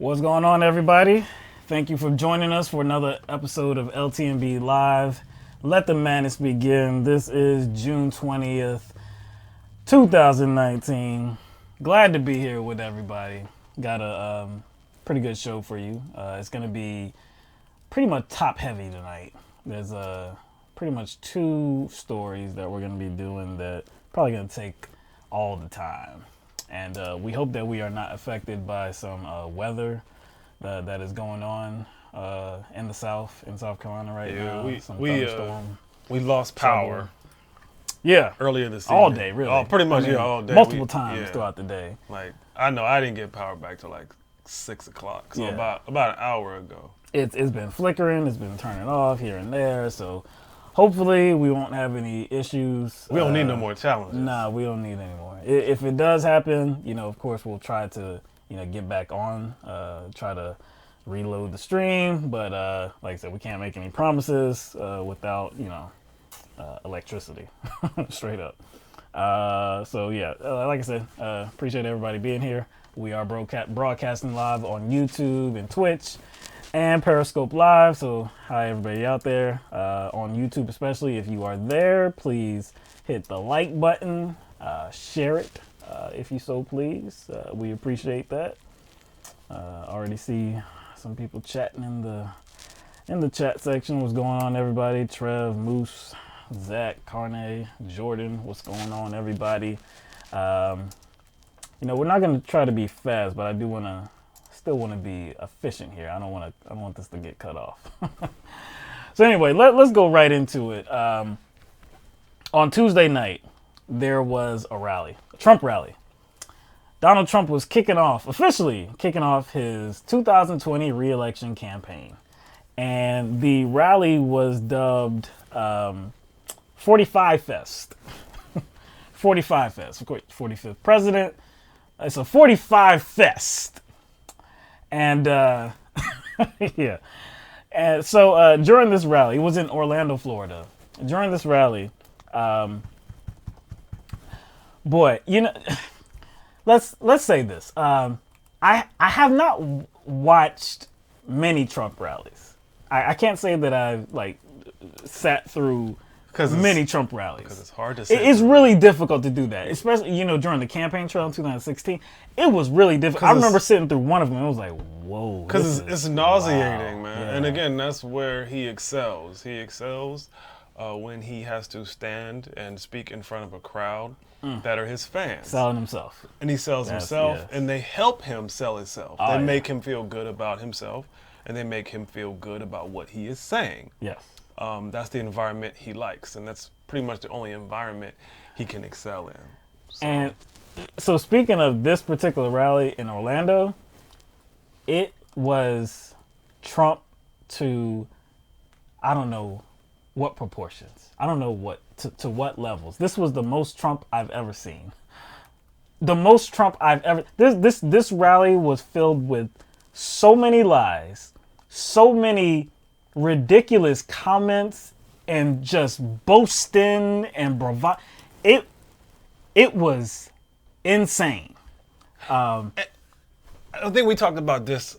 What's going on, everybody? Thank you for joining us for another episode of LTMB Live. Let the madness begin. This is June 20th, 2019. Glad to be here with everybody. Got a pretty good show for you. It's going to be pretty much top heavy tonight. There's pretty much two stories that we're going to be doing that probably going to take all the time. And we hope that we are not affected by some weather that is going on in the South, in South Carolina right now. We lost power. Yeah, earlier this evening. All day, really. Oh, pretty much, all day. Multiple times throughout the day. Like, I know I didn't get power back till like 6 o'clock, so about an hour ago. It's been flickering, it's been turning off here and there, so hopefully we won't have any issues. We don't need no more challenges. Nah, we don't need any more. If it does happen, of course we'll try to, get back on, try to reload the stream, but like I said, we can't make any promises without, electricity, straight up. Like I said, appreciate everybody being here. We are broadcasting live on YouTube and Twitch and Periscope Live. So hi everybody out there on YouTube, especially if you are there, please hit the like button, share it if you so please. We appreciate that. Already see some people chatting in the chat section. What's going on, everybody? Trev, Moose, Zach, Carne, Jordan, what's going on, everybody? We're not going to try to be fast, but I do still want to be efficient here. I don't want this to get cut off. So anyway, let's go right into it. On Tuesday night, there was a Trump rally. Donald Trump was officially kicking off his 2020 re-election campaign. And the rally was dubbed 45 Fest. 45 Fest. Of course, 45th president. It's a 45 Fest. And yeah. And so during this rally, it was in Orlando, Florida. During this rally, let's say this. I have not watched many Trump rallies. I can't say that I've sat through many Trump rallies. Because it's hard to say. It's really difficult to do that, especially, during the campaign trail in 2016. It was really difficult. I remember sitting through one of them and it was like, whoa. Because it's nauseating, man. Yeah. And again, that's where he excels. He excels when he has to stand and speak in front of a crowd that are his fans. Selling himself. And he sells himself, and they help him sell himself. They make him feel good about himself, and they make him feel good about what he is saying. Yes. That's the environment he likes, and that's pretty much the only environment he can excel in. And so speaking of this particular rally in Orlando, it was Trump to, I don't know what proportions. I don't know what to what levels. This was the most Trump I've ever seen. The most Trump I've ever. This rally was filled with so many lies, so many ridiculous comments, and just boasting and bravado. It was insane. I think we talked about this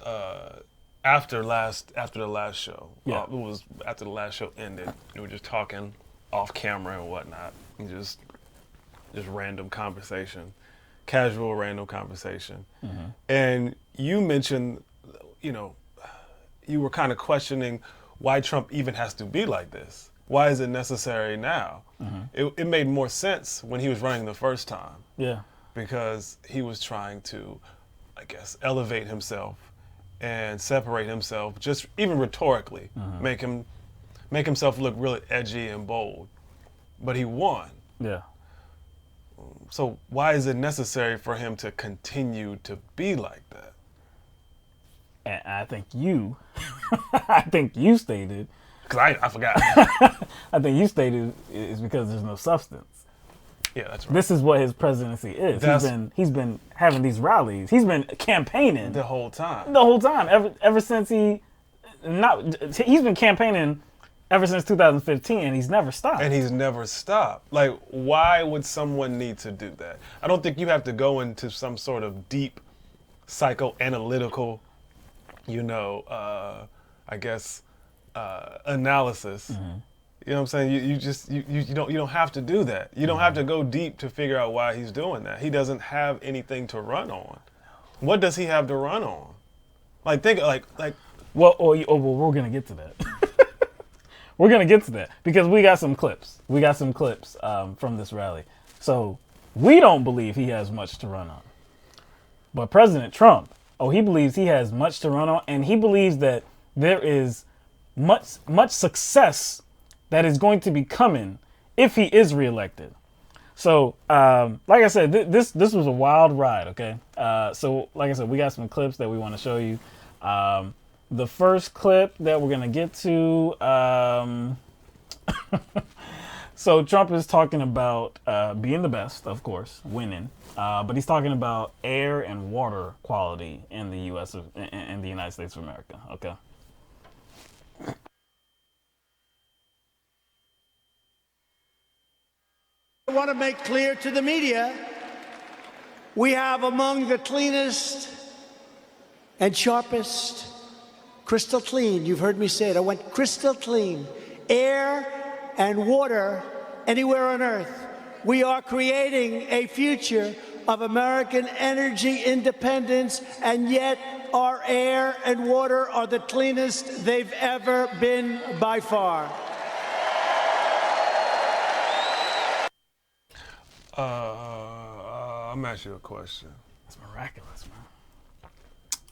after the last show. Yeah. It was after the last show ended. We were just talking off camera and whatnot, and just random conversation, casual random conversation. Mm-hmm. And you mentioned, you were kind of questioning why Trump even has to be like this. Why is it necessary now? Mm-hmm. It made more sense when he was running the first time. Yeah. Because he was trying to, I guess, elevate himself and separate himself, just even rhetorically, make himself look really edgy and bold. But he won. Yeah. So why is it necessary for him to continue to be like that? And I think you stated. Because I forgot. I think you stated it's because there's no substance. Yeah, that's right. This is what his presidency is. He's been having these rallies. He's been campaigning the whole time. Ever since he's been campaigning ever since 2015, and he's never stopped. Like, why would someone need to do that? I don't think you have to go into some sort of deep psychoanalytical I guess, analysis. You know what I'm saying? You don't have to do that. You don't have to go deep to figure out why he's doing that. He doesn't have anything to run on. What does he have to run on? Like think like Well, we're gonna get to that. We're gonna get to that because we got some clips. We got some clips from this rally. So we don't believe he has much to run on, but President Trump, he believes he has much to run on, and he believes that there is much success that is going to be coming if he is reelected. So, like I said, this was a wild ride. Okay, so like I said, we got some clips that we want to show you. The first clip that we're gonna get to, so Trump is talking about being the best, of course, winning, but he's talking about air and water quality in the U.S. in the United States of America. Okay. I want to make clear to the media, we have among the cleanest and sharpest, crystal clean, you've heard me say it, I want crystal clean, air and water anywhere on earth. We are creating a future of American energy independence, and yet our air and water are the cleanest they've ever been by far. I'm gonna ask you a question. It's miraculous,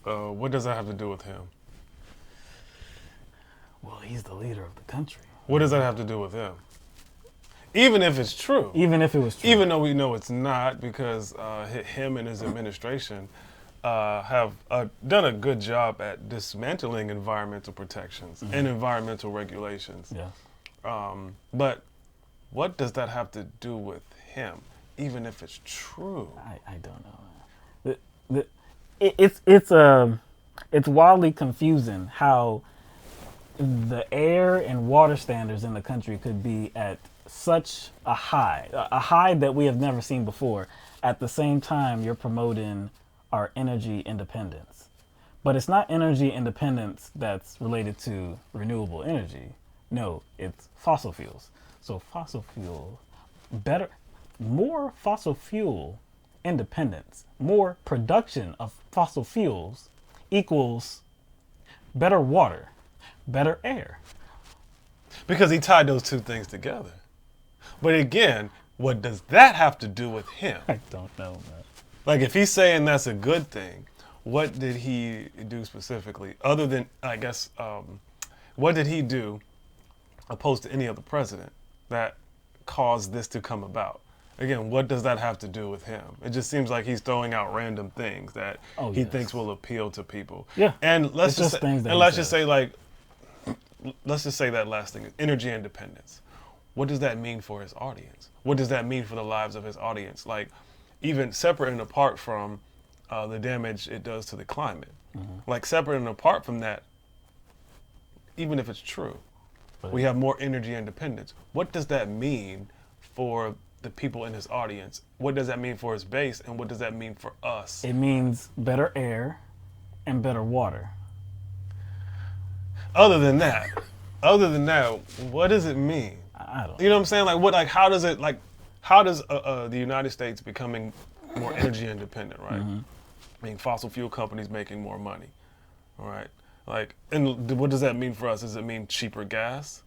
man. What does that have to do with him? Well, he's the leader of the country. What does that have to do with him? Even if it's true. Even if it was true. Even though we know it's not, because him and his administration have done a good job at dismantling environmental protections and environmental regulations. Yeah. But what does that have to do with him, even if it's true? I don't know. It's wildly confusing how the air and water standards in the country could be at such a high that we have never seen before. At the same time, you're promoting our energy independence. But it's not energy independence that's related to renewable energy. No, it's fossil fuels. So more fossil fuel independence, more production of fossil fuels equals better water, better air. Because he tied those two things together. But again, what does that have to do with him? I don't know, man. Like, if he's saying that's a good thing, what did he do specifically? Other than, I guess, what did he do opposed to any other president that caused this to come about? Again, what does that have to do with him? It just seems like he's throwing out random things that he thinks will appeal to people. Yeah. And let's just say that last thing, energy independence. What does that mean for his audience? What does that mean for the lives of his audience? Like, even separate and apart from the damage it does to the climate. Like, separate and apart from that, even if it's true, we have more energy independence. What does that mean for the people in his audience? What does that mean for his base, and what does that mean for us? It means better air and better water. Other than that, what does it mean? I don't. You know what I'm saying? Like, how does the United States becoming more energy independent, right? I mean, fossil fuel companies making more money, all right? Like, and what does that mean for us? Does it mean cheaper gas?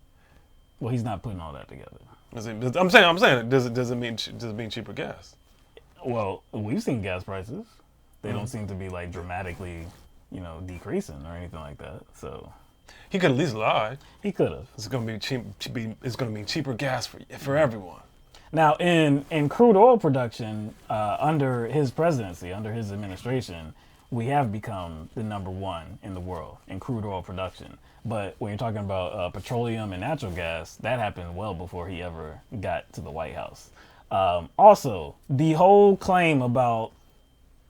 Well, he's not putting all that together. I'm saying, does it mean cheaper gas? Well, we've seen gas prices. They don't seem to be like dramatically, decreasing or anything like that. So he could at least lie. He could have. It's going to be cheap. It's going to mean cheaper gas for everyone. Now, in crude oil production, under his presidency, under his administration, we have become the #1 in the world in crude oil production. But when you're talking about petroleum and natural gas, that happened well before he ever got to the White House. Also, the whole claim about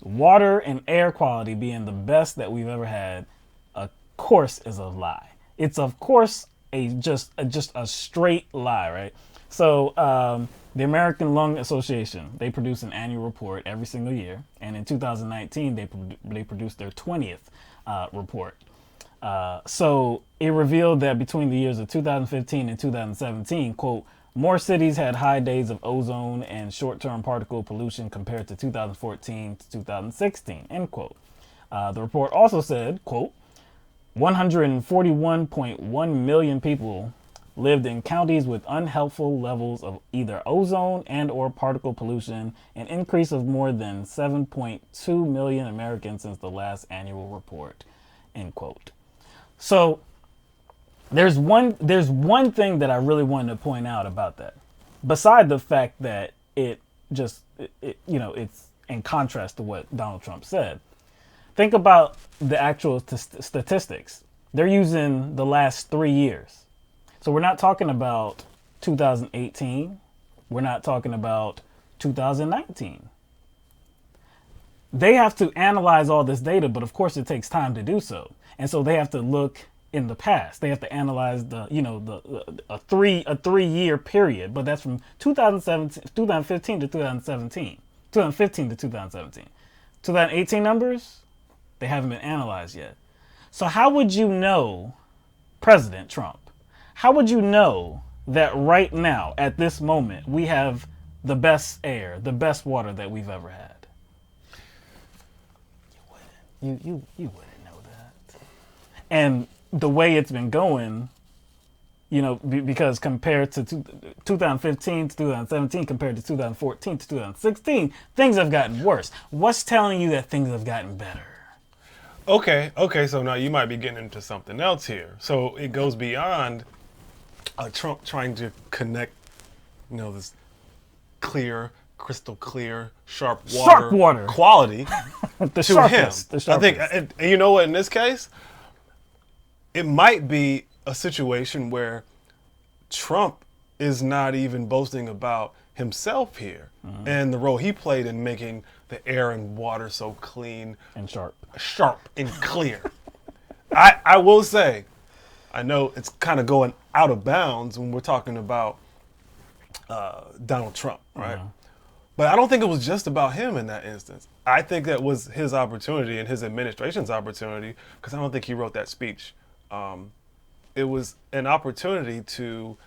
water and air quality being the best that we've ever had, of course, is a lie. It's of course just a straight lie, right? So the American Lung Association, they produce an annual report every single year, and in 2019 they produced their 20th report. So it revealed that between the years of 2015 and 2017, quote, more cities had high days of ozone and short-term particle pollution compared to 2014 to 2016, end quote. The report also said, quote, 141.1 million people lived in counties with unhealthful levels of either ozone and or particle pollution, an increase of more than 7.2 million Americans since the last annual report, end quote. So there's one thing that I really wanted to point out about that, beside the fact that it's in contrast to what Donald Trump said. Think about the actual statistics. They're using the last 3 years. So we're not talking about 2018. We're not talking about 2019. They have to analyze all this data, but of course it takes time to do so. And so they have to look in the past. They have to analyze a 3 year period, but that's from 2015 to 2017. 2015 to 2017. 2018 numbers, they haven't been analyzed yet. So how would you know, President Trump, how would you know that right now, at this moment, we have the best air, the best water that we've ever had? You wouldn't know that. And the way it's been going, because compared to 2015 to 2017, compared to 2014 to 2016, things have gotten worse. What's telling you that things have gotten better? Okay, so now you might be getting into something else here. So it goes beyond Trump trying to connect, this clear, crystal clear, sharp water quality the to sharpest, him. the sharpest. I think, and you know what, in this case, it might be a situation where Trump is not even boasting about himself here and the role he played in making the air and water so clean and sharp and clear. I will say, I know it's kind of going out of bounds when we're talking about Donald Trump, right? But I don't think it was just about him in that instance. I think that was his opportunity and his administration's opportunity, because I don't think he wrote that speech. It was an opportunity to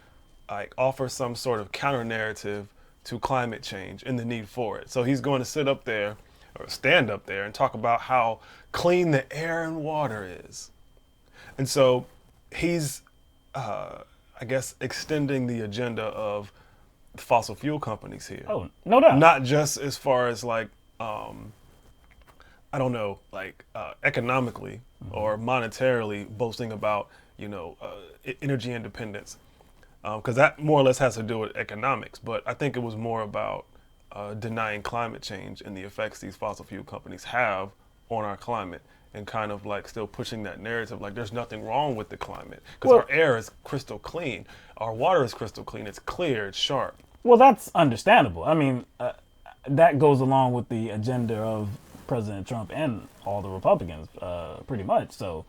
offer some sort of counter narrative to climate change and the need for it. So he's going to sit up there or stand up there and talk about how clean the air and water is. And so he's, I guess, extending the agenda of fossil fuel companies here. Oh, no doubt. Not just as far as economically or monetarily boasting about, energy independence. Because that more or less has to do with economics. But I think it was more about denying climate change and the effects these fossil fuel companies have on our climate, and kind of still pushing that narrative there's nothing wrong with the climate because our air is crystal clean, our water is crystal clean, it's clear, it's sharp. Well, that's understandable. I mean, that goes along with the agenda of President Trump and all the Republicans, pretty much. So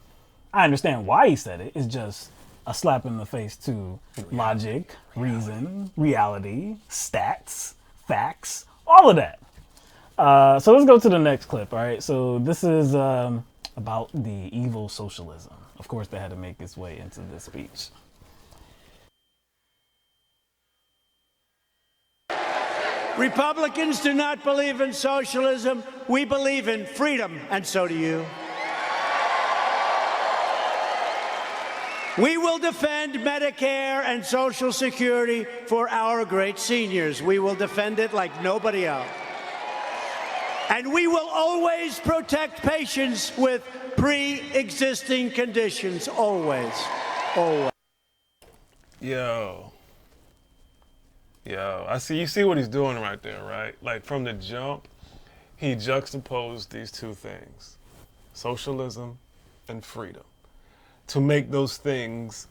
I understand why he said it. It's just a slap in the face to logic, reason, reality, stats, facts, all of that. So let's go to the next clip, all right? So this is about the evil socialism. Of course, they had to make its way into this speech. Republicans do not believe in socialism. We believe in freedom, and so do you. We will defend Medicare and Social Security for our great seniors. We will defend it like nobody else. And we will always protect patients with pre-existing conditions. Always. Always. Yo, you see what he's doing right there, right? From the jump, he juxtaposed these two things, socialism and freedom, to make those things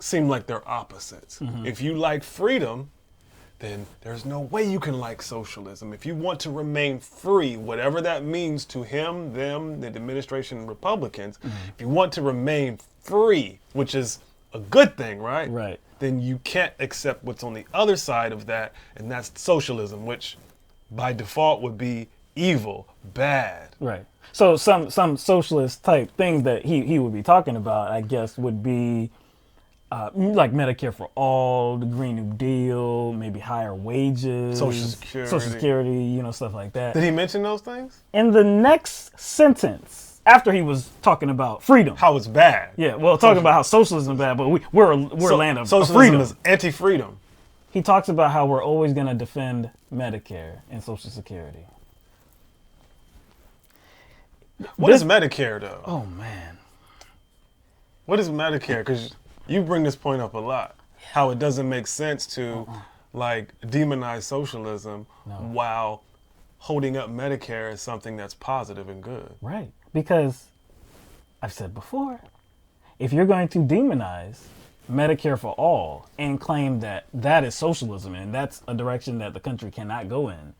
seem like they're opposites. If you like freedom, then there's no way you can like socialism. If you want to remain free, whatever that means to him, them, the administration, Republicans, if you want to remain free, which is a good thing, right? Right. then you can't accept what's on the other side of that, and that's socialism, which by default would be evil, bad. Right. So some socialist type things that he would be talking about, I guess, would be like Medicare for all, the Green New Deal, maybe higher wages, Social Security, stuff like that. Did he mention those things? In the next sentence, after he was talking about freedom, how it's bad. Yeah, well, talking about how socialism is bad, but we're a land of socialism freedom. Is anti-freedom. He talks about how we're always going to defend Medicare and Social Security. What is Medicare, though? Oh, man. What is Medicare? Because you bring this point up a lot. How it doesn't make sense to, demonize socialism while holding up Medicare as something that's positive and good. Right. Because I've said before, if you're going to demonize Medicare for all and claim that that is socialism and that's a direction that the country cannot go in,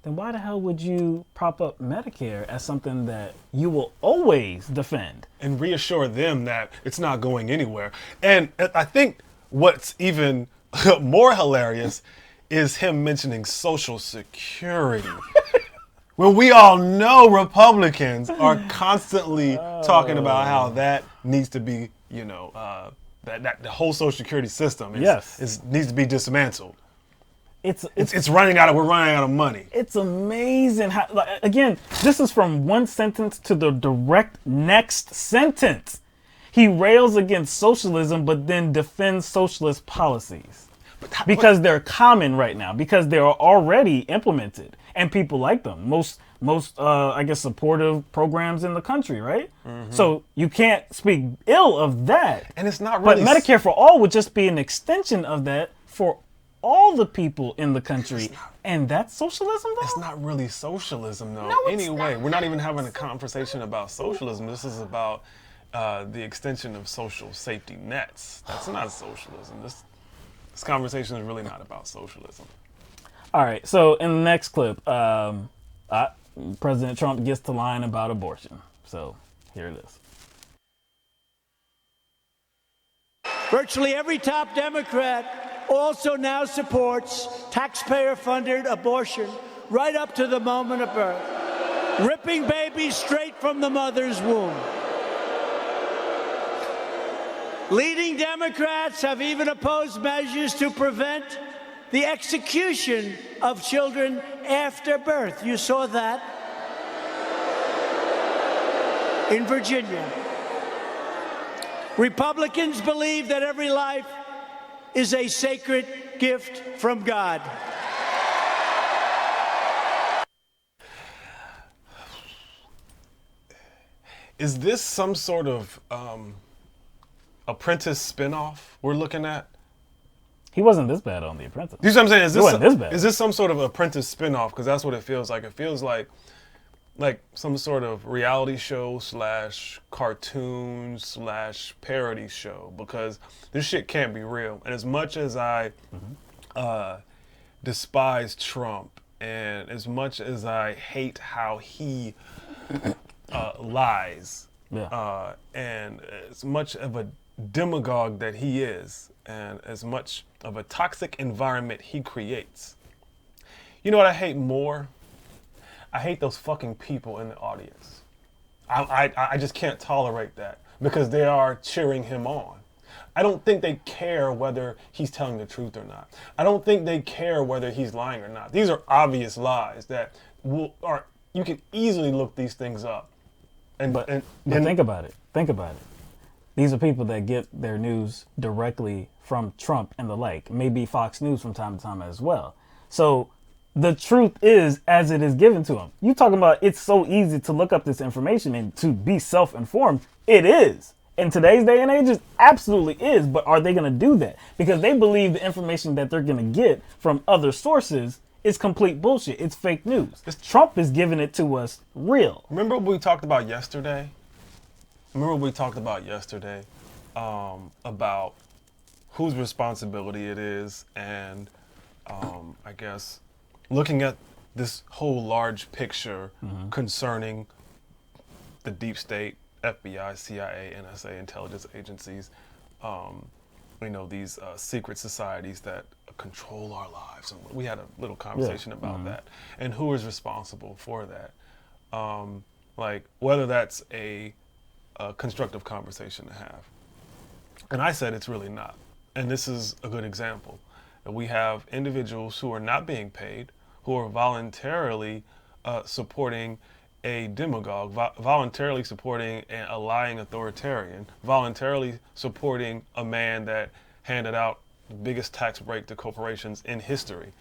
then why the hell would you prop up Medicare as something that you will always defend? And reassure them that it's not going anywhere. And I think what's even more hilarious is him mentioning Social Security. When we all know Republicans are constantly talking about how that needs to be, that the whole Social Security system needs to be dismantled. We're running out of money. It's amazing how, again, this is from one sentence to the direct next sentence. He rails against socialism, but then defends socialist policies because they're common right now, because they're already implemented and people like them. Most I guess supportive programs in the country, right? Mm-hmm. So you can't speak ill of that. And it's not really. But Medicare for all would just be an extension of that for all the people in the country. And that's socialism, though? It's not really socialism, though. No, anyway, we're not even having a conversation about socialism. This is about the extension of social safety nets. That's not socialism. This conversation is really not about socialism. All right. So in the next clip, President Trump gets to line about abortion. So here it is. Virtually every top Democrat also now supports taxpayer-funded abortion right up to the moment of birth, ripping babies straight from the mother's womb. Leading Democrats have even opposed measures to prevent the execution of children after birth. You saw that in Virginia. Republicans believe that every life is a sacred gift from God. Is this some sort of Apprentice spinoff we're looking at? He wasn't this bad on The Apprentice. You see what I'm saying? Is this some sort of Apprentice spinoff? Because that's what it feels like. It feels like some sort of reality show / cartoon / parody show, because this shit can't be real. And as much as I despise Trump, and as much as I hate how he lies, and as much of a demagogue that he is, and as much of a toxic environment he creates, you know what I hate more? I hate those fucking people in the audience. I just can't tolerate that, because they are cheering him on. I don't think they care whether he's telling the truth or not. I don't think they care whether he's lying or not. These are obvious lies that you can easily look these things up. But think about it. These are people that get their news directly from Trump and the like, maybe Fox News from time to time as well. So the truth is as it is given to them. You talking about it's so easy to look up this information and to be self-informed. It is. In today's day and age, it absolutely is. But are they going to do that? Because they believe the information that they're going to get from other sources is complete bullshit. It's fake news. Trump is giving it to us real. Remember what we talked about yesterday? About whose responsibility it is, and I guess looking at this whole large picture concerning the deep state, FBI, CIA, NSA, intelligence agencies, these secret societies that control our lives. And we had a little conversation about that, and who is responsible for that. Like whether that's a constructive conversation to have. And I said it's really not. And this is a good example. We have individuals who are not being paid, who are voluntarily supporting a demagogue, voluntarily supporting a lying authoritarian, voluntarily supporting a man that handed out the biggest tax break to corporations in history.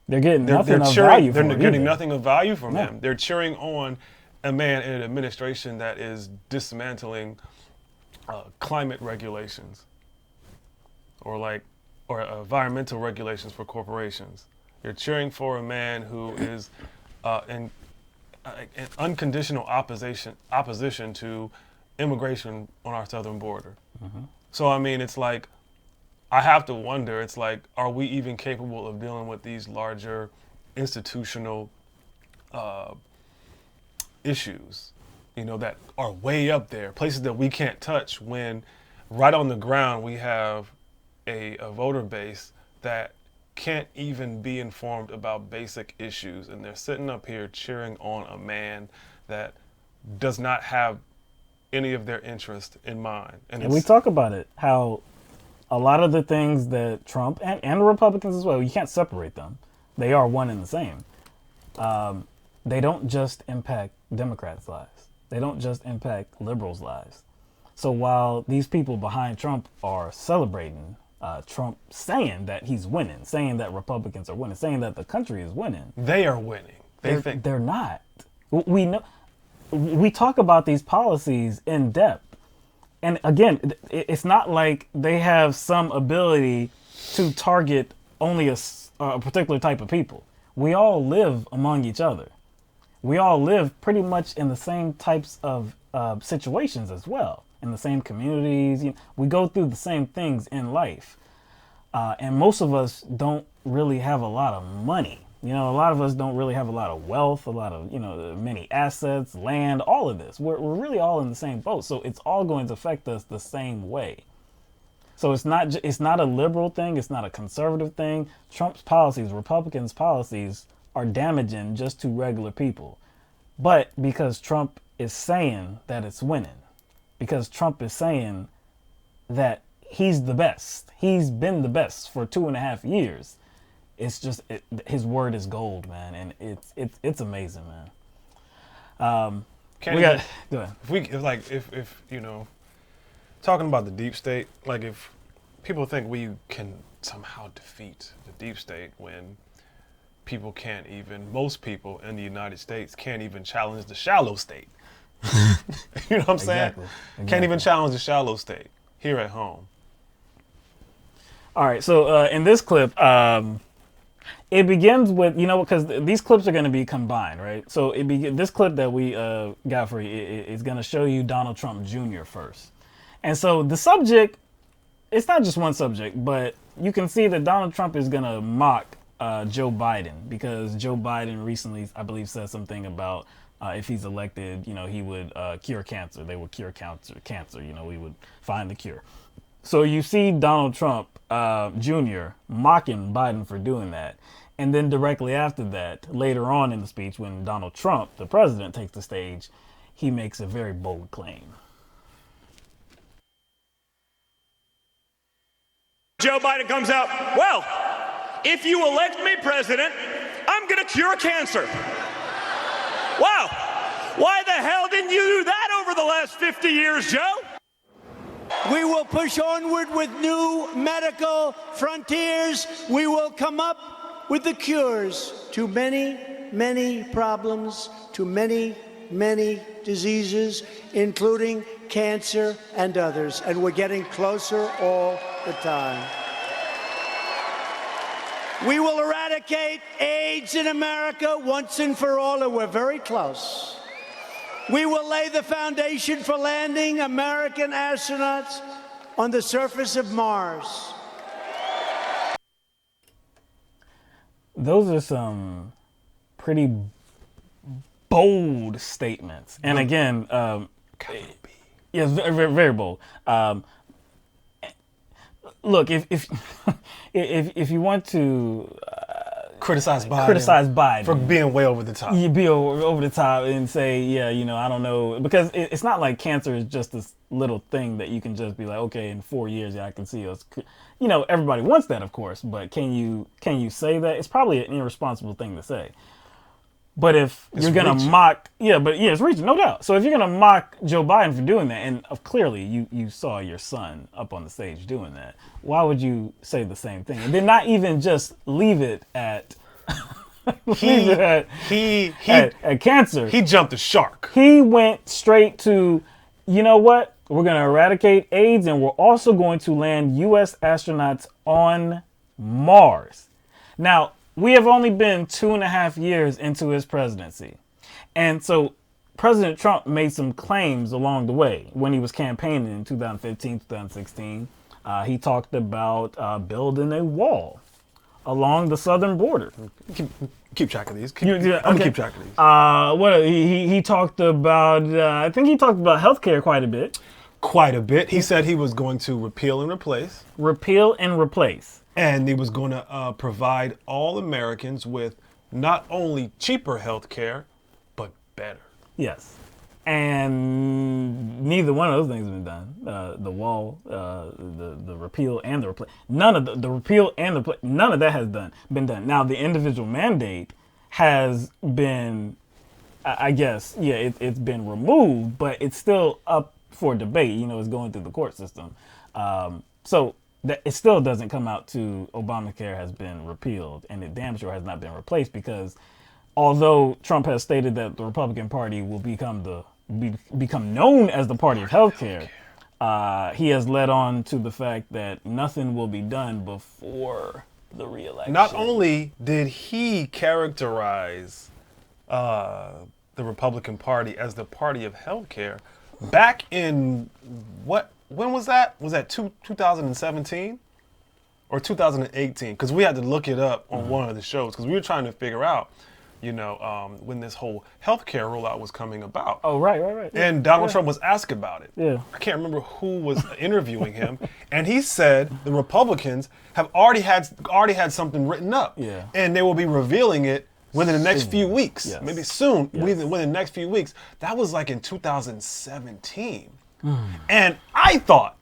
They're getting nothing of value from it. They're getting nothing of value from him. They're cheering on a man in an administration that is dismantling climate regulations or environmental regulations for corporations. You're cheering for a man who is in unconditional opposition to immigration on our southern border. So I mean, it's like, I have to wonder, it's like, are we even capable of dealing with these larger institutional issues, that are way up there, places that we can't touch, when right on the ground we have a voter base that can't even be informed about basic issues, and they're sitting up here cheering on a man that does not have any of their interest in mind. And we talk about it, how a lot of the things that Trump and Republicans as well, you can't separate them. They are one and the same. They don't just impact Democrats' lives. They don't just impact liberals' lives. So while these people behind Trump are celebrating Trump saying that he's winning, saying that Republicans are winning, saying that the country is winning, they are winning. They're not. We know. We talk about these policies in depth. And again, it's not like they have some ability to target only a particular type of people. We all live among each other. We all live pretty much in the same types of situations as well, in the same communities. We go through the same things in life. And most of us don't really have a lot of money. A lot of us don't really have a lot of wealth, a lot of, many assets, land, all of this. We're really all in the same boat. So it's all going to affect us the same way. So it's not a liberal thing. It's not a conservative thing. Trump's policies, Republicans' policies are damaging just to regular people. But because Trump is saying that it's winning, because Trump is saying that he's the best, he's been the best for 2.5 years, it's just his word is gold, man, and it's amazing, man. Go ahead. If talking about the deep state, like if people think we can somehow defeat the deep state when most people in the United States can't even challenge the shallow state. You know what I'm saying? Exactly. Can't even challenge the shallow state here at home. All right, so in this clip, it begins with, because these clips are going to be combined, right? So this clip that we got for you is going to show you Donald Trump Jr. first. And so the subject, it's not just one subject, but you can see that Donald Trump is going to mock Joe Biden, because Joe Biden recently, I believe, said something about if he's elected, he would cure cancer. They would cure cancer. We would find the cure. So you see Donald Trump Jr. mocking Biden for doing that. And then directly after that, later on in the speech, when Donald Trump, the president, takes the stage, he makes a very bold claim. Joe Biden comes out, well, if you elect me president, I'm going to cure cancer. Wow. Why the hell didn't you do that over the last 50 years, Joe? We will push onward with new medical frontiers. We will come up with the cures to many, many problems, to many, many diseases, including cancer and others. And we're getting closer all the time. We will eradicate AIDS in America once and for all, and we're very close. We will lay the foundation for landing American astronauts on the surface of Mars. Those are some pretty bold statements. And again, yes, very, very bold. look, if if you want to criticize Biden for being way over the top. You be over the top and say, yeah, I don't know, because it's not like cancer is just this little thing that you can just be like, okay, in 4 years, yeah, I can see us. Everybody wants that, of course, but can you say that? It's probably an irresponsible thing to say. But if you're gonna mock, it's reaching, no doubt. So if you're gonna mock Joe Biden for doing that, and clearly you saw your son up on the stage doing that, why would you say the same thing and then not even just leave it at at cancer? He jumped the shark. He went straight to, you know what? We're gonna eradicate AIDS, and we're also going to land U.S. astronauts on Mars. Now, we have only been 2.5 years into his presidency. And so President Trump made some claims along the way when he was campaigning in 2015, 2016. He talked about building a wall along the southern border. Keep track of these. I'm gonna keep track of these. He talked about, I think he talked about healthcare quite a bit. Quite a bit. He said he was going to repeal and replace. Repeal and replace. And he was going to provide all Americans with not only cheaper health care, but better. Yes. And neither one of those things have been done. The wall, the repeal and the replace. None of the repeal and the none of that has been done. Now, the individual mandate has been, I guess, it's been removed, but it's still up for debate. It's going through the court system. So that it still doesn't come out to Obamacare has been repealed, and it damn sure has not been replaced, because although Trump has stated that the Republican Party will become known as the party of healthcare, he has led on to the fact that nothing will be done before the re-election. Not only did he characterize the Republican Party as the party of healthcare, back in when was that? Was that 2017 or 2018? Because we had to look it up on one of the shows, because we were trying to figure out, when this whole healthcare rollout was coming about. Oh, right. Yeah. And Donald Trump was asked about it. Yeah. I can't remember who was interviewing him, and he said the Republicans have already had something written up. Yeah. And they will be revealing it within the next few weeks. Yes. Maybe soon, Yes. within the next few weeks. That was like in 2017. And I thought,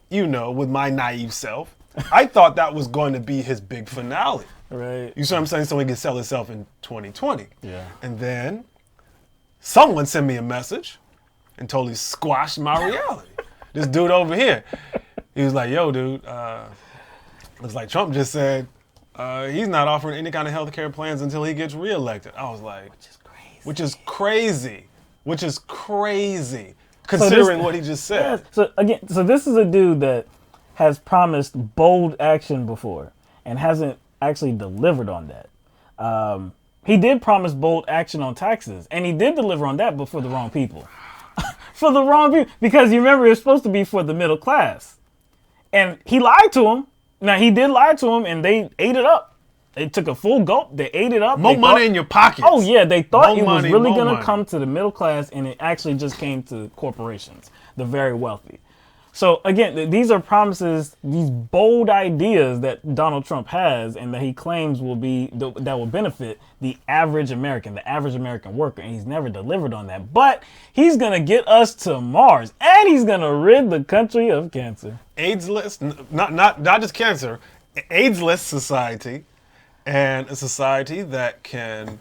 with my naive self, I thought that was going to be his big finale. Right. You see what I'm saying? So he could sell himself in 2020. Yeah. And then someone sent me a message and totally squashed my reality. This dude over here, he was like, yo, dude, looks like Trump just said he's not offering any kind of healthcare plans until he gets reelected. I was like, which is crazy. Considering what he just said. Yeah, so this is a dude that has promised bold action before and hasn't actually delivered on that. He did promise bold action on taxes, and he did deliver on that, but for the wrong people. For the wrong people, because you remember it was supposed to be for the middle class. And he lied to him. Now, he did lie to him, and they ate it up. They took a full gulp. They ate it up. More money in your pockets. Oh, yeah. They thought it was really going to money. come to the middle class, and it actually just came to corporations, the very wealthy. So, again, these are promises, these bold ideas that Donald Trump has and that he claims that will benefit the average American worker, and he's never delivered on that. But he's going to get us to Mars, and he's going to rid the country of cancer. AIDS-less, not just cancer, AIDS-less society. And a society that can,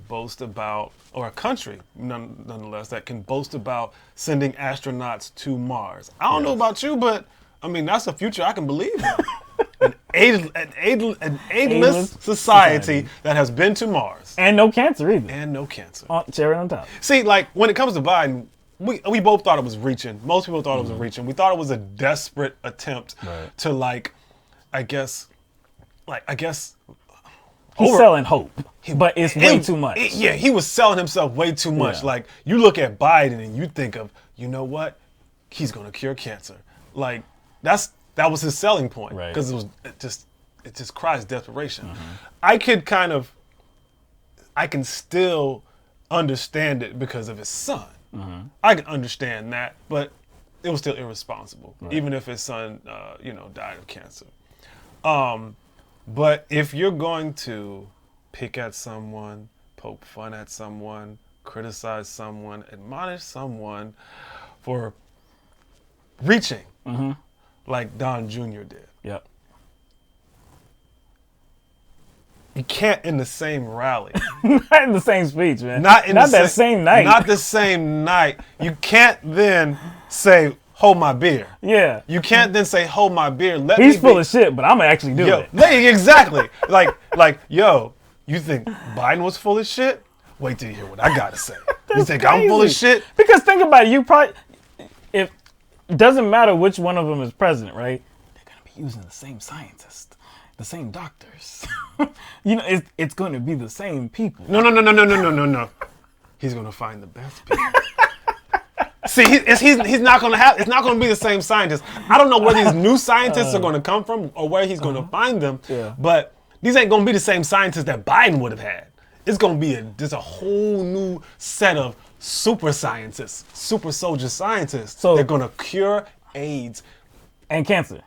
boast about, or a country, nonetheless, that can boast about sending astronauts to Mars. I don't know about you, but, that's a future I can believe in. An AIDS-less society that has been to Mars. And no cancer either. And no cancer. Cherry on top. See, when it comes to Biden, we both thought it was reaching. Most people thought it was reaching. We thought it was a desperate attempt to, I guess he's selling hope, but it's way too much. He was selling himself way too much. Yeah. You look at Biden and you think of, he's going to cure cancer. That was his selling point, Right. because it just cries desperation. I can still understand it because of his son. I can understand that, but it was still irresponsible, even if his son, died of cancer. But if you're going to pick at someone, poke fun at someone, criticize someone, admonish someone for reaching, like Don Jr. did, Yep. you can't in the same rally. Not in the same speech, man. Not that same night. Not the same night. You can't then say, hold my beer. Yeah. You can't then say, hold my beer. He's full of shit, but I'm gonna actually do it. Exactly. Yo, you think Biden was full of shit? Wait till you hear what I gotta say. You think I'm full of shit? Because think about it, it doesn't matter which one of them is president, right? They're gonna be using the same scientists, the same doctors. It's going to be the same people. No. He's gonna find the best people. See, he's not gonna have. It's not gonna be the same scientists. I don't know where these new scientists are gonna come from or where he's gonna find them. Yeah. But these ain't gonna be the same scientists that Biden would have had. It's gonna be there's a whole new set of super scientists, super soldier scientists. So they're gonna cure AIDS and cancer.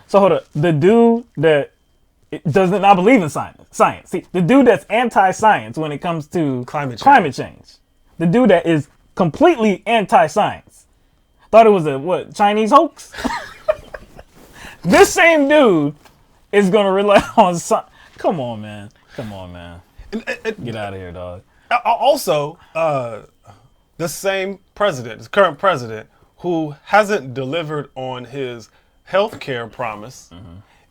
So hold up, the dude that does not believe in science. See, the dude that's anti-science when it comes to climate change. The dude that is completely anti-science. Thought it was a Chinese hoax? This same dude is gonna rely on science. Come on, man. Get out of here, dog. Also, the same president, this current president, who hasn't delivered on his healthcare promise,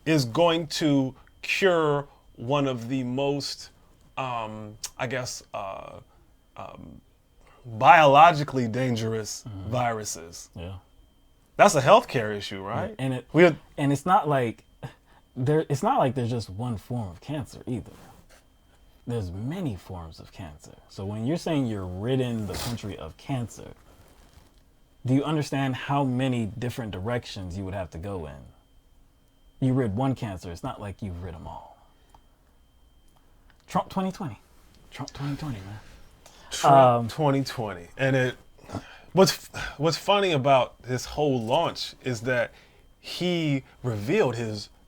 is going to cure one of the most, biologically dangerous viruses. Yeah. That's a healthcare issue, right? And it's not like there's just one form of cancer either. There's many forms of cancer. So when you're saying you're ridding the country of cancer, do you understand how many different directions you would have to go in? You rid one cancer. It's not like you've rid them all. Trump 2020, man. Trump 2020. And what's funny about this whole launch is that he revealed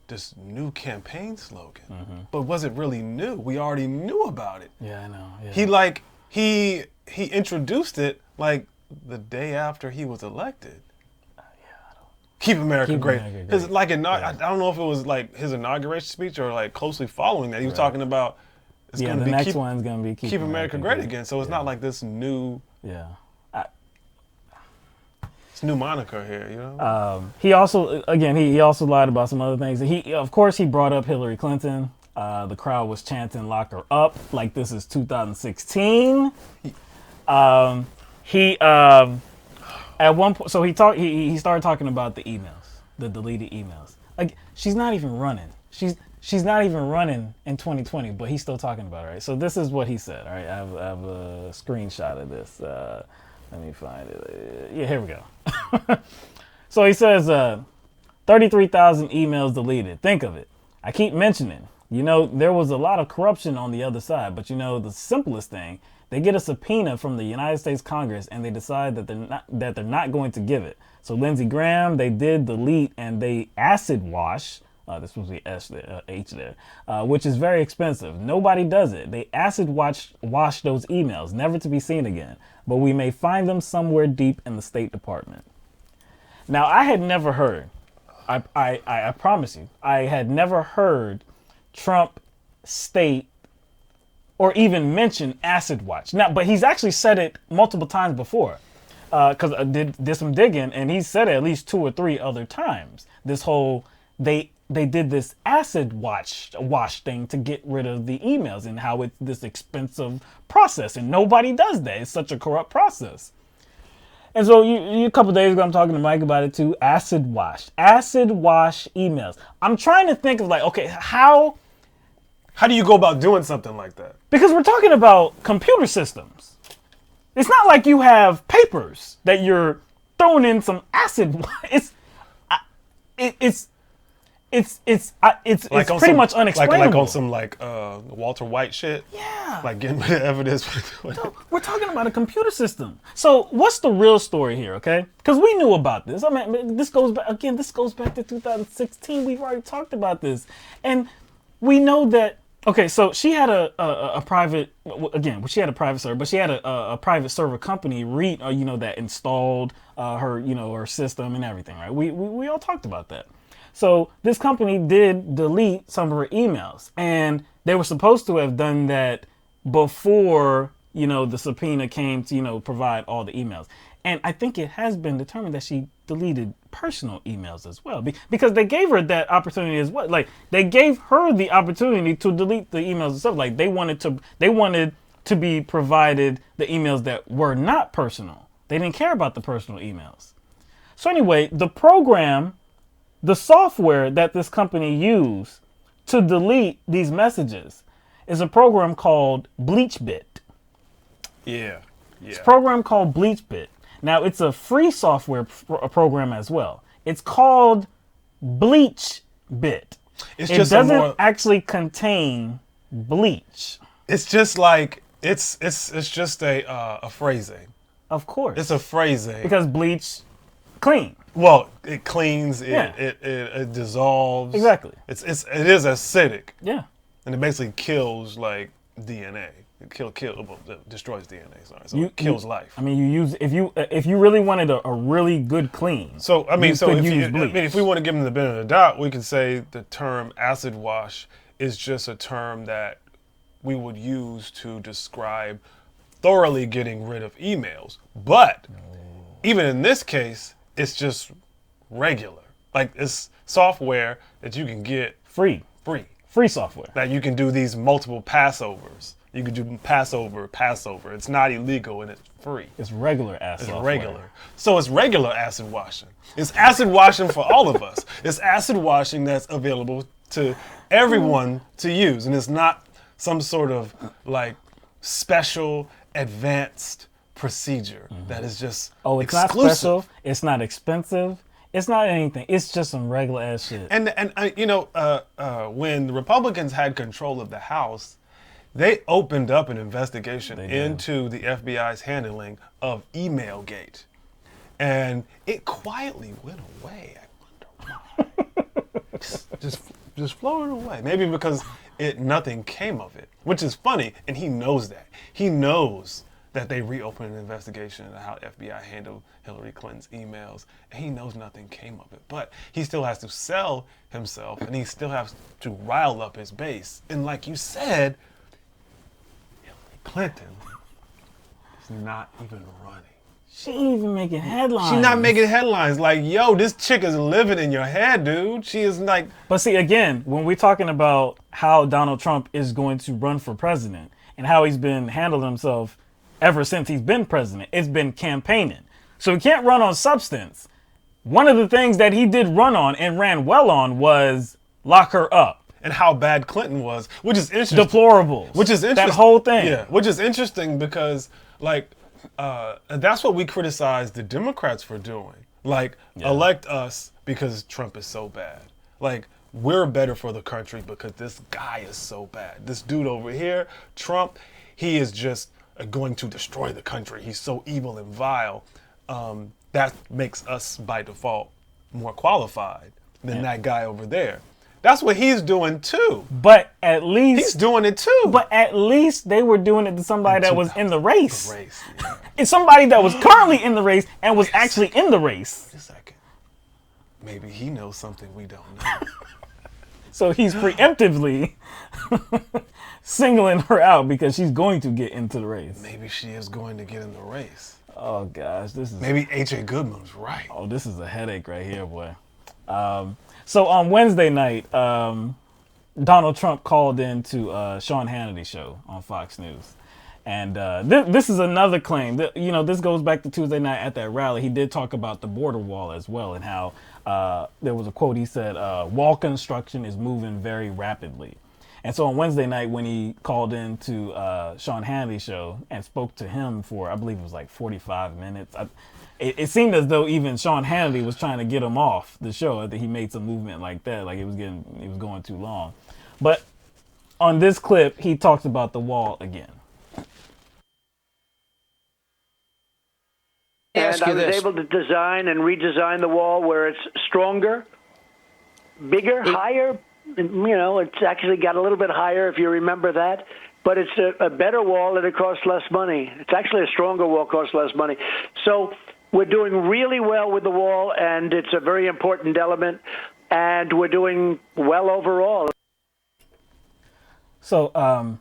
this new campaign slogan. But was it really new? We already knew about it. Yeah, I know. Yeah. He introduced it like the day after he was elected. Keep America great. His, I don't know if it was like his inauguration speech or like closely following that. He was talking about the next one's gonna be Keep America Great again. So it's not like this new it's new moniker here, you know. He also he also lied about some other things. Of course he brought up Hillary Clinton. The crowd was chanting "Lock her up" like this is 2016. At one point, so he started talking about the emails, the deleted emails. Like she's not even running. She's not even running in 2020, but he's still talking about it, right? So this is what he said. All right, I have a screenshot of this. Let me find it. Yeah, here we go. So he says, 33,000 emails deleted. Think of it. I keep mentioning, there was a lot of corruption on the other side, but the simplest thing, they get a subpoena from the United States Congress and they decide that they're not going to give it. So Lindsey Graham, they did delete and they acid wash. This was the H there, which is very expensive. Nobody does it. They acid wash those emails, never to be seen again. But we may find them somewhere deep in the State Department. Now, I had never heard, I promise you, I had never heard Trump state or even mention acid wash. Now, but he's actually said it multiple times before, because I did some digging, and he said it at least 2 or 3 other times. This whole they did this acid wash thing to get rid of the emails and how it's this expensive process, and nobody does that. It's such a corrupt process. And so a couple of days ago, I'm talking to Mike about it too. Acid wash emails. I'm trying to think of okay, how do you go about doing something like that? Because we're talking about computer systems. It's not like you have papers Like on pretty some- much unexplainable. Like on some Walter White shit. Yeah. Like getting rid of evidence. We're talking about a computer system. So what's the real story here, okay? Because we knew about this. I mean, this goes back to 2016. We've already talked about this. And we know that, okay, so she had a private, again, she had a private server, but she had a private server company, that installed her system and everything, right? We all talked about that. So this company did delete some of her emails, and they were supposed to have done that before, the subpoena came to, provide all the emails. And I think it has been determined that she deleted personal emails as well, because they gave her that opportunity as well. Like, they gave her the opportunity to delete the emails and stuff. Like, they wanted to be provided the emails that were not personal. They didn't care about the personal emails. So anyway, the software that this company used to delete these messages is a program called BleachBit. Yeah. It's a program called BleachBit. Now, it's a free software program as well. It's called BleachBit. It doesn't actually contain bleach. It's just like it's just a phrasing. Of course. It's a phrasing. Because bleach clean. Well, it cleans, Yeah. it dissolves. Exactly. It is acidic. Yeah. And it basically kills like DNA. It destroys DNA. Sorry, so it kills life. I mean, if you really wanted a really good clean. So I mean, bleach. if we want to give them the benefit of the doubt, we can say the term acid wash is just a term that we would use to describe thoroughly getting rid of emails. But even in this case, it's just regular. Like, it's software that you can get Free software. that you can do these multiple passovers. You can do passover. It's not illegal and it's free. It's regular ass It's software. regular. So it's regular acid washing. It's acid washing for all of us. It's acid washing that's available to everyone to use. And it's not some sort of like special advanced procedure that is just It's exclusive. not special. It's not expensive. It's not anything. It's just some regular ass shit. And when the Republicans had control of the House, they opened up an investigation into the FBI's handling of Emailgate. And it quietly went away. I wonder why. just floated away. Maybe because nothing came of it, which is funny. And he knows that. He knows that they reopened an investigation into how FBI handled Hillary Clinton's emails, and he knows nothing came of it. But he still has to sell himself, and he still has to rile up his base. And like you said, Hillary Clinton is not even running. She ain't even making headlines. She's not making headlines. Like, yo, this chick is living in your head, dude. She is like... But see, again, when we're talking about how Donald Trump is going to run for president and how he's been handling himself ever since he's been president, it's been campaigning. So he can't run on substance. One of the things that he did run on and ran well on was lock her up. And how bad Clinton was, which is interesting. Deplorables. Which is interesting. That whole thing. Yeah, which is interesting because, like, that's what we criticize the Democrats for doing. Like, elect us because Trump is so bad. Like, we're better for the country because this guy is so bad. This dude over here, Trump, he is just going to destroy the country. He's so evil and vile. That makes us by default more qualified than that guy over there. That's what he's doing too. But at least he's doing it too. But at least they were doing it to somebody that was in the race. Yeah. It's somebody that was currently in the race and was actually in the race. Wait a second. Maybe he knows something we don't know. So he's preemptively singling her out because she's going to get into the race. Maybe she is going to get in the race. Oh gosh, this is... Maybe H.A. Goodman's right. Oh, this is a headache right here, boy. So on Wednesday night, Donald Trump called into Sean Hannity's show on Fox News. And this is another claim. This goes back to Tuesday night at that rally. He did talk about the border wall as well and how there was a quote. He said, wall construction is moving very rapidly. And so on Wednesday night, when he called in to Sean Hannity's show and spoke to him for, I believe it was like 45 minutes, it seemed as though even Sean Hannity was trying to get him off the show. I think he made some movement like that, like it was going too long. But on this clip, he talks about the wall again. And I was able to design and redesign the wall where it's stronger, bigger, higher. It's actually got a little bit higher, if you remember that. But it's a better wall and it costs less money. It's actually a stronger wall, costs less money. So we're doing really well with the wall, and it's a very important element, and we're doing well overall. So I'm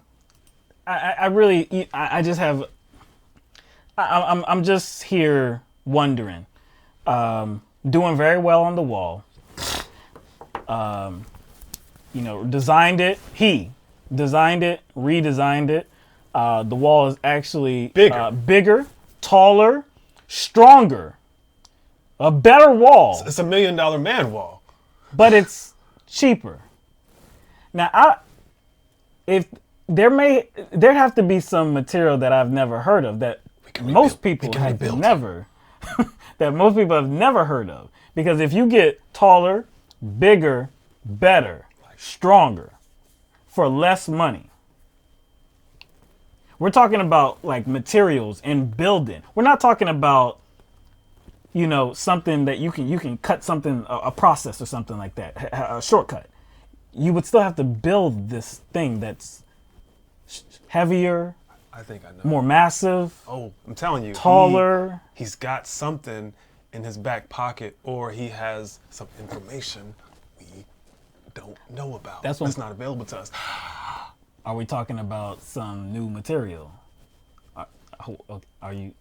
just here wondering, doing very well on the wall. Designed it, redesigned it. The wall is actually bigger, taller, stronger, a better wall. It's $1 million man wall. But it's cheaper. Now, if there have to be some material that I've never heard of that most people have never heard of. Because if you get taller, bigger, better, stronger, for less money, we're talking about like materials and building. We're not talking about, something that you can cut something, a process or something like that, a shortcut. You would still have to build this thing that's heavier, I think I know. more massive. Oh, I'm telling you. Taller. He's got something in his back pocket, or he has some information we don't know about. That's not available to us. Are we talking about some new material? Are you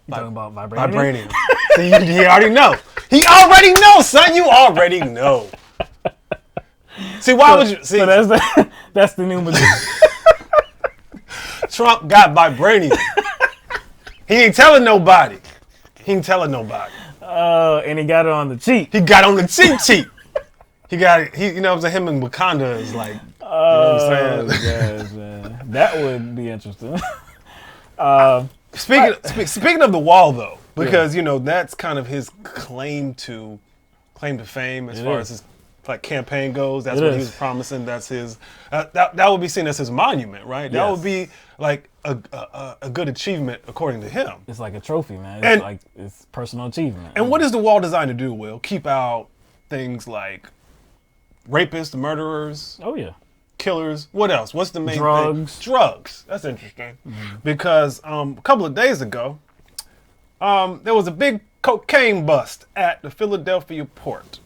talking about vibranium? Vibranium. See, he already know. He already knows, son. You already know. See, why would you? See, so that's the new material. Trump got vibranium. He ain't telling nobody. And he got it on the cheap. He got on the cheap. He got it. Him and Wakanda is like. Oh, gosh, man. That would be interesting. Speaking of the wall, though, because that's kind of his claim to fame as far as his campaign goes. That's what he was promising. That's his. That would be seen as his monument, right? That would be like a good achievement according to him. It's like a trophy, man. It's personal achievement. And what is the wall designed to do, Will? Keep out things like rapists, murderers. Oh yeah. Killers. What else? What's the main thing? Drugs. That's interesting. Because a couple of days ago, there was a big cocaine bust at a Philadelphia port.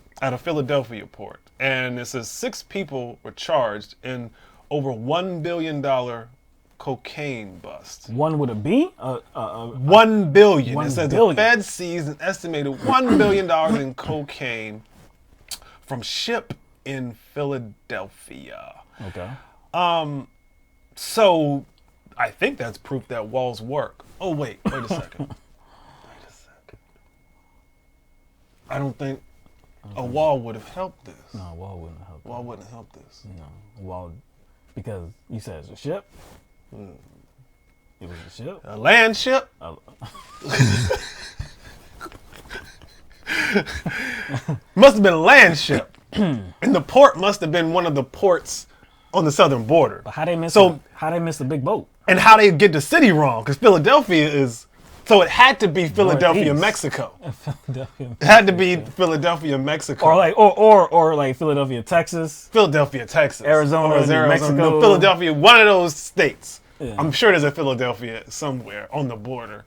And it says 6 people were charged in over $1 billion cocaine bust. One with a B? $1 billion. $1 It says billion. the Fed seized an estimated $1 billion in cocaine from ship in Philadelphia. Okay. So I think that's proof that walls work. Oh, wait a second. I don't think a wall would have helped this. No, a wall wouldn't have helped. Wall wouldn't have helped this. No, a wall, because you said it's a ship. It was a ship. A land ship? Must have been a land ship. And the port must have been one of the ports on the southern border. But how they miss the big boat? And how they get the city wrong, because Philadelphia is, so it had to be Philadelphia, Northeast. Mexico. Philadelphia. It had to be Philadelphia, Mexico. Or like Philadelphia, Texas. Philadelphia, Texas. Arizona, New Mexico. No, Philadelphia, one of those states. Yeah. I'm sure there's a Philadelphia somewhere on the border.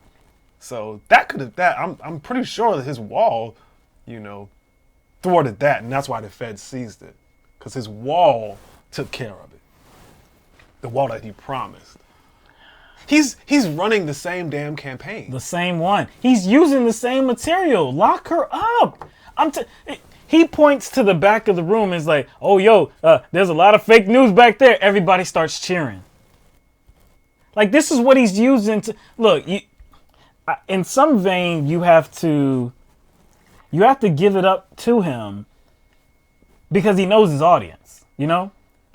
So that could have, I'm pretty sure that his wall, thwarted that, and that's why the Fed seized it. Because his wall took care of it. The wall that he promised. He's running the same damn campaign. The same one. He's using the same material. Lock her up. He points to the back of the room and is like, oh, there's a lot of fake news back there. Everybody starts cheering. Like, this is what he's using to... Look, in some vein, you have to give it up to him because he knows his audience,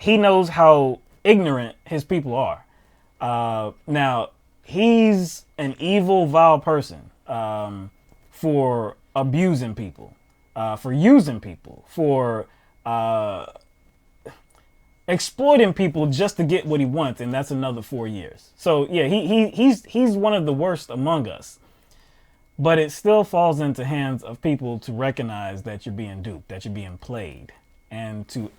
he knows how ignorant his people are. Now, he's an evil, vile person for abusing people, for using people, for exploiting people just to get what he wants, and that's another 4 years. So yeah, he's one of the worst among us. But it still falls into hands of people to recognize that you're being duped, that you're being played, and to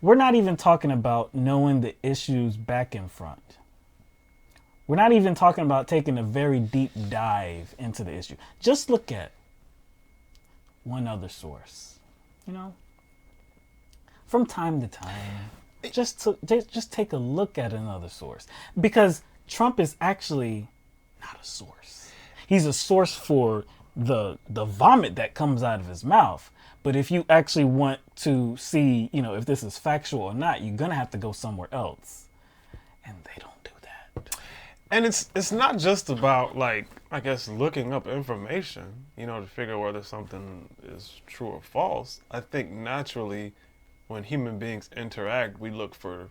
We're not even talking about knowing the issues back and front. We're not even talking about taking a very deep dive into the issue. Just look at one other source, you know? From time to time, just take a look at another source. Because Trump is actually not a source. He's a source for the vomit that comes out of his mouth. But if you actually want to see, you know, if this is factual or not, you're going to have to go somewhere else. And they don't do that. And it's not just about, like, I guess, looking up information, you know, to figure out whether something is true or false. I think naturally, when human beings interact, we look for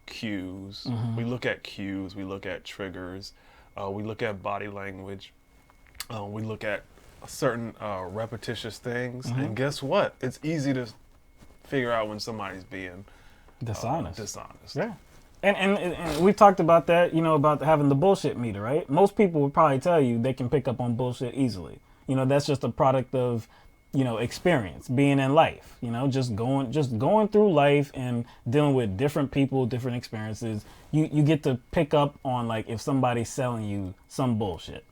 cues. Mm-hmm. We look at cues. We look at triggers. We look at body language. We look at certain repetitious things. Mm-hmm. And guess what? It's easy to figure out when somebody's being dishonest. Yeah. And we've talked about that, you know, about having the bullshit meter, right? Most people would probably tell you they can pick up on bullshit easily. You know, that's just a product of, you know, experience, being in life, you know, just going through life and dealing with different people, different experiences. You get to pick up on, like, if somebody's selling you some bullshit.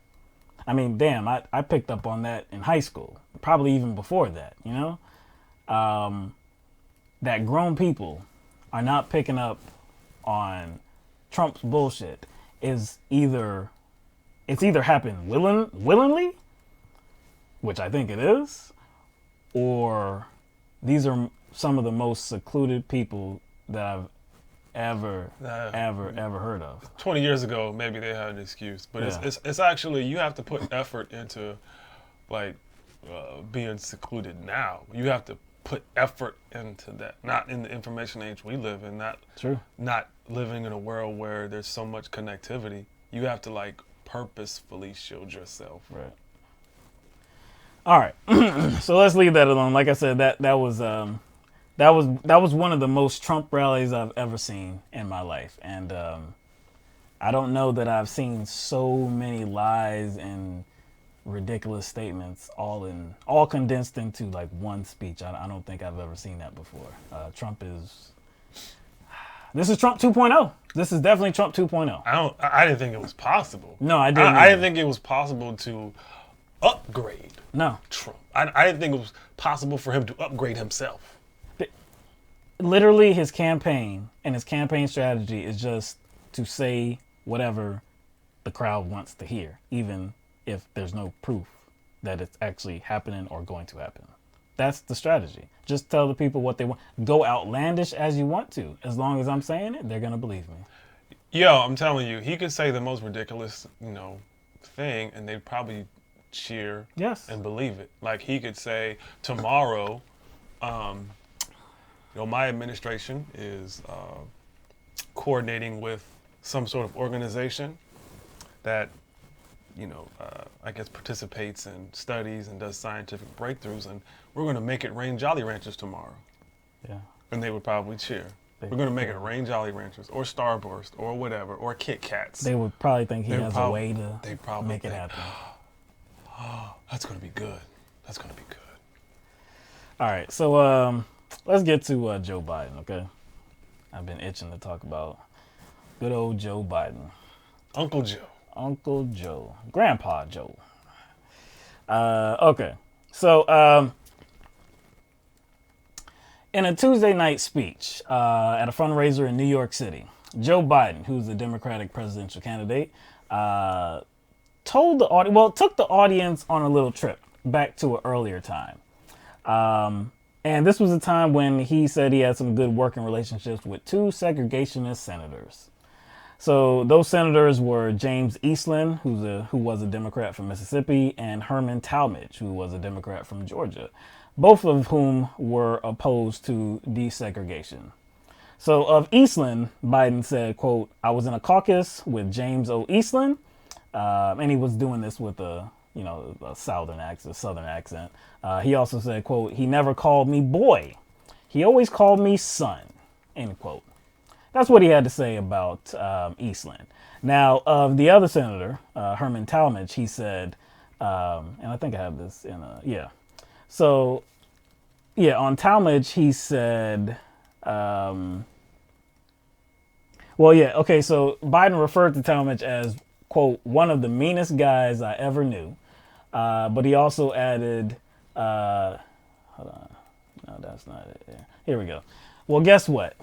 I mean, damn, I picked up on that in high school, probably even before that, you know, that grown people are not picking up on Trump's bullshit it's either happened willingly, which I think it is, or these are some of the most secluded people that I've ever heard of. 20 years ago, maybe they had an excuse, but Yeah. it's actually, you have to put effort into, like, being secluded now. You have to put effort into that, not in the information age we live in, not living in a world where there's so much connectivity. You have to, like, purposefully shield yourself. Right. All right. So let's leave that alone. Like I said, that was one of the most Trump rallies I've ever seen in my life, and I don't know that I've seen so many lies and ridiculous statements all condensed into, like, one speech. I don't think I've ever seen that before. This is Trump 2.0. This is definitely Trump 2.0. I didn't think it was possible. No, I didn't. I didn't think it was possible to upgrade Trump. I didn't think it was possible for him to upgrade himself. Literally, his campaign and his campaign strategy is just to say whatever the crowd wants to hear, even if there's no proof that it's actually happening or going to happen. That's the strategy. Just tell the people what they want. Go outlandish as you want to. As long as I'm saying it, they're going to believe me. Yo, I'm telling you, he could say the most ridiculous, thing, and they'd probably cheer and believe it. Like, he could say, tomorrow, my administration is coordinating with some sort of organization that, I guess participates in studies and does scientific breakthroughs, and we're going to make it rain Jolly Ranchers tomorrow. Yeah. And they would probably cheer. We're going to make it rain Jolly Ranchers or Starburst or whatever, or Kit Kats. They would probably think he has a way to make it happen. Oh, that's going to be good. That's going to be good. All right, so let's get to Joe Biden, okay? I've been itching to talk about good old Joe Biden. Uncle Joe. Uncle Joe. Grandpa Joe. Okay, so in a Tuesday night speech at a fundraiser in New York City, Joe Biden, who's the Democratic presidential candidate, took the audience on a little trip back to an earlier time. And this was a time when he said he had some good working relationships with two segregationist senators. So those senators were James Eastland, who was a Democrat from Mississippi, and Herman Talmadge, who was a Democrat from Georgia, both of whom were opposed to desegregation. So of Eastland, Biden said, quote, "I was in a caucus with James O. Eastland," and he was doing this with a southern accent. He also said, quote, "He never called me boy. He always called me son," end quote. That's what he had to say about Eastland. Now, of the other senator, Herman Talmadge, he said, and I think I have this in a, yeah. So, yeah, on Talmadge, he said, so Biden referred to Talmadge as, quote, "one of the meanest guys I ever knew." But he also added, hold on, no, that's not it. Yeah. Here we go. "Well, guess what?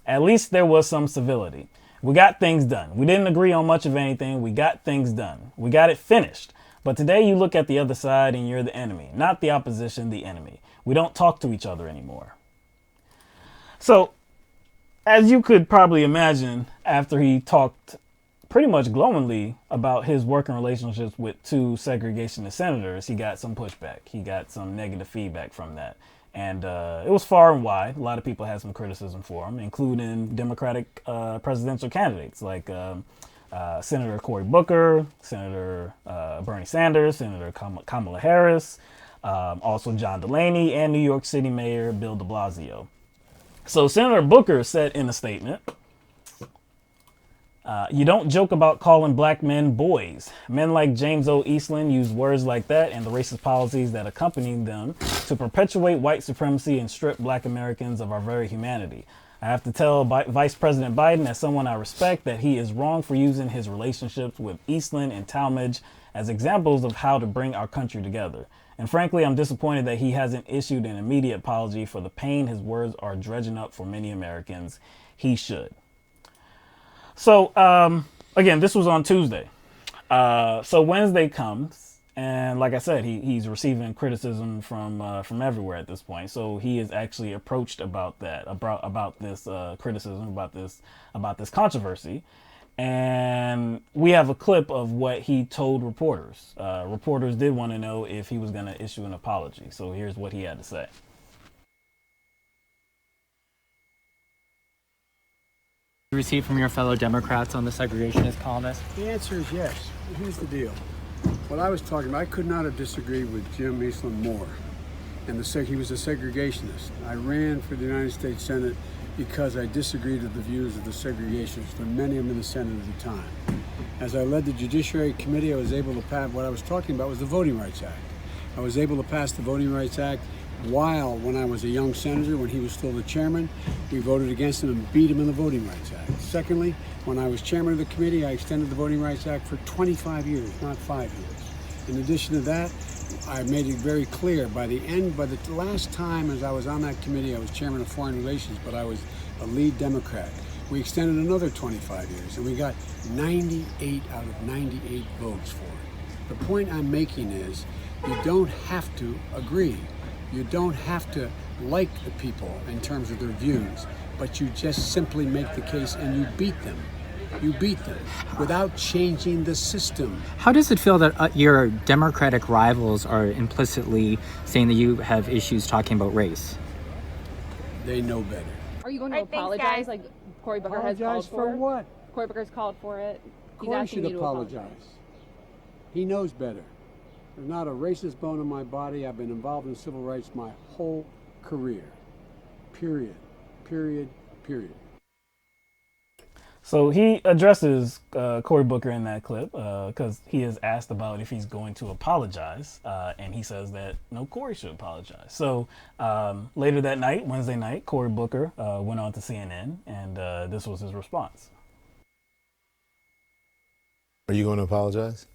At least there was some civility. We got things done. We didn't agree on much of anything. We got things done. We got it finished. But today you look at the other side and you're the enemy, not the opposition, the enemy. We don't talk to each other anymore." So, as you could probably imagine, after he talked pretty much glowingly about his working relationships with two segregationist senators, he got some pushback. He got some negative feedback from that. And it was far and wide. A lot of people had some criticism for him, including Democratic presidential candidates like Senator Cory Booker, Senator Bernie Sanders, Senator Kamala Harris, also John Delaney, and New York City Mayor Bill de Blasio. So Senator Booker said in a statement, "You don't joke about calling black men boys. Men like James O. Eastland use words like that and the racist policies that accompany them to perpetuate white supremacy and strip black Americans of our very humanity. I have to tell Vice President Biden, as someone I respect, that he is wrong for using his relationships with Eastland and Talmadge as examples of how to bring our country together. And frankly, I'm disappointed that he hasn't issued an immediate apology for the pain his words are dredging up for many Americans. He should." So, again, this was on Tuesday. So Wednesday comes, and like I said, he's receiving criticism from everywhere at this point. So he is actually approached about that, about this criticism, about this controversy. And we have a clip of what he told reporters. Reporters did want to know if he was going to issue an apology. So here's what he had to say. Received from your fellow Democrats on the segregationist columnist? The answer is yes. Here's the deal. What I was talking about, I could not have disagreed with Jim Eastland more. And he was a segregationist. I ran for the United States Senate because I disagreed with the views of the segregationists, and many of them in the Senate at the time. As I led the Judiciary Committee, I was able to pass, what I was talking about was the Voting Rights Act. I was able to pass the Voting Rights Act when I was a young senator, when he was still the chairman. We voted against him and beat him in the Voting Rights Act. Secondly, when I was chairman of the committee, I extended the Voting Rights Act for 25 years, not 5 years. In addition to that, I made it very clear by the last time as I was on that committee, I was chairman of Foreign Relations, but I was a lead Democrat. We extended another 25 years, and we got 98 out of 98 votes for it. The point I'm making is, you don't have to agree. You don't have to like the people in terms of their views, but you just simply make the case and you beat them. You beat them without changing the system. How does it feel that your Democratic rivals are implicitly saying that you have issues talking about race? They know better. Are you going to apologize like Cory Booker has called for? For what? Cory Booker's called for it. Cory should apologize. He knows better. There's not a racist bone in my body. I've been involved in civil rights my whole career. Period. Period. Period. So he addresses Cory Booker in that clip because he is asked about if he's going to apologize, and he says that no, Cory should apologize. So later that night, Wednesday night, Cory Booker went on to CNN, and this was his response. Are you going to apologize?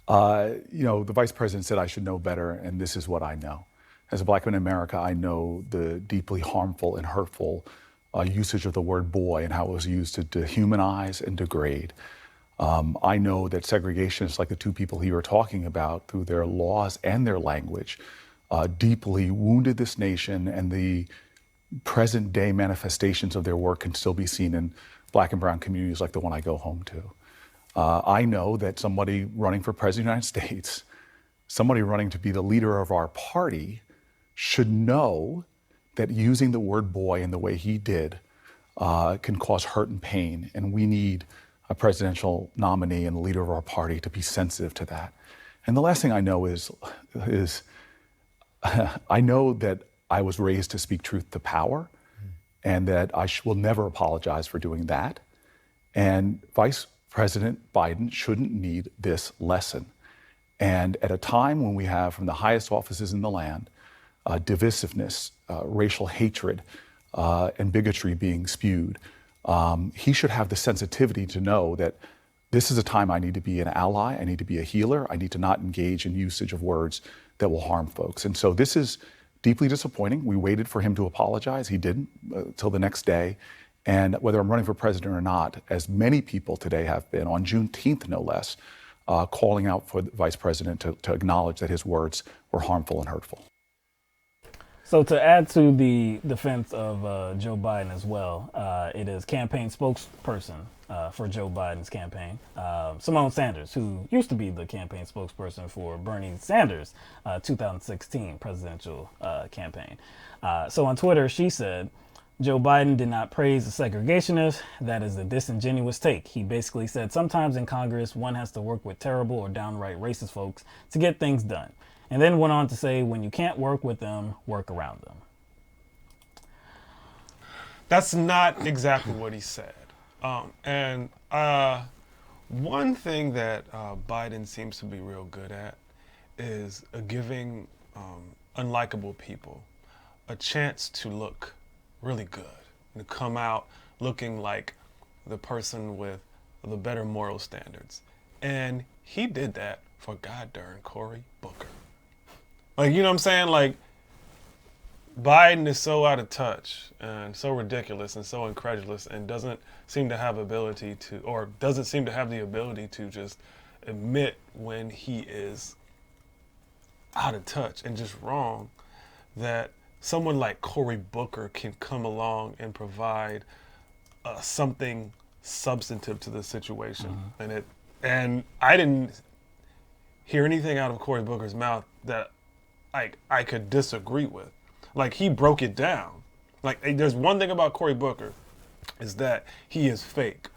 The vice president said I should know better, and this is what I know. As a black man in America, I know the deeply harmful and hurtful usage of the word boy and how it was used to dehumanize and degrade. I know that segregationists, like the two people you were talking about, through their laws and their language, deeply wounded this nation, and the present day manifestations of their work can still be seen in black and brown communities like the one I go home to. I know that somebody running for president of the United States, somebody running to be the leader of our party, should know that using the word boy in the way he did can cause hurt and pain, and we need a presidential nominee and the leader of our party to be sensitive to that. And the last thing I know is I know that I was raised to speak truth to power, and that I will never apologize for doing that. And Vice President Biden shouldn't need this lesson. And at a time when we have, from the highest offices in the land, divisiveness, racial hatred, and bigotry being spewed, he should have the sensitivity to know that this is a time I need to be an ally, I need to be a healer, I need to not engage in usage of words that will harm folks. And so this is deeply disappointing. We waited for him to apologize. He didn't till the next day. And whether I'm running for president or not, as many people today have been, on Juneteenth no less, calling out for the vice president to acknowledge that his words were harmful and hurtful. So to add to the defense of Joe Biden as well, it is campaign spokesperson for Joe Biden's campaign, Simone Sanders, who used to be the campaign spokesperson for Bernie Sanders' 2016 presidential campaign. So on Twitter, she said, Joe Biden did not praise the segregationist. That is a disingenuous take. He basically said sometimes in Congress, one has to work with terrible or downright racist folks to get things done. And then went on to say, when you can't work with them, work around them. That's not exactly what he said. One thing that Biden seems to be real good at is giving unlikable people a chance to look really good and to come out looking like the person with the better moral standards. And he did that for God darn Cory Booker. Like, you know what I'm saying? Like, Biden is so out of touch and so ridiculous and so incredulous and doesn't seem to have the ability to just admit when he is out of touch and just wrong, that someone like Cory Booker can come along and provide something substantive to the situation. Mm-hmm. And I didn't hear anything out of Cory Booker's mouth that I could disagree with. Like, he broke it down. Like, there's one thing about Cory Booker is that he is fake,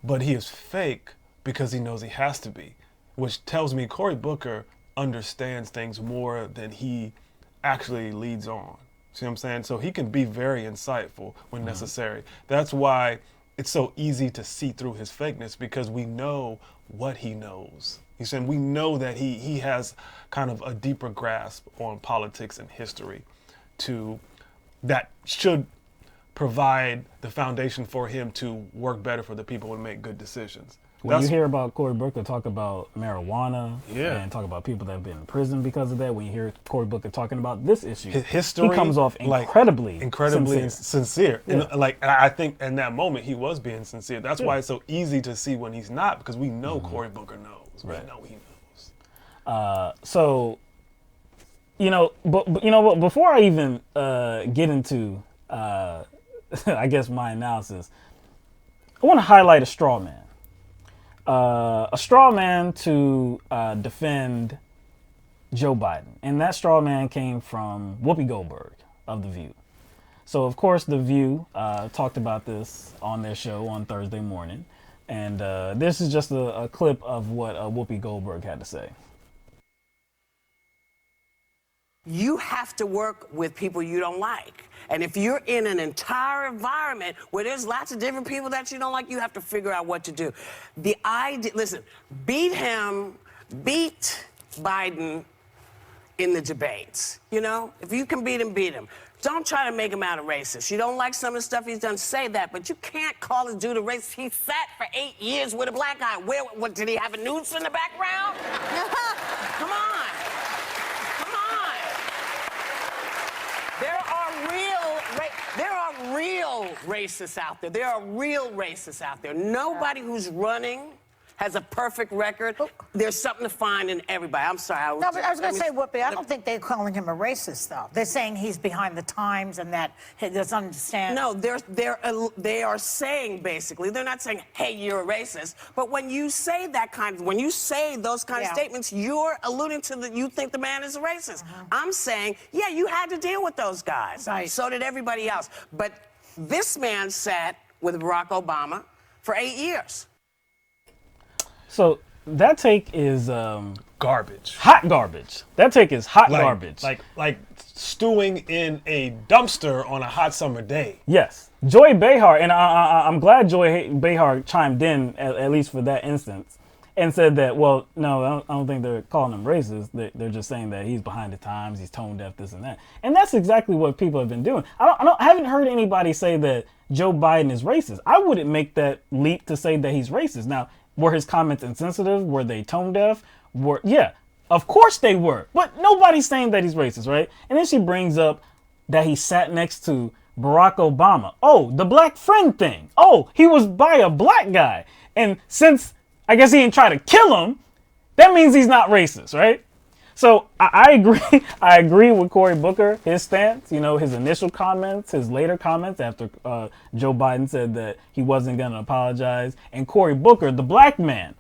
but he is fake because he knows he has to be, which tells me Cory Booker understands things more than he actually leads on. See what I'm saying? So he can be very insightful when necessary. That's why it's so easy to see through his fakeness, because we know what he knows. He's saying we know that he has kind of a deeper grasp on politics and history that should provide the foundation for him to work better for the people and make good decisions. When you hear about Cory Booker talk about marijuana and talk about people that have been in prison because of that, when you hear Cory Booker talking about this issue, his history, he comes off incredibly sincere. Yeah. And I think in that moment he was being sincere. That's why it's so easy to see when he's not, because we know Cory Booker knows. Right. We know he knows. So, but you know what? Before I even get into, I guess, my analysis, I want to highlight a straw man. A straw man to defend Joe Biden. And that straw man came from Whoopi Goldberg of The View. So, of course, The View talked about this on their show on Thursday morning. And this is just a clip of what Whoopi Goldberg had to say. You have to work with people you don't like. And if you're in an entire environment where there's lots of different people that you don't like, you have to figure out what to do. The idea, listen, beat Biden in the debates. You know, if you can beat him, beat him. Don't try to make him out a racist. You don't like some of the stuff he's done, say that, but you can't call a dude a racist. He sat for 8 years with a black guy. What, did he have a noose in the background? Come on. There are real racists out there. There are real racists out there. Nobody who's running has a perfect record. There's something to find in everybody. I'm sorry. No, but I was going to say, Whoopi, I don't think they're calling him a racist, though. They're saying he's behind the times and that he doesn't understand. No, they are saying, basically, they're not saying, hey, you're a racist. But when you say when you say those kind of statements, you're alluding to that you think the man is a racist. I'm saying, yeah, you had to deal with those guys. Right. So did everybody else. But this man sat with Barack Obama for 8 years. So that take is Garbage. hot garbage. That take is hot garbage. Like stewing in a dumpster on a hot summer day. Yes, Joy Behar, and I'm glad Joy Behar chimed in at least for that instance, and said that, well, no, I don't think they're calling him racist. They're just saying that he's behind the times, he's tone deaf, this and that, and that's exactly what people have been doing. I haven't heard anybody say that Joe Biden is racist. I wouldn't make that leap to say that he's racist. Now, were his comments insensitive? Were they tone deaf? Yeah, of course they were. But nobody's saying that he's racist, right? And then she brings up that he sat next to Barack Obama. Oh, the black friend thing. Oh, he was by a black guy. And since I guess he didn't try to kill him, that means he's not racist, right? So I agree. I agree with Cory Booker, his stance, his initial comments, his later comments after Joe Biden said that he wasn't going to apologize. And Cory Booker, the black man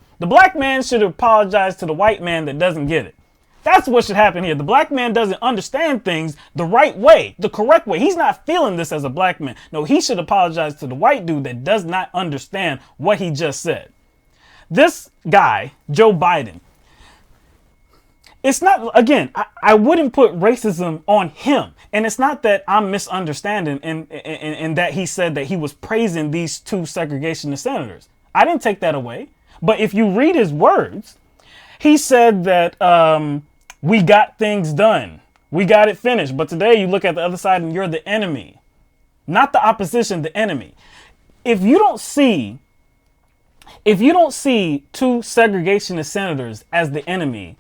should apologize to the white man that doesn't get it. That's what should happen here. The black man doesn't understand things the right way, the correct way. He's not feeling this as a black man. No, he should apologize to the white dude that does not understand what he just said. This guy, Joe Biden, it's not, again, I wouldn't put racism on him. And it's not that I'm misunderstanding in that he said that he was praising these two segregationist senators. I didn't take that away. But if you read his words, he said that we got things done. We got it finished. But today you look at the other side and you're the enemy. Not the opposition, the enemy. If you don't see two segregationist senators as the enemy,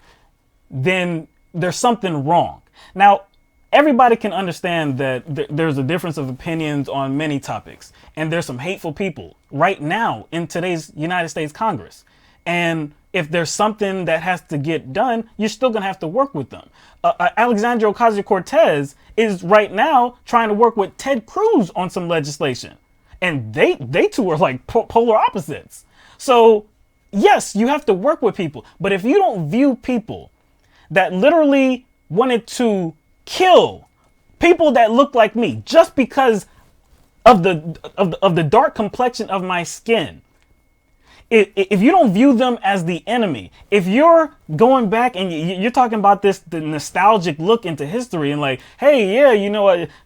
then there's something wrong. Now, everybody can understand that there's a difference of opinions on many topics. And there's some hateful people right now in today's United States Congress. And if there's something that has to get done, you're still going to have to work with them. Alexandria Ocasio-Cortez is right now trying to work with Ted Cruz on some legislation. And they two are like polar opposites. So, yes, you have to work with people. But if you don't view people that literally wanted to kill people that look like me just because of the dark complexion of my skin, if you don't view them as the enemy, if you're going back and you're talking about the nostalgic look into history and like, hey, yeah,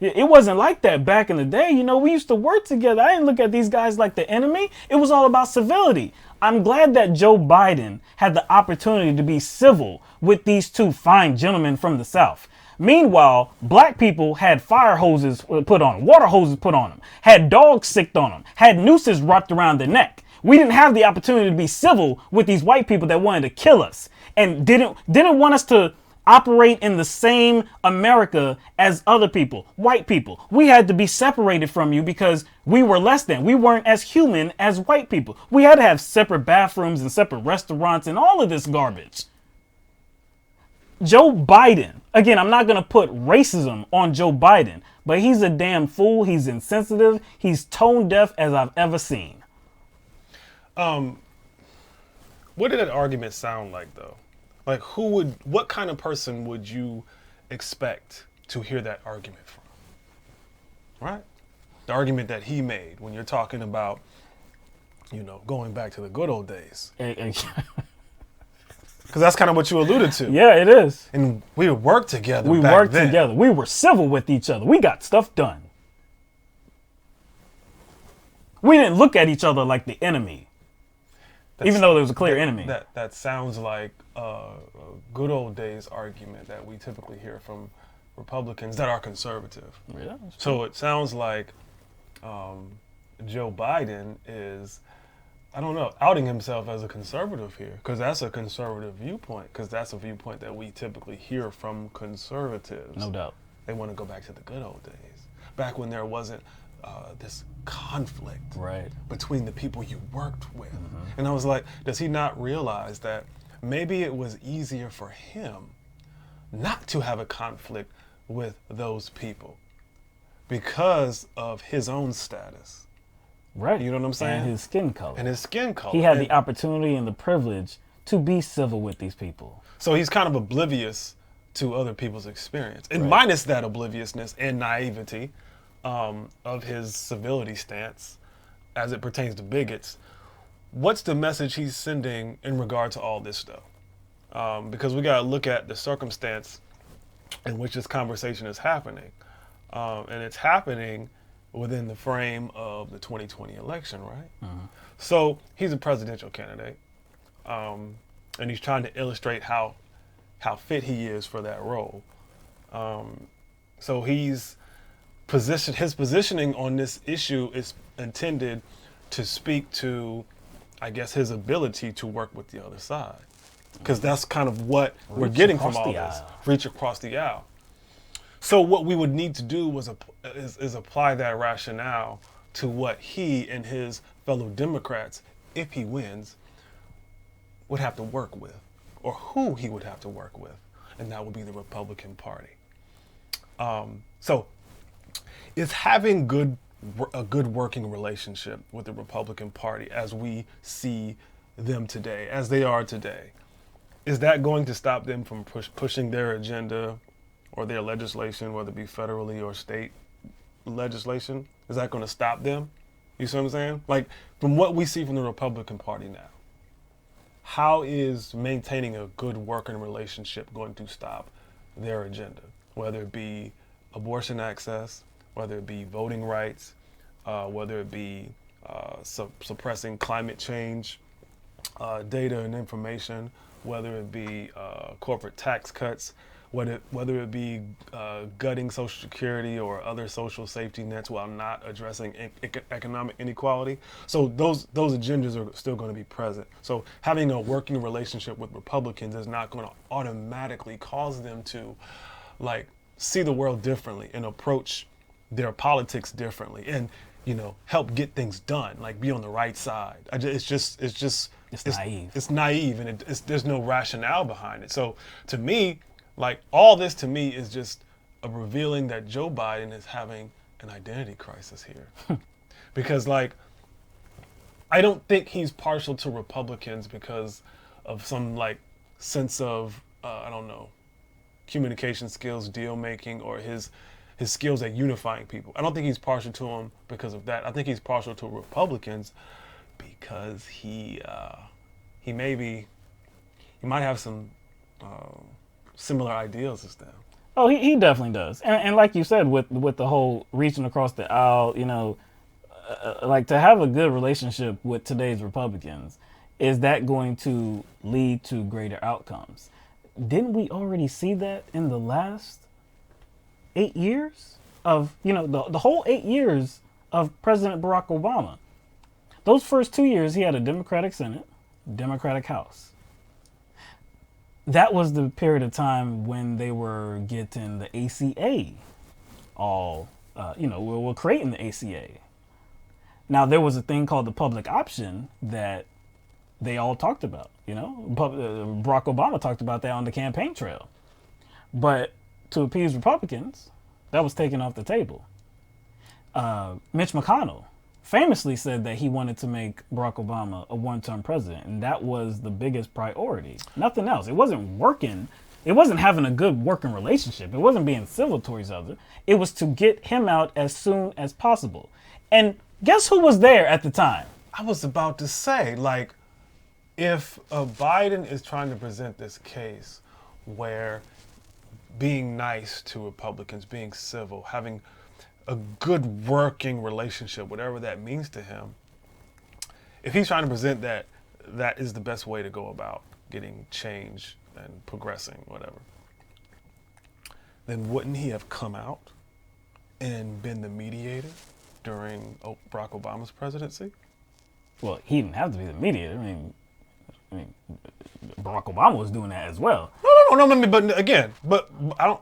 it wasn't like that back in the day. We used to work together. I didn't look at these guys like the enemy. It was all about civility. I'm glad that Joe Biden had the opportunity to be civil with these two fine gentlemen from the South. Meanwhile, black people had fire hoses put on them, water hoses put on them, had dogs sicked on them, had nooses wrapped around their neck. We didn't have the opportunity to be civil with these white people that wanted to kill us and didn't want us to operate in the same America as other people, white people. We had to be separated from you because we were less than. We weren't as human as white people. We had to have separate bathrooms and separate restaurants and all of this garbage. Joe Biden, again, I'm not going to put racism on Joe Biden, but he's a damn fool. He's insensitive. He's tone deaf as I've ever seen. What did that argument sound like, though? Like, what kind of person would you expect to hear that argument from? Right? The argument that he made when you're talking about, going back to the good old days. Because that's kind of what you alluded to. Yeah, it is. And we worked together. We worked together. We were civil with each other. We got stuff done. We didn't look at each other like the enemy. Even though there was a clear enemy. That sounds like a good old days argument that we typically hear from Republicans that are conservative. Yeah, so it sounds like Joe Biden is, I don't know, outing himself as a conservative here, because that's a conservative viewpoint, because that's a viewpoint that we typically hear from conservatives. No doubt. They want to go back to the good old days, back when there wasn't this conflict right. between the people you worked with. And I was like, does he not realize that maybe it was easier for him not to have a conflict with those people because of his own status? Right. You know what I'm saying? And his skin color. And his skin color. He had the opportunity and the privilege to be civil with these people. So he's kind of oblivious to other people's experience, and minus that obliviousness and naivety of his civility stance as it pertains to bigots. What's the message he's sending in regard to all this stuff? Because we got to look at the circumstance in which this conversation is happening. And it's happening within the frame of the 2020 election, right? So he's a presidential candidate, and he's trying to illustrate how fit he is for that role. So his positioning on this issue is intended to speak to, I guess, his ability to work with the other side. Because that's kind of what we're getting from all this. Reach across the aisle. So what we would need to do is apply that rationale to what he and his fellow Democrats, if he wins, would have to work with, or who he would have to work with, and that would be the Republican Party. So is having a good working relationship with the Republican Party as we see them today, as they are today, is that going to stop them from pushing their agenda or their legislation, whether it be federally or state legislation? Is that going to stop them? You see what I'm saying? Like, from what we see from the Republican Party now, how is maintaining a good working relationship going to stop their agenda? Whether it be abortion access, whether it be voting rights, whether it be suppressing climate change, data and information, whether it be corporate tax cuts, whether it be gutting Social Security or other social safety nets while not addressing economic inequality. So those agendas are still going to be present. So having a working relationship with Republicans is not going to automatically cause them to see the world differently and approach their politics differently and help get things done, be on the right side. It's naive. It's naive, and there's no rationale behind it. So to me, all this to me is just a revealing that Joe Biden is having an identity crisis here. Because I don't think he's partial to Republicans because of some sense of, I don't know, communication skills, deal making, or his skills at unifying people. I don't think he's partial to them because of that. I think he's partial to Republicans because he might have some similar ideals as them. Oh, he definitely does. And like you said, with the whole reaching across the aisle, to have a good relationship with today's Republicans, is that going to lead to greater outcomes? Didn't we already see that in the last 8 years of, the whole 8 years of President Barack Obama? Those first 2 years, he had a Democratic Senate, Democratic House. That was the period of time when they were getting the ACA we're creating the ACA. Now, there was a thing called the public option that they all talked about, Barack Obama talked about that on the campaign trail. But to appease Republicans, that was taken off the table. Mitch McConnell famously said that he wanted to make Barack Obama a one-term president, and that was the biggest priority. Nothing else. It wasn't working. It wasn't having a good working relationship. It wasn't being civil to each other. It was to get him out as soon as possible. And guess who was there at the time? I was about to say, if Biden is trying to present this case where being nice to Republicans, being civil, having a good working relationship, whatever that means to him, if he's trying to present that is the best way to go about getting change and progressing, whatever, then wouldn't he have come out and been the mediator during Barack Obama's presidency? Well, he didn't have to be the mediator. I mean, Barack Obama was doing that as well. No. But again, I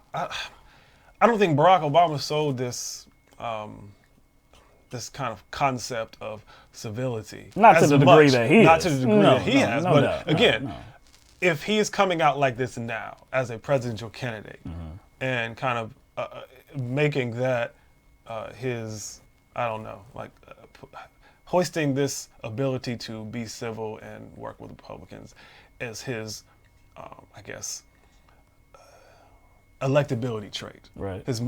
don't think Barack Obama sold this this kind of concept of civility. Not to the degree that he Not is. to the degree No, that he no, has. no But doubt. again, No. if he is coming out like this now as a presidential candidate and kind of making that his, I don't know, like hoisting this ability to be civil and work with Republicans as his, I guess, electability trait. Right. That's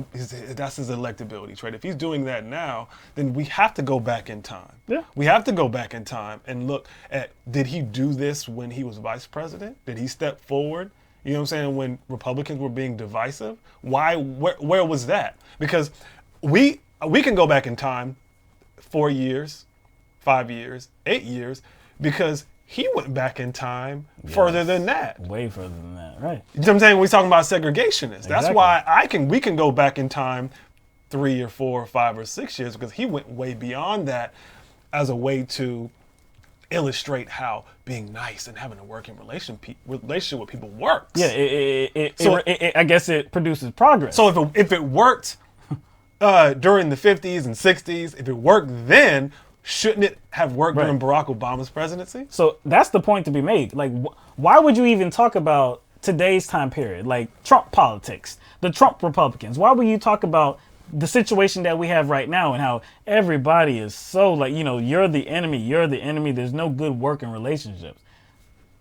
his electability trait. If he's doing that now, then we have to go back in time. Yeah. We have to go back in time and look at, did he do this when he was vice president? Did he step forward? You know what I'm saying? When Republicans were being divisive? Where was that? Because we can go back in time 4 years, 5 years, 8 years, because he went back in time further than that. Way further than that, right. You know what I'm saying? We're talking about segregationists. That's Exactly. why we can go back in time 3 or 4 or 5 or 6 years, because he went way beyond that as a way to illustrate how being nice and having a working relationship with people works. Yeah, I guess it produces progress. So if it worked during the 50s and 60s, if it worked then, shouldn't it have worked during Barack Obama's presidency? So that's the point to be made. Like, why would you even talk about today's time period, like Trump politics, the Trump Republicans? Why would you talk about the situation that we have right now and how everybody is so like, you're the enemy, there's no good working relationships?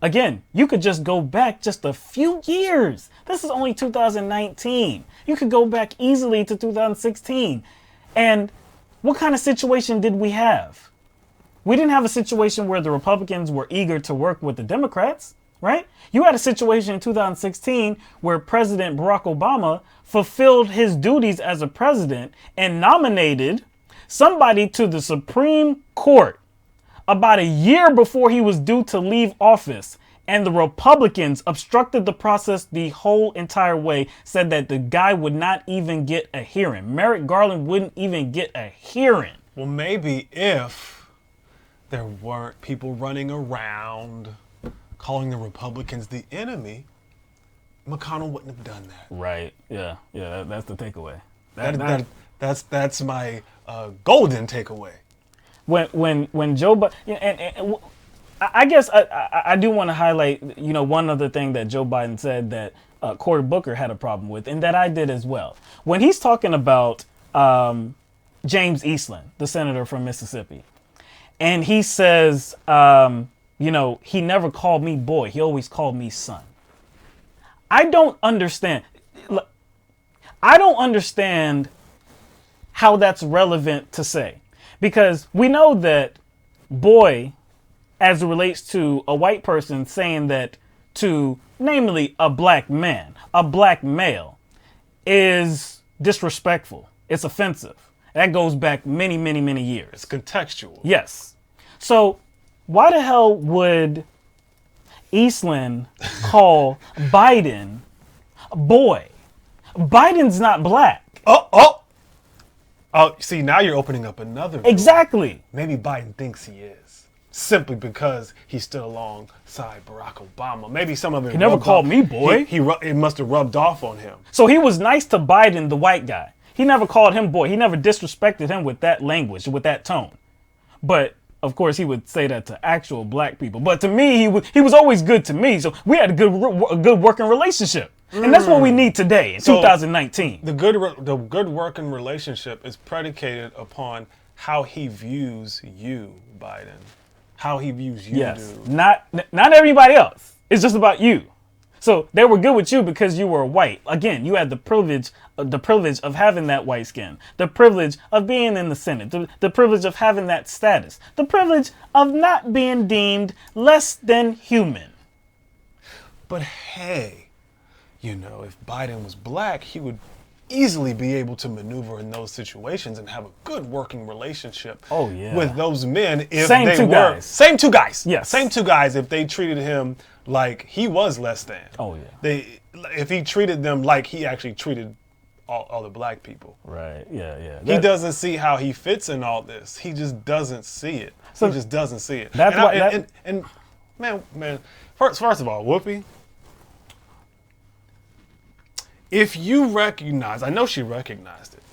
Again, you could just go back just a few years. This is only 2019. You could go back easily to 2016. And what kind of situation did we have? We didn't have a situation where the Republicans were eager to work with the Democrats, right? You had a situation in 2016 where President Barack Obama fulfilled his duties as a president and nominated somebody to the Supreme Court about a year before he was due to leave office. And the Republicans obstructed the process the whole entire way, said that the guy would not even get a hearing. Merrick Garland wouldn't even get a hearing. Well, maybe if there weren't people running around calling the Republicans the enemy, McConnell wouldn't have done that. Right. Yeah. That's the takeaway. That's my golden takeaway. When Joe Biden, I guess I do want to highlight, one other thing that Joe Biden said that Cory Booker had a problem with, and that I did as well. When he's talking about James Eastland, the senator from Mississippi, and he says, he never called me boy, he always called me son. I don't understand how that's relevant to say, because we know that boy, as it relates to a white person saying that to, namely, a black man, a black male, is disrespectful. It's offensive. That goes back many, many, many years. It's contextual. Yes. So why the hell would Eastland call Biden boy? Biden's not black. Oh, see, now you're opening up another door. Exactly. Maybe Biden thinks he is, simply because he stood alongside Barack Obama. Maybe some of it. He never called me boy. It must have rubbed off on him. So he was nice to Biden, the white guy. He never called him boy. He never disrespected him with that language, with that tone. But of course, he would say that to actual black people. But to me, he was always good to me. So we had a good working relationship. And that's what we need today in 2019. The good working relationship is predicated upon how he views you, Biden. How he views you, yes. dude. Not everybody else. It's just about you. So they were good with you because you were white. Again, you had the privilege of having that white skin, the privilege of being in the Senate, the privilege of having that status, the privilege of not being deemed less than human. But hey, if Biden was black, he would easily be able to maneuver in those situations and have a good working relationship with those men if Same they two were guys. Same two guys. Yes. Same two guys if they treated him like he was less than. Oh yeah. If he treated them like he actually treated all the black people. Right. Yeah. He doesn't see how he fits in all this. He just doesn't see it. He just doesn't see it. That's man, first of all, Whoopi, if you recognize, I know she recognized it,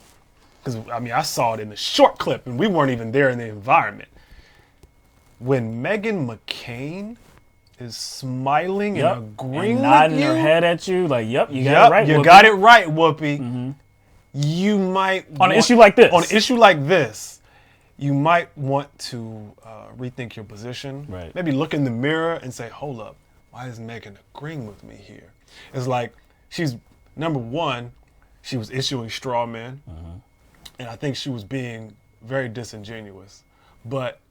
because I mean I saw it in the short clip, and we weren't even there in the environment. When Meghan McCain is smiling and agreeing and nodding with you, her head at you, like, "Yep, you got it right, you Whoopi." got it right, Whoopi. You might On an issue like this. On an issue like this, you might want to rethink your position. Right. Maybe look in the mirror and say, "Hold up, why is Meghan agreeing with me here?" It's like she's number one, she was issuing straw men, and I think she was being very disingenuous,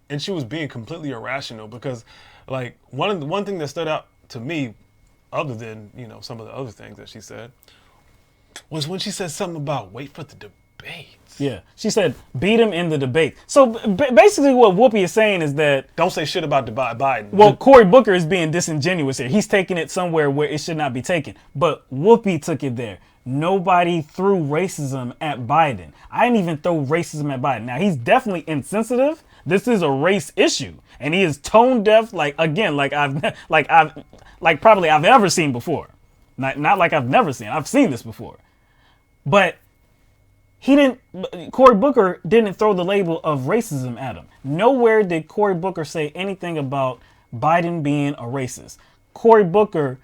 and she was being completely irrational because, like, one thing that stood out to me, other than some of the other things that she said, was when she said something about wait for the debates. Yeah, she said beat him in the debate. So basically, what Whoopi is saying is that don't say shit about Biden. Well, Cory Booker is being disingenuous here. He's taking it somewhere where it should not be taken. But Whoopi took it there. Nobody threw racism at Biden. I didn't even throw racism at Biden. Now, he's definitely insensitive. This is a race issue, and he is tone deaf. Like probably I've ever seen before. Not like I've never seen. I've seen this before, but Cory Booker didn't throw the label of racism at him. Nowhere did Cory Booker say anything about Biden being a racist. Cory Booker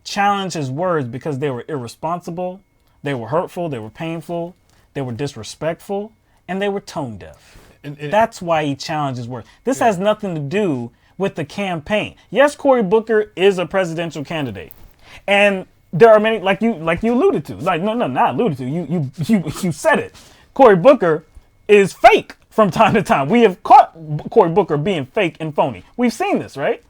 challenged his words because they were irresponsible, they were hurtful, they were painful, they were disrespectful, and they were tone deaf. And that's why he challenged his words. This has nothing to do with the campaign. Yes, Cory Booker is a presidential candidate. And there are many, like you alluded to, not alluded to, you said it. Cory Booker is fake from time to time. We have caught Cory Booker being fake and phony. We've seen this, right?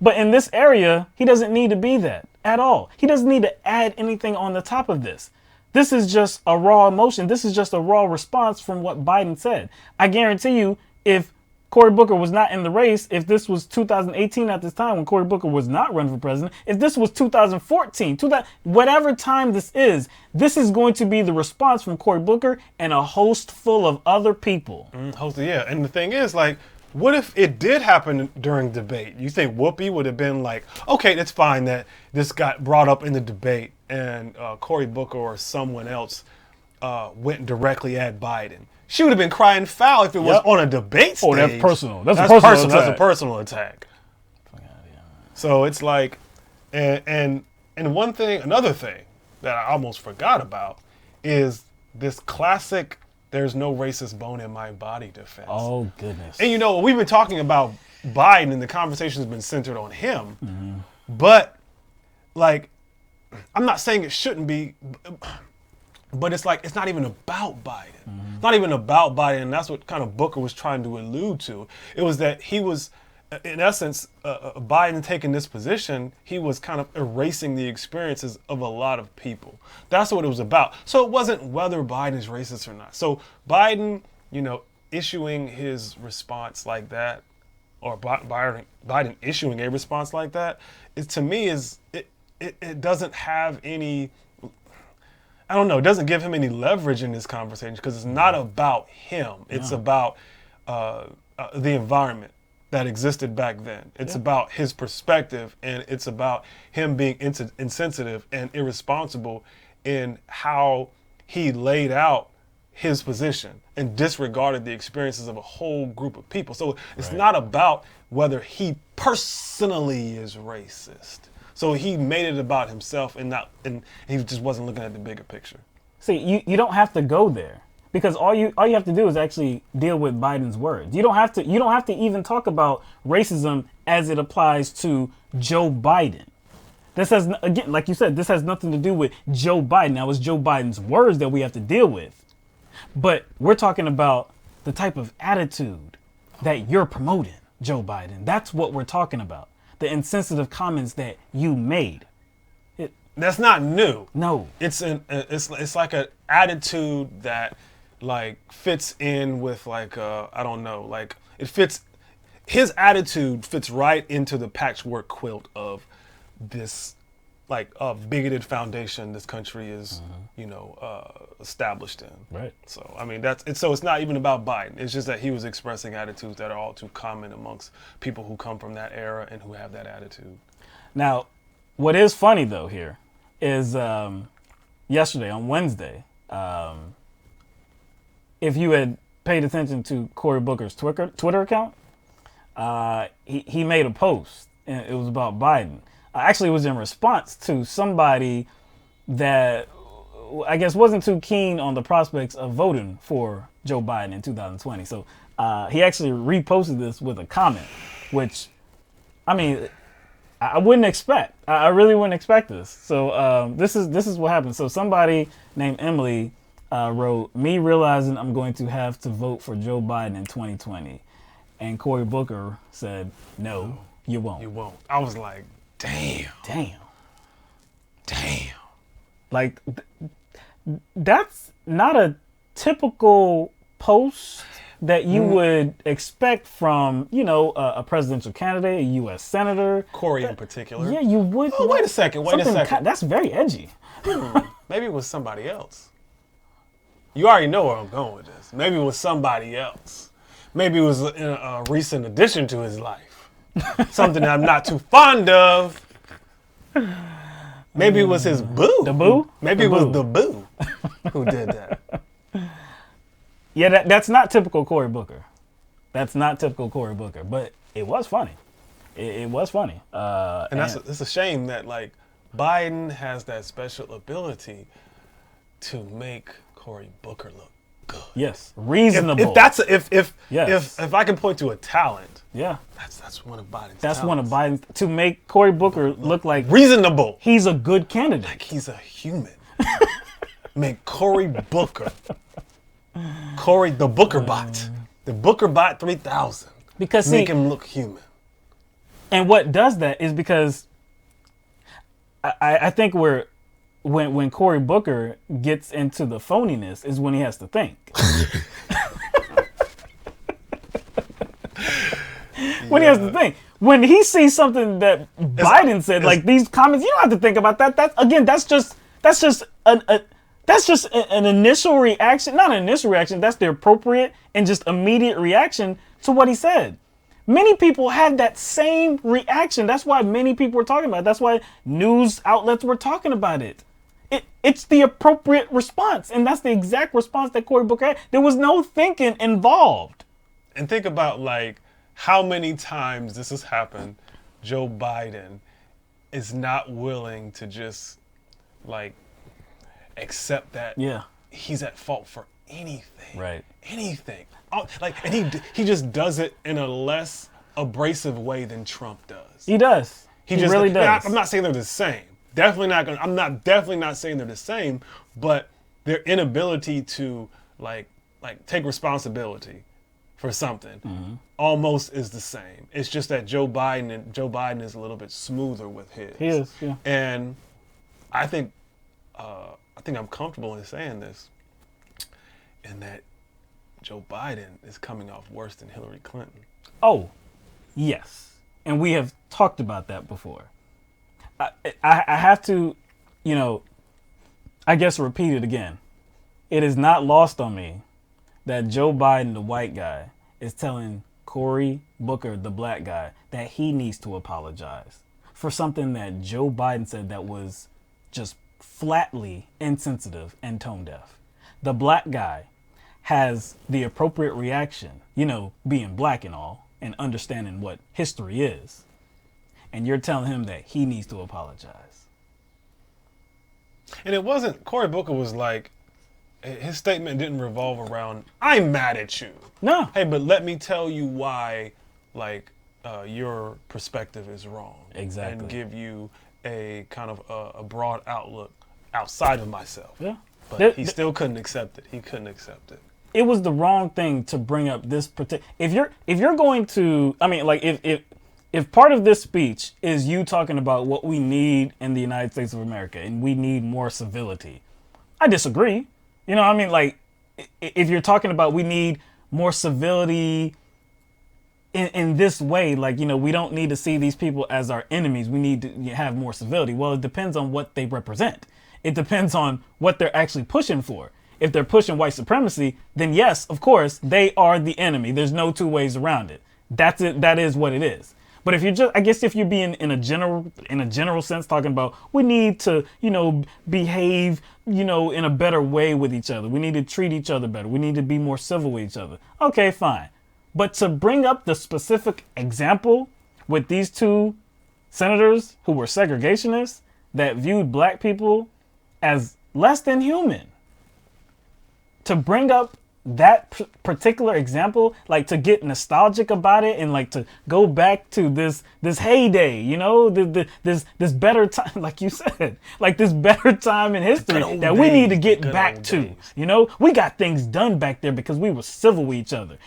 But in this area, he doesn't need to be that at all. He doesn't need to add anything on the top of this. This is just a raw emotion. This is just a raw response from what Biden said. I guarantee you, if Cory Booker was not in the race, if this was 2018 at this time when Cory Booker was not running for president, if this was 2014, whatever time this is going to be the response from Cory Booker and a host full of other people. Yeah, and the thing is, like, what if it did happen during debate? You think Whoopi would have been like, okay, that's fine that this got brought up in the debate and Cory Booker or someone else went directly at Biden. She would have been crying foul if it was on a debate stage. Oh, that's personal. That's a personal attack. That's a personal attack. So it's like, and another thing that I almost forgot about is this classic "there's no racist bone in my body" defense. Oh, goodness. And we've been talking about Biden and the conversation has been centered on him. But, like, I'm not saying it shouldn't be, but it's like, it's not even about Biden. It's not even about Biden, and that's what kind of Booker was trying to allude to. It was that he was, in essence, Biden taking this position, he was kind of erasing the experiences of a lot of people. That's what it was about. So it wasn't whether Biden is racist or not. So Biden, issuing his response like that, or Biden issuing a response like that, to me it doesn't have any, I don't know, it doesn't give him any leverage in this conversation because it's not about him. It's about the environment that existed back then. It's about his perspective, and it's about him being insensitive and irresponsible in how he laid out his position and disregarded the experiences of a whole group of people. So it's not about whether he personally is racist. So he made it about himself and he just wasn't looking at the bigger picture. See, you don't have to go there. Because all you have to do is actually deal with Biden's words. You don't have to even talk about racism as it applies to Joe Biden. This has, again, like you said, this has nothing to do with Joe Biden. Now, it's Joe Biden's words that we have to deal with. But we're talking about the type of attitude that you're promoting, Joe Biden. That's what we're talking about. The insensitive comments that you made. That's not new. No. It's like an attitude that, like, fits in with, like, I don't know, like, his attitude fits right into the patchwork quilt of this, like, bigoted foundation this country is, established in. Right. So, I mean, so it's not even about Biden. It's just that he was expressing attitudes that are all too common amongst people who come from that era and who have that attitude. Now, what is funny, though, here is yesterday, on Wednesday, if you had paid attention to Cory Booker's Twitter account, he made a post, and it was about Biden. Actually, it was in response to somebody that I guess wasn't too keen on the prospects of voting for Joe Biden in 2020. So he actually reposted this with a comment, which, I mean, I wouldn't expect. I really wouldn't expect this. So this is what happened. So somebody named Emily wrote, "Me realizing I'm going to have to vote for Joe Biden in 2020." And Cory Booker said, "No, you won't." You won't. I was like, damn. Like, that's not a typical post that you would expect from, a presidential candidate, a U.S. senator. Cory in particular. Yeah, you would. Oh, wait a second. That's very edgy. Maybe it was somebody else. You already know where I'm going with this. Maybe it was somebody else. Maybe it was a recent addition to his life. Something that I'm not too fond of. Maybe it was his boo. The boo? Maybe it was the boo who did that. Yeah, that's not typical Cory Booker. That's not typical Cory Booker, but it was funny. It was funny. And it's a shame that like Biden has that special ability to make Cory Booker look good. Yes, reasonable. If I can point to a talent, yeah, that's one of Biden's. That's talents. one of Biden's to make Cory Booker look like reasonable. He's a good candidate. Like he's a human. Make Cory Booker. Cory the Booker bot. The Booker bot 3000. Because make him look human. And what does that is because I think when Cory Booker gets into the phoniness is when he has to think. When he has to think. When he sees something that Biden said, like these comments, you don't have to think about that. That's just an initial reaction, not an initial reaction, that's the appropriate and just immediate reaction to what he said. Many people had that same reaction. That's why many people were talking about it. That's why news outlets were talking about it. It's the appropriate response, and that's the exact response that Cory Booker had. There was no thinking involved. And think about like how many times this has happened. Joe Biden is not willing to just like accept that he's at fault for anything. Right. Anything. And he just does it in a less abrasive way than Trump does. He does. He really does. I'm not saying they're the same. I'm definitely not saying they're the same, but their inability to like take responsibility for something almost is the same. It's just that Joe Biden is a little bit smoother with his. He is, yeah. And I think I'm comfortable in saying this, in that Joe Biden is coming off worse than Hillary Clinton. Oh, yes. And we have talked about that before. I have to, I guess repeat it again. It is not lost on me that Joe Biden, the white guy, is telling Cory Booker, the black guy, that he needs to apologize for something that Joe Biden said that was just flatly insensitive and tone deaf. The black guy has the appropriate reaction, being black and all, and understanding what history is. And you're telling him that he needs to apologize. And it wasn't, Cory Booker was like, his statement didn't revolve around, I'm mad at you. No. Hey, but let me tell you why, your perspective is wrong. Exactly. And give you a kind of a broad outlook outside of myself. Yeah. But he still couldn't accept it. He couldn't accept it. It was the wrong thing to bring up this particular. If you're going to, if part of this speech is you talking about what we need in the United States of America and we need more civility, I disagree. If you're talking about we need more civility in this way, we don't need to see these people as our enemies. We need to have more civility. Well, it depends on what they represent. It depends on what they're actually pushing for. If they're pushing white supremacy, then yes, of course, they are the enemy. There's no two ways around it. That's it. That is what it is. But if you're just, I guess if you're being in a general sense, talking about we need to, behave, in a better way with each other. We need to treat each other better. We need to be more civil with each other. Okay, fine. But to bring up the specific example with these two senators who were segregationists that viewed black people as less than human, to bring up that particular example, like to get nostalgic about it and like to go back to this heyday, this better time, like you said, like this better time in history that we need to get back to. We got things done back there because we were civil with each other.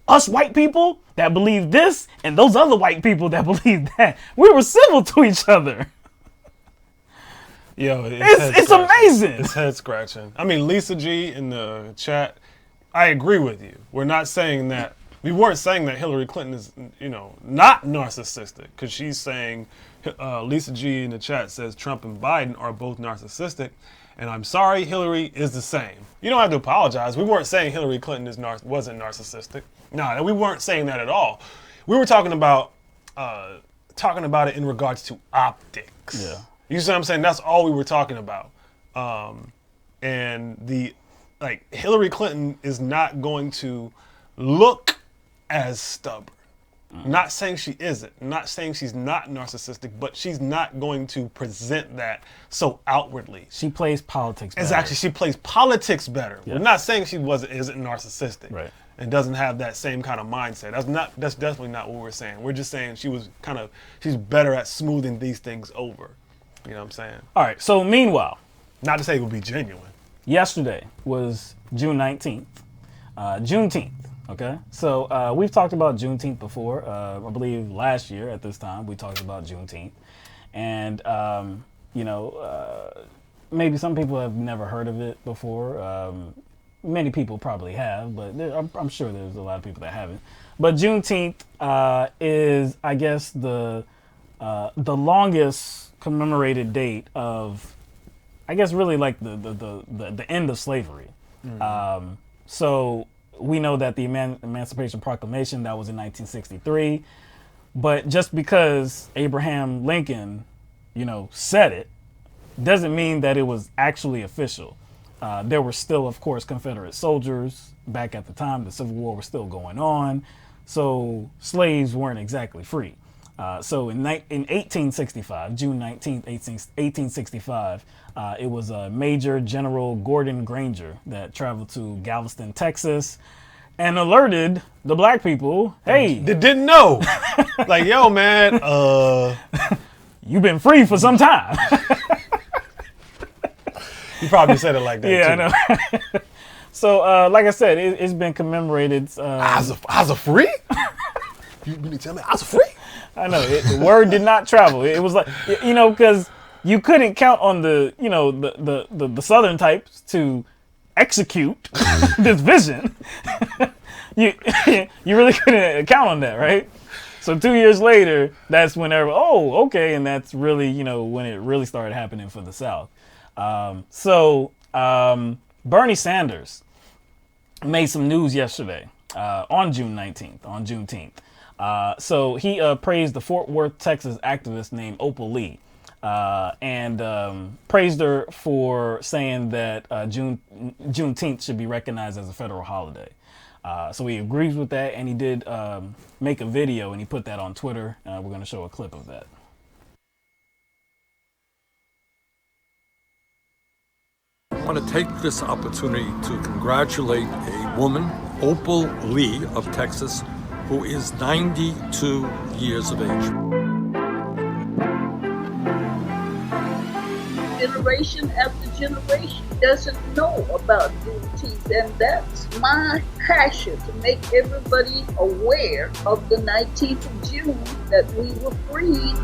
Us white people that believe this and those other white people that believe that, we were civil to each other. Yo, it's amazing. It's head scratching. I mean, Lisa G in the chat, I agree with you. We weren't saying that Hillary Clinton is, not narcissistic, because she's saying, Lisa G in the chat says Trump and Biden are both narcissistic, and I'm sorry, Hillary is the same. You don't have to apologize. We weren't saying Hillary Clinton wasn't narcissistic. No, we weren't saying that at all. We were talking about it in regards to optics. Yeah. You see what I'm saying? That's all we were talking about. And Hillary Clinton is not going to look as stubborn. Not saying she isn't. Not saying she's not narcissistic, but she's not going to present that so outwardly. She plays politics better. Exactly. She plays politics better. Yeah. We're not saying she isn't narcissistic. Right. And doesn't have that same kind of mindset. That's definitely not what we're saying. We're just saying she's better at smoothing these things over. You know what I'm saying? All right. So meanwhile, not to say it would be genuine. Yesterday was June 19th. Juneteenth. Okay. So we've talked about Juneteenth before. I believe last year at this time we talked about Juneteenth. And, maybe some people have never heard of it before. Many people probably have, but I'm sure there's a lot of people that haven't. But Juneteenth is, I guess, the longest commemorated date of, I guess, really like the end of slavery. Mm-hmm. So we know that the Emancipation Proclamation, that was in 1963, but just because Abraham Lincoln, said it, doesn't mean that it was actually official. There were still, of course, Confederate soldiers back at the time. The Civil War was still going on, so slaves weren't exactly free. So in 1865, June 19th, 1865, it was Major General Gordon Granger that traveled to Galveston, Texas, and alerted the black people, hey. They didn't know. Like, yo, man, you've been free for some time. You probably said it like that, yeah, too. I know. So, like I said, it's been commemorated. I was a free? You mean to tell me I was free? I know. The word did not travel. It was like, because you couldn't count on the Southern types to execute this vision. You really couldn't count on that, right? So 2 years later, that's when okay, and that's really, when it really started happening for the South. Bernie Sanders made some news yesterday on June 19th, on Juneteenth. So he praised the Fort Worth, Texas activist named Opal Lee and praised her for saying that Juneteenth should be recognized as a federal holiday. So he agrees with that, and he did make a video, and he put that on Twitter. We're going to show a clip of that. I want to take this opportunity to congratulate a woman, Opal Lee of Texas, who is 92 years of age. Generation after generation doesn't know about Juneteenth, and that's my passion, to make everybody aware of the 19th of June, that we were freed.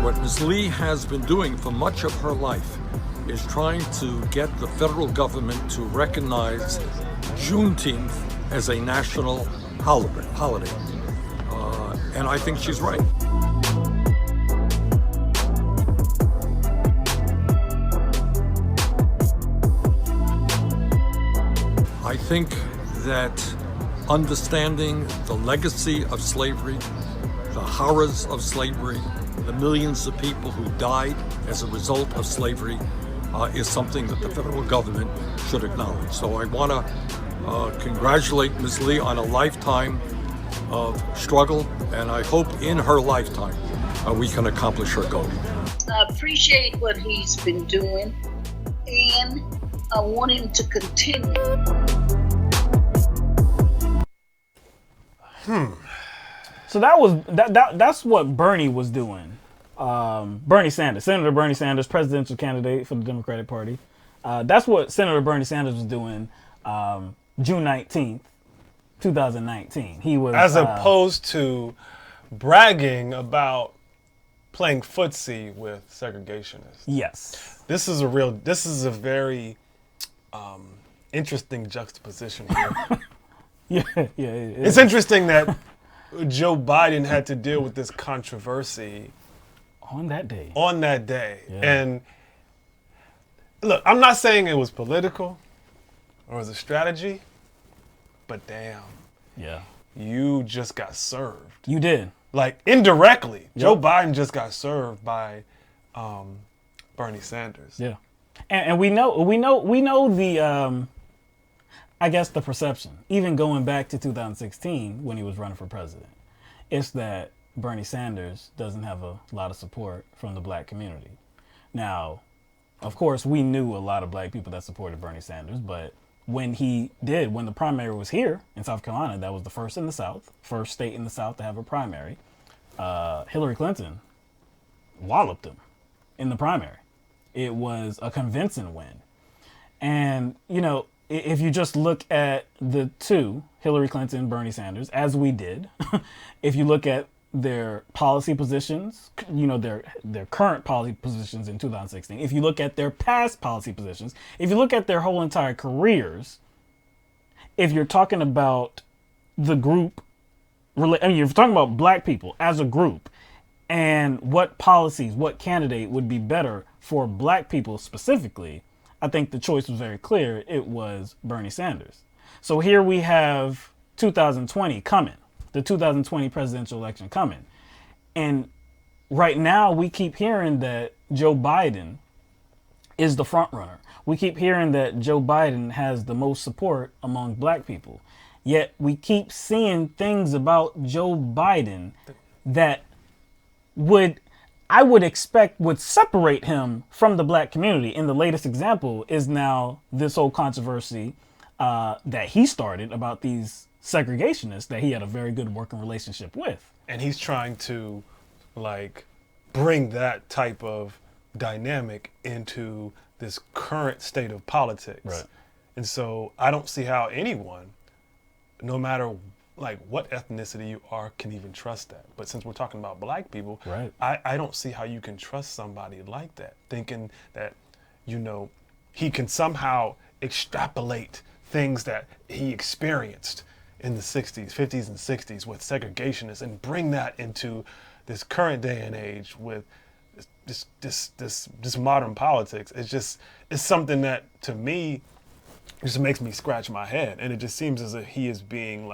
What Ms. Lee has been doing for much of her life is trying to get the federal government to recognize Juneteenth as a national holiday. And I think she's right. I think that understanding the legacy of slavery, the horrors of slavery, the millions of people who died as a result of slavery is something that the federal government should acknowledge. So I want to congratulate Ms. Lee on a lifetime of struggle, and I hope in her lifetime we can accomplish her goal. I appreciate what he's been doing, and I want him to continue. So that's what Bernie was doing. Bernie Sanders, Senator Bernie Sanders, presidential candidate for the Democratic Party. That's what Senator Bernie Sanders was doing June 19th, 2019. He was as opposed to bragging about playing footsie with segregationists. Yes. This is a very interesting juxtaposition here. yeah. It's interesting that Joe Biden had to deal with this controversy on that day. Yeah. And look, I'm not saying it was political or it was a strategy, but damn. Yeah. You just got served. You did. Like indirectly. Yep. Joe Biden just got served by Bernie Sanders. Yeah. And we know the I guess the perception, even going back to 2016 when he was running for president, is that Bernie Sanders doesn't have a lot of support from the black community. Now, of course, we knew a lot of black people that supported Bernie Sanders, but when the primary was here in South Carolina, that was the first in the South, first state in the South to have a primary, Hillary Clinton walloped him in the primary. It was a convincing win. And, if you just look at the two, Hillary Clinton, Bernie Sanders, as we did, if you look at their policy positions, their current policy positions in 2016, if you look at their past policy positions, if you look at their whole entire careers, if you're talking about the group, you're talking about black people as a group and what policies, what candidate would be better for black people specifically, I think the choice was very clear. It was Bernie Sanders. So here we have 2020 coming, the 2020 presidential election coming. And right now we keep hearing that Joe Biden is the front runner. We keep hearing that Joe Biden has the most support among black people. Yet we keep seeing things about Joe Biden that I would expect would separate him from the black community. And the latest example is now this whole controversy that he started about these segregationists that he had a very good working relationship with. And he's trying to bring that type of dynamic into this current state of politics. Right. And so I don't see how anyone, no matter what ethnicity you are, can even trust that. But since we're talking about black people, right. I don't see how you can trust somebody like that, thinking that, he can somehow extrapolate things that he experienced in the 60s, 50s, and 60s with segregationists and bring that into this current day and age with this modern politics. It's something that, to me, just makes me scratch my head. And it just seems as if he is being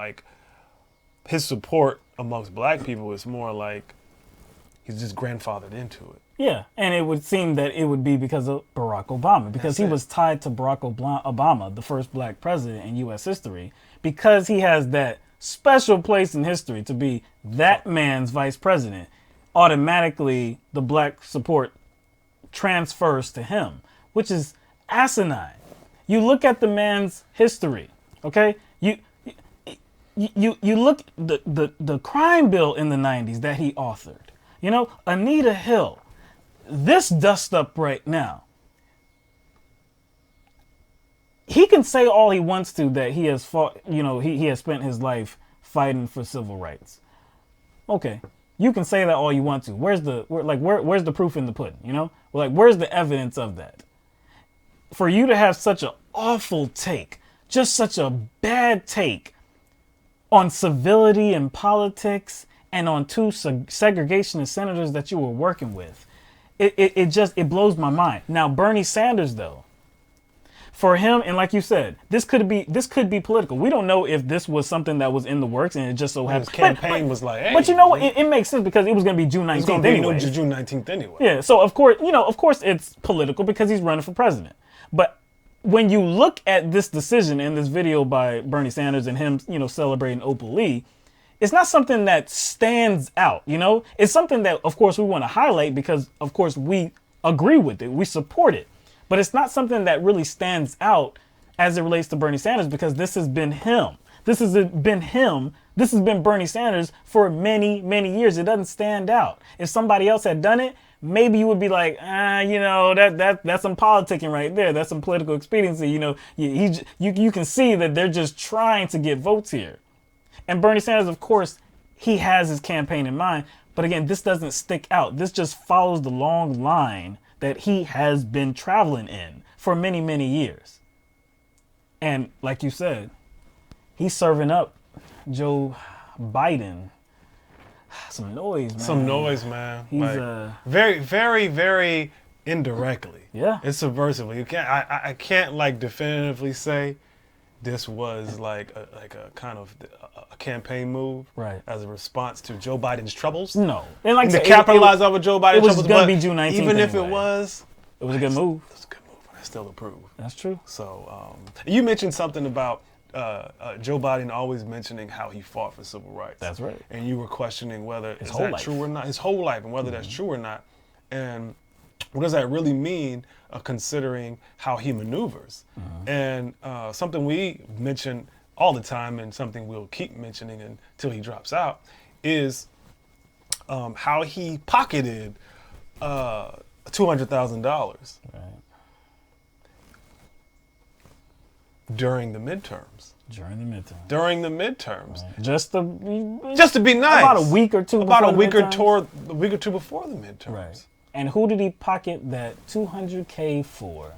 his support amongst black people is more like he's just grandfathered into it. Yeah, and it would seem that it would be because of Barack Obama, because he was tied to Barack Obama, the first black president in U.S. history, because he has that special place in history to be that man's vice president. Automatically, the black support transfers to him, which is asinine. You look at the man's history, okay? You look the crime bill in the 90s that he authored. Anita Hill, this dust up right now. He can say all he wants to that he has fought, he has spent his life fighting for civil rights. Okay, you can say that all you want to. Where's the proof in the pudding? Where's the evidence of that? For you to have such an awful take, just such a bad take on civility and politics and on two segregationist senators that you were working with, it blows my mind. Now, Bernie Sanders, though, for him, and like you said, this could be political. We don't know if this was something that was in the works and it just so happened. His campaign was like, hey. But you know what? It makes sense because it was going to be June 19th It's going to be anyway. June 19th anyway. Yeah, so of course it's political because he's running for president. But when you look at this decision in this video by Bernie Sanders and him, celebrating Opal Lee, it's not something that stands out, It's something that, of course, we want to highlight because, of course, we agree with it. We support it. But it's not something that really stands out as it relates to Bernie Sanders because this has been him. This has been Bernie Sanders for many, many years. It doesn't stand out. If somebody else had done it, maybe you would be like, that's some politicking right there. That's some political expediency. You can see that they're just trying to get votes here. And Bernie Sanders, of course, he has his campaign in mind. But again, this doesn't stick out. This just follows the long line that he has been traveling in for many, many years. And like you said, he's serving up Joe Biden some noise, man. Some noise, man. He's very, very, very indirectly. Yeah. It's subversive. I can't like definitively say this was like a kind of a campaign move, right, as a response to Joe Biden's troubles. No, and like to capitalize over Joe Biden's troubles. It was going to be June 19th. Even if anyway. it was a good move. It was a good move. I still approve. That's true. So you mentioned something about Joe Biden always mentioning how he fought for civil rights. That's right. And you were questioning whether His is whole that life. true or not. His whole life, and whether that's true or not. And what does that really mean, considering how he maneuvers? And something we mention all the time, and something we'll keep mentioning until he drops out, is how he pocketed $200,000 during the midterms. During the midterms. Right. Just to be nice. About a week or two. A week or two before the midterms. Right. And who did he pocket that $200K for?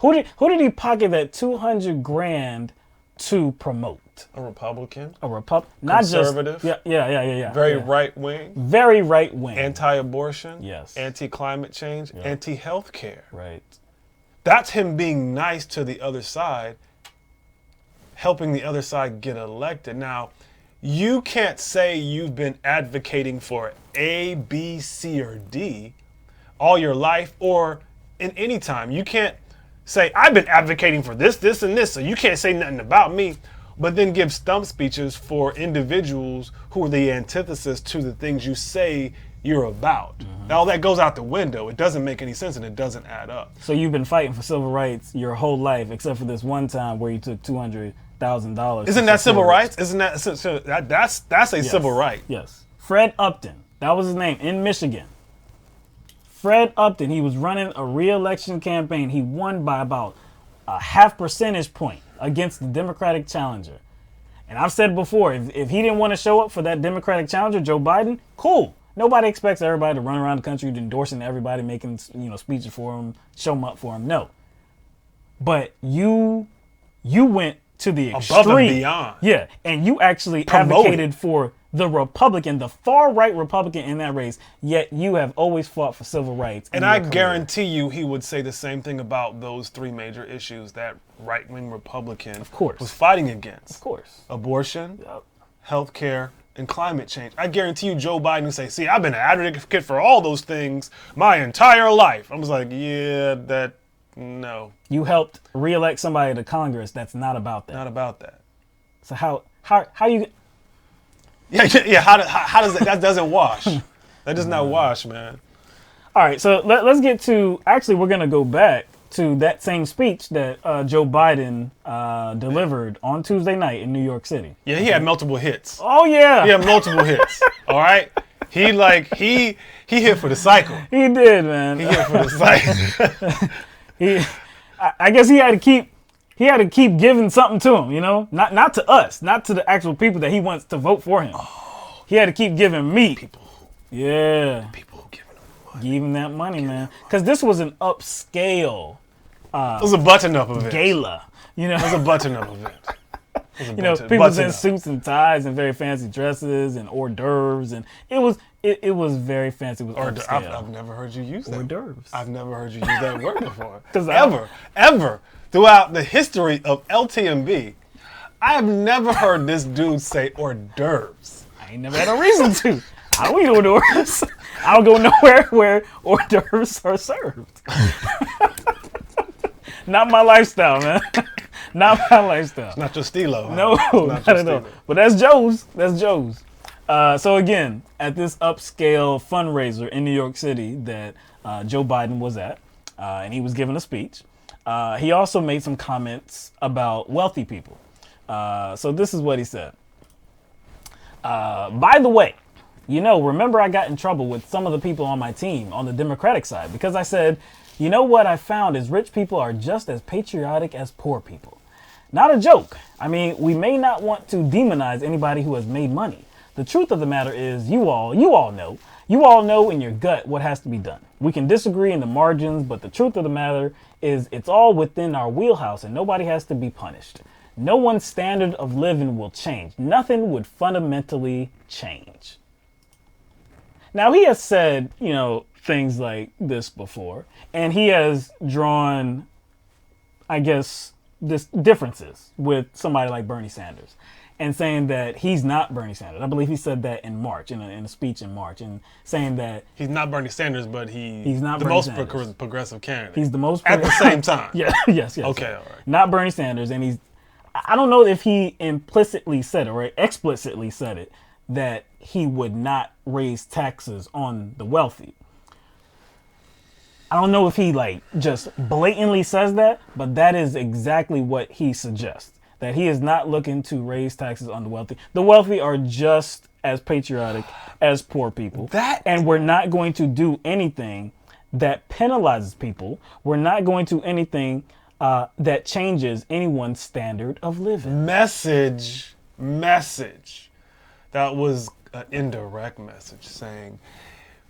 Who did he pocket that $200,000 to promote? A Republican. Not conservative. Just yeah. Very right wing. Very right wing. Anti-abortion. Yes. Anti-climate change. Yeah. Anti-healthcare. Right. That's him being nice to the other side, helping the other side get elected. Now, you can't say you've been advocating for A, B, C, or D all your life or in any time. You can't say, I've been advocating for this, this, and this, so you can't say nothing about me, but then give stump speeches for individuals who are the antithesis to the things you say you're about. All that goes out the window. It doesn't make any sense and it doesn't add up. So you've been fighting for civil rights your whole life, except for this one time where you took $200,000. Isn't that civil rights? Isn't that that's a civil right? Yes. Fred Upton, that was his name, in Michigan. Fred Upton, he was running a re-election campaign. He won by about a 0.5 percentage point against the Democratic challenger. And I've said before, if he didn't want to show up for that Democratic challenger, Joe Biden, cool. Nobody expects everybody to run around the country endorsing everybody, making speeches for him, show him up for him. No. But you went to the extreme. Above and beyond. Yeah, and you actually advocated for the Republican, the far-right Republican in that race, yet you have always fought for civil rights. And I guarantee you he would say the same thing about those three major issues that right-wing Republican was fighting against. Of course. Abortion, health care, and climate change. I guarantee you Joe Biden would say, see, I've been an advocate for all those things my entire life. I was like, no. You helped re-elect somebody to Congress that's not about that. Not about that. So how you... Yeah. How does that doesn't wash? That does not wash, man. All right, so let's get to. Actually, we're gonna go back to that same speech that Joe Biden delivered on Tuesday night in New York City. Yeah, he had multiple hits. Oh yeah, he had multiple hits. All right, he hit for the cycle. He did, man. He hit for the cycle. I guess he had to keep giving something to him, not to us, not to the actual people that he wants to vote for him. Oh, he had to keep giving me. People who giving him money. Give him that money, man. Because this was an upscale. It was a button-up event. Gala, It was a button-up event. You know, people in suits and ties and very fancy dresses and hors d'oeuvres, and it was very fancy. It was upscale. I've never heard you use that. Hors d'oeuvres. I've never heard you use that word before. Ever. Throughout the history of LTMB, I have never heard this dude say hors d'oeuvres. I ain't never had a reason to. I don't eat hors d'oeuvres. I don't go nowhere where hors d'oeuvres are served. Not my lifestyle, man. Not my lifestyle. It's not your stilo. Huh? No, not at all. But that's Joe's. That's Joe's. So again, at this upscale fundraiser in New York City that Joe Biden was at, and he was giving a speech, he also made some comments about wealthy people. So this is what he said. By the way, remember I got in trouble with some of the people on my team on the Democratic side because I said, you know what I found is rich people are just as patriotic as poor people. Not a joke. I mean, we may not want to demonize anybody who has made money. The truth of the matter is you all know in your gut what has to be done. We can disagree in the margins, but the truth of the matter is it's all within our wheelhouse and nobody has to be punished. No one's standard of living will change. Nothing would fundamentally change. Now, he has said, things like this before, and he has drawn, I guess, differences with somebody like Bernie Sanders and saying that he's not Bernie Sanders. I believe he said that in March, in a speech in March, and saying that he's not Bernie Sanders, but he's not the Bernie most Sanders. Progressive candidate. He's the most at the same time. Yeah, yes. Okay, all right. Not Bernie Sanders, and I don't know if he implicitly said it or explicitly said it, that he would not raise taxes on the wealthy. I don't know if he just blatantly says that, but that is exactly what he suggests. That he is not looking to raise taxes on the wealthy. The wealthy are just as patriotic as poor people. And we're not going to do anything that penalizes people. We're not going to do anything that changes anyone's standard of living. Message. That was an indirect message saying,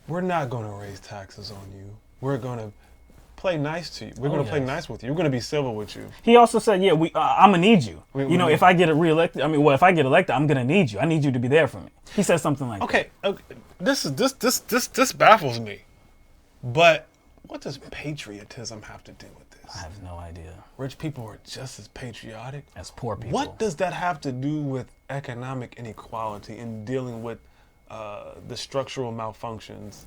we're not going to raise taxes on you. We're going to play nice to you. We're going to play nice with you. We're going to be civil with you. He also said, I'm going to need you. If I get reelected, if I get elected, I'm going to need you. I need you to be there for me. He said something like that. Okay. This baffles me. But what does patriotism have to do with this? I have no idea. Rich people are just as patriotic as poor people. What does that have to do with economic inequality and dealing with the structural malfunctions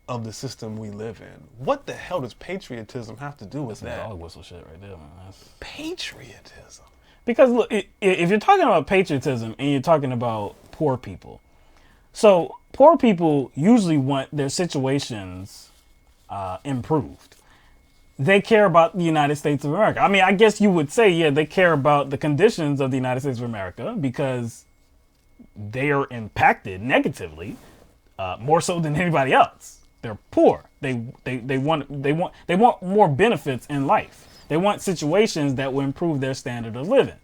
of the system we live in? What the hell does patriotism have to do with that? That's dog whistle shit right there, man. Patriotism. Because look, if you're talking about patriotism and you're talking about poor people, so poor people usually want their situations improved. They care about the United States of America. I mean, I guess you would say, they care about the conditions of the United States of America because they are impacted negatively, more so than anybody else. They're poor. They want more benefits in life. They want situations that will improve their standard of living.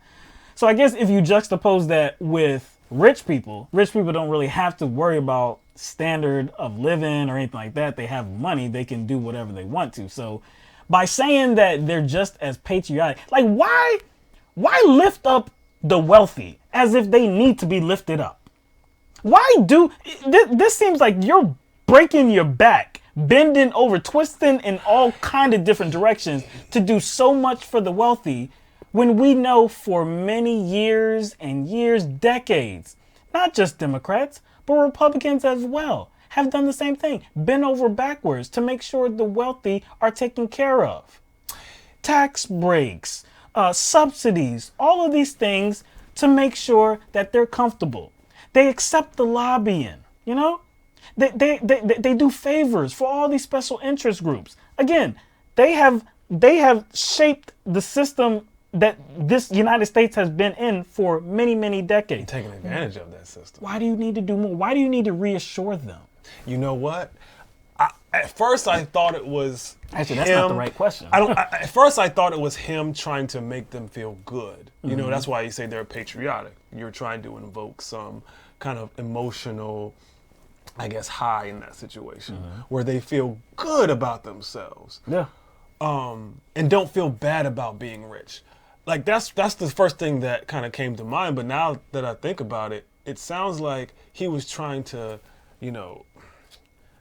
So I guess if you juxtapose that with rich people don't really have to worry about standard of living or anything like that. They have money. They can do whatever they want to. So by saying that they're just as patriotic, why lift up the wealthy as if they need to be lifted up? This seems like you're breaking your back, bending over, twisting in all kind of different directions to do so much for the wealthy when we know for many years and years, decades, not just Democrats, but Republicans as well, have done the same thing, bent over backwards to make sure the wealthy are taken care of. Tax breaks, subsidies, all of these things to make sure that they're comfortable. They accept the lobbying, They do favors for all these special interest groups. Again, they have shaped the system that this United States has been in for many, many decades. Taking advantage of that system. Why do you need to do more? Why do you need to reassure them? You know what? At first, I thought it was actually that's not the right question. At first, I thought it was him trying to make them feel good. That's why you say they're patriotic. You're trying to invoke some kind of emotional, I guess, high in that situation where they feel good about themselves. Yeah. And don't feel bad about being rich. like that's the first thing that kind of came to mind. But now that I think about it, it sounds like he was trying to,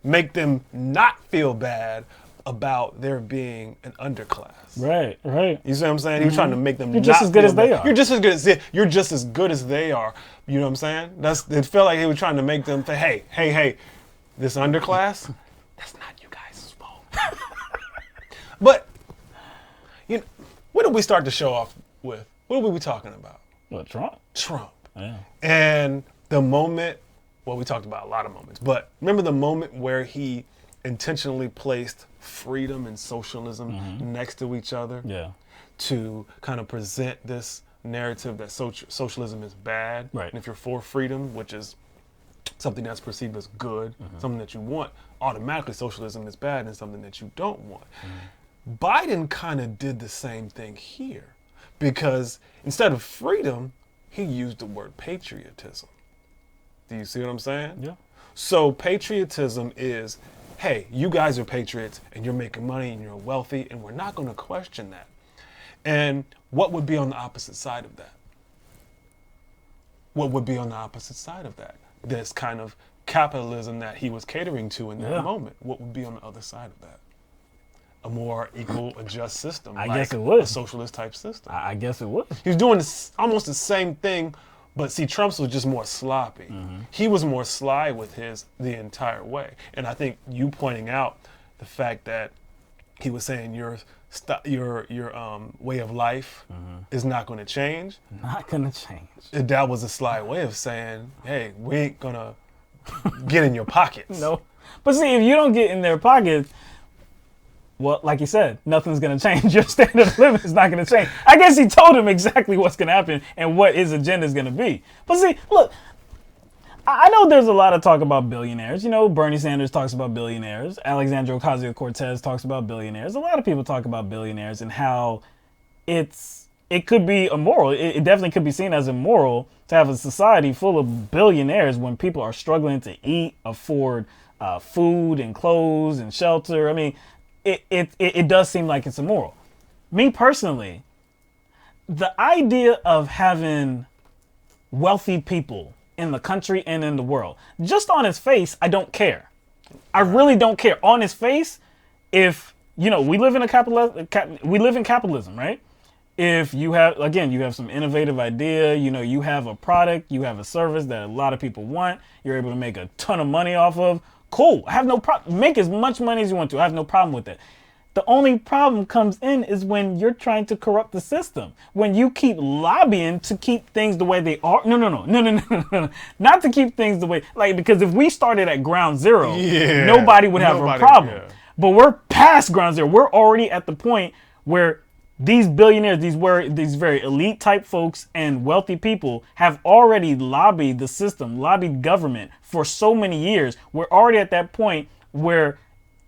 make them not feel bad about there being an underclass. Right. You see what I'm saying? He was trying to make them You're just as good as they are. You're just as good as they are. You know what I'm saying? It felt like he was trying to make them say, hey, this underclass, that's not you guys' fault. But what did we start to show off with? What were we talking about? What, Trump? Trump. Yeah. And the moment, we talked about a lot of moments, but remember the moment where he intentionally placed freedom and socialism next to each other to kind of present this narrative that socialism is bad. Right. And if you're for freedom, which is something that's perceived as good, something that you want, automatically socialism is bad and something that you don't want. Biden kind of did the same thing here, because instead of freedom, he used the word patriotism. Do you see what I'm saying? Yeah. So patriotism is, hey, you guys are patriots and you're making money and you're wealthy and we're not going to question that. And what would be on the opposite side of that? What would be on the opposite side of that? This kind of capitalism that he was catering to in that moment. What would be on the other side of that? A more equal, a just system. I guess it would. A socialist type system. I guess it would. He was doing almost the same thing, but see, Trump's was just more sloppy. He was more sly with his the entire way. And I think you pointing out the fact that he was saying your way of life is not going to change. Not going to change. That was a sly way of saying, hey, we ain't going to get in your pockets. No. But see, if you don't get in their pockets, well, like you said, nothing's going to change. Your standard of living is not going to change. I guess he told him exactly what's going to happen and what his agenda is going to be. But see, look, I know there's a lot of talk about billionaires. Bernie Sanders talks about billionaires. Alexandria Ocasio-Cortez talks about billionaires. A lot of people talk about billionaires and how it could be immoral. It definitely could be seen as immoral to have a society full of billionaires when people are struggling to eat, afford food and clothes and shelter. I mean, it does seem like it's immoral. Me personally, the idea of having wealthy people in the country and in the world, just on its face, I don't care. I really don't care. On its face, if we live in capitalism, right? If you have some innovative idea, you have a product, you have a service that a lot of people want, you're able to make a ton of money off of. Cool. I have no problem. Make as much money as you want to. I have no problem with it. The only problem comes in is when you're trying to corrupt the system. When you keep lobbying to keep things the way they are. No. Not to keep things the way, because if we started at ground zero, nobody would have a problem. Yeah. But we're past ground zero. We're already at the point where these billionaires, these very elite type folks and wealthy people have already lobbied the system, lobbied government for so many years. We're already at that point where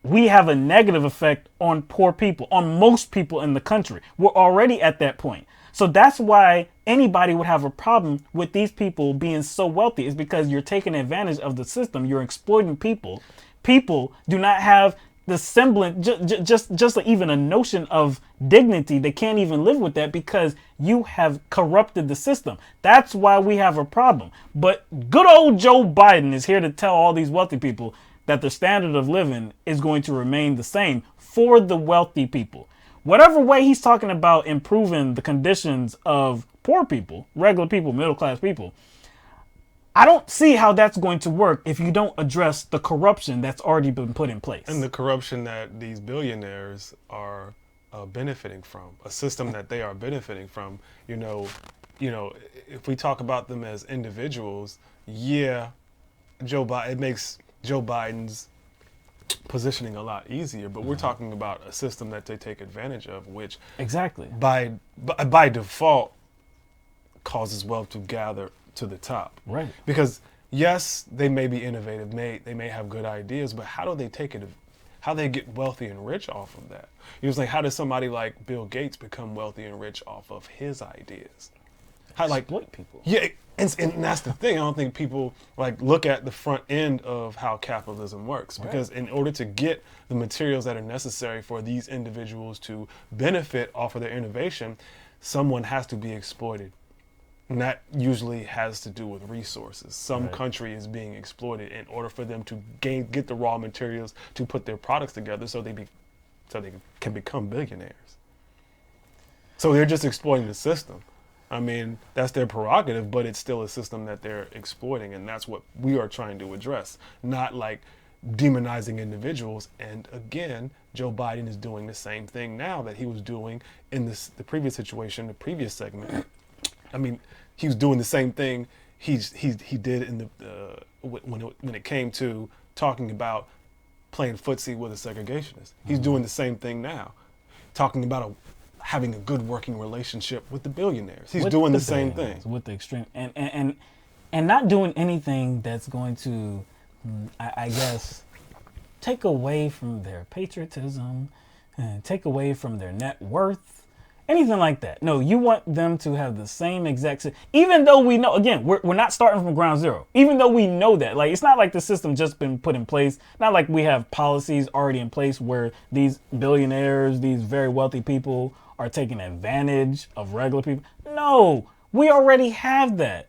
we have a negative effect on poor people, on most people in the country. We're already at that point. So that's why anybody would have a problem with these people being so wealthy, is because you're taking advantage of the system. You're exploiting people. People do not have the semblance, just even a notion of dignity. They can't even live with that because you have corrupted the system. That's why we have a problem. But good old Joe Biden is here to tell all these wealthy people that the standard of living is going to remain the same for the wealthy people. Whatever way he's talking about improving the conditions of poor people, regular people, middle-class people, I don't see how that's going to work if you don't address the corruption that's already been put in place. And the corruption that these billionaires are benefiting from, a system that they are benefiting from. If we talk about them as individuals, it makes Joe Biden's positioning a lot easier, but we're talking about a system that they take advantage of, which exactly by default causes wealth to gather to the top. Right. Because yes, they may be innovative, they may have good ideas, but how do they take it? How they get wealthy and rich off of that? How does somebody like Bill Gates become wealthy and rich off of his ideas? Exploit people. Yeah, and that's the thing. I don't think people look at the front end of how capitalism works, because in order to get the materials that are necessary for these individuals to benefit off of their innovation, someone has to be exploited. And that usually has to do with resources. Some Right. country is being exploited in order for them to get the raw materials to put their products together so they can become billionaires. So they're just exploiting the system. I mean, that's their prerogative, but it's still a system that they're exploiting, and that's what we are trying to address. Not like demonizing individuals. And again, Joe Biden is doing the same thing now that he was doing in the previous situation, the previous segment. I mean, he was doing the same thing he did in the when it came to talking about playing footsie with a segregationist. He's doing the same thing now, talking about having a good working relationship with the billionaires. He's doing the same thing with the extreme and not doing anything that's going to, I guess, take away from their patriotism and take away from their net worth, anything like that. No, you want them to have the same exact, even though we know, again, we're not starting from ground zero, even though we know that, like, it's not like the system just been put in place, not like we have policies already in place where these billionaires, these very wealthy people are taking advantage of regular people. No, we already have that.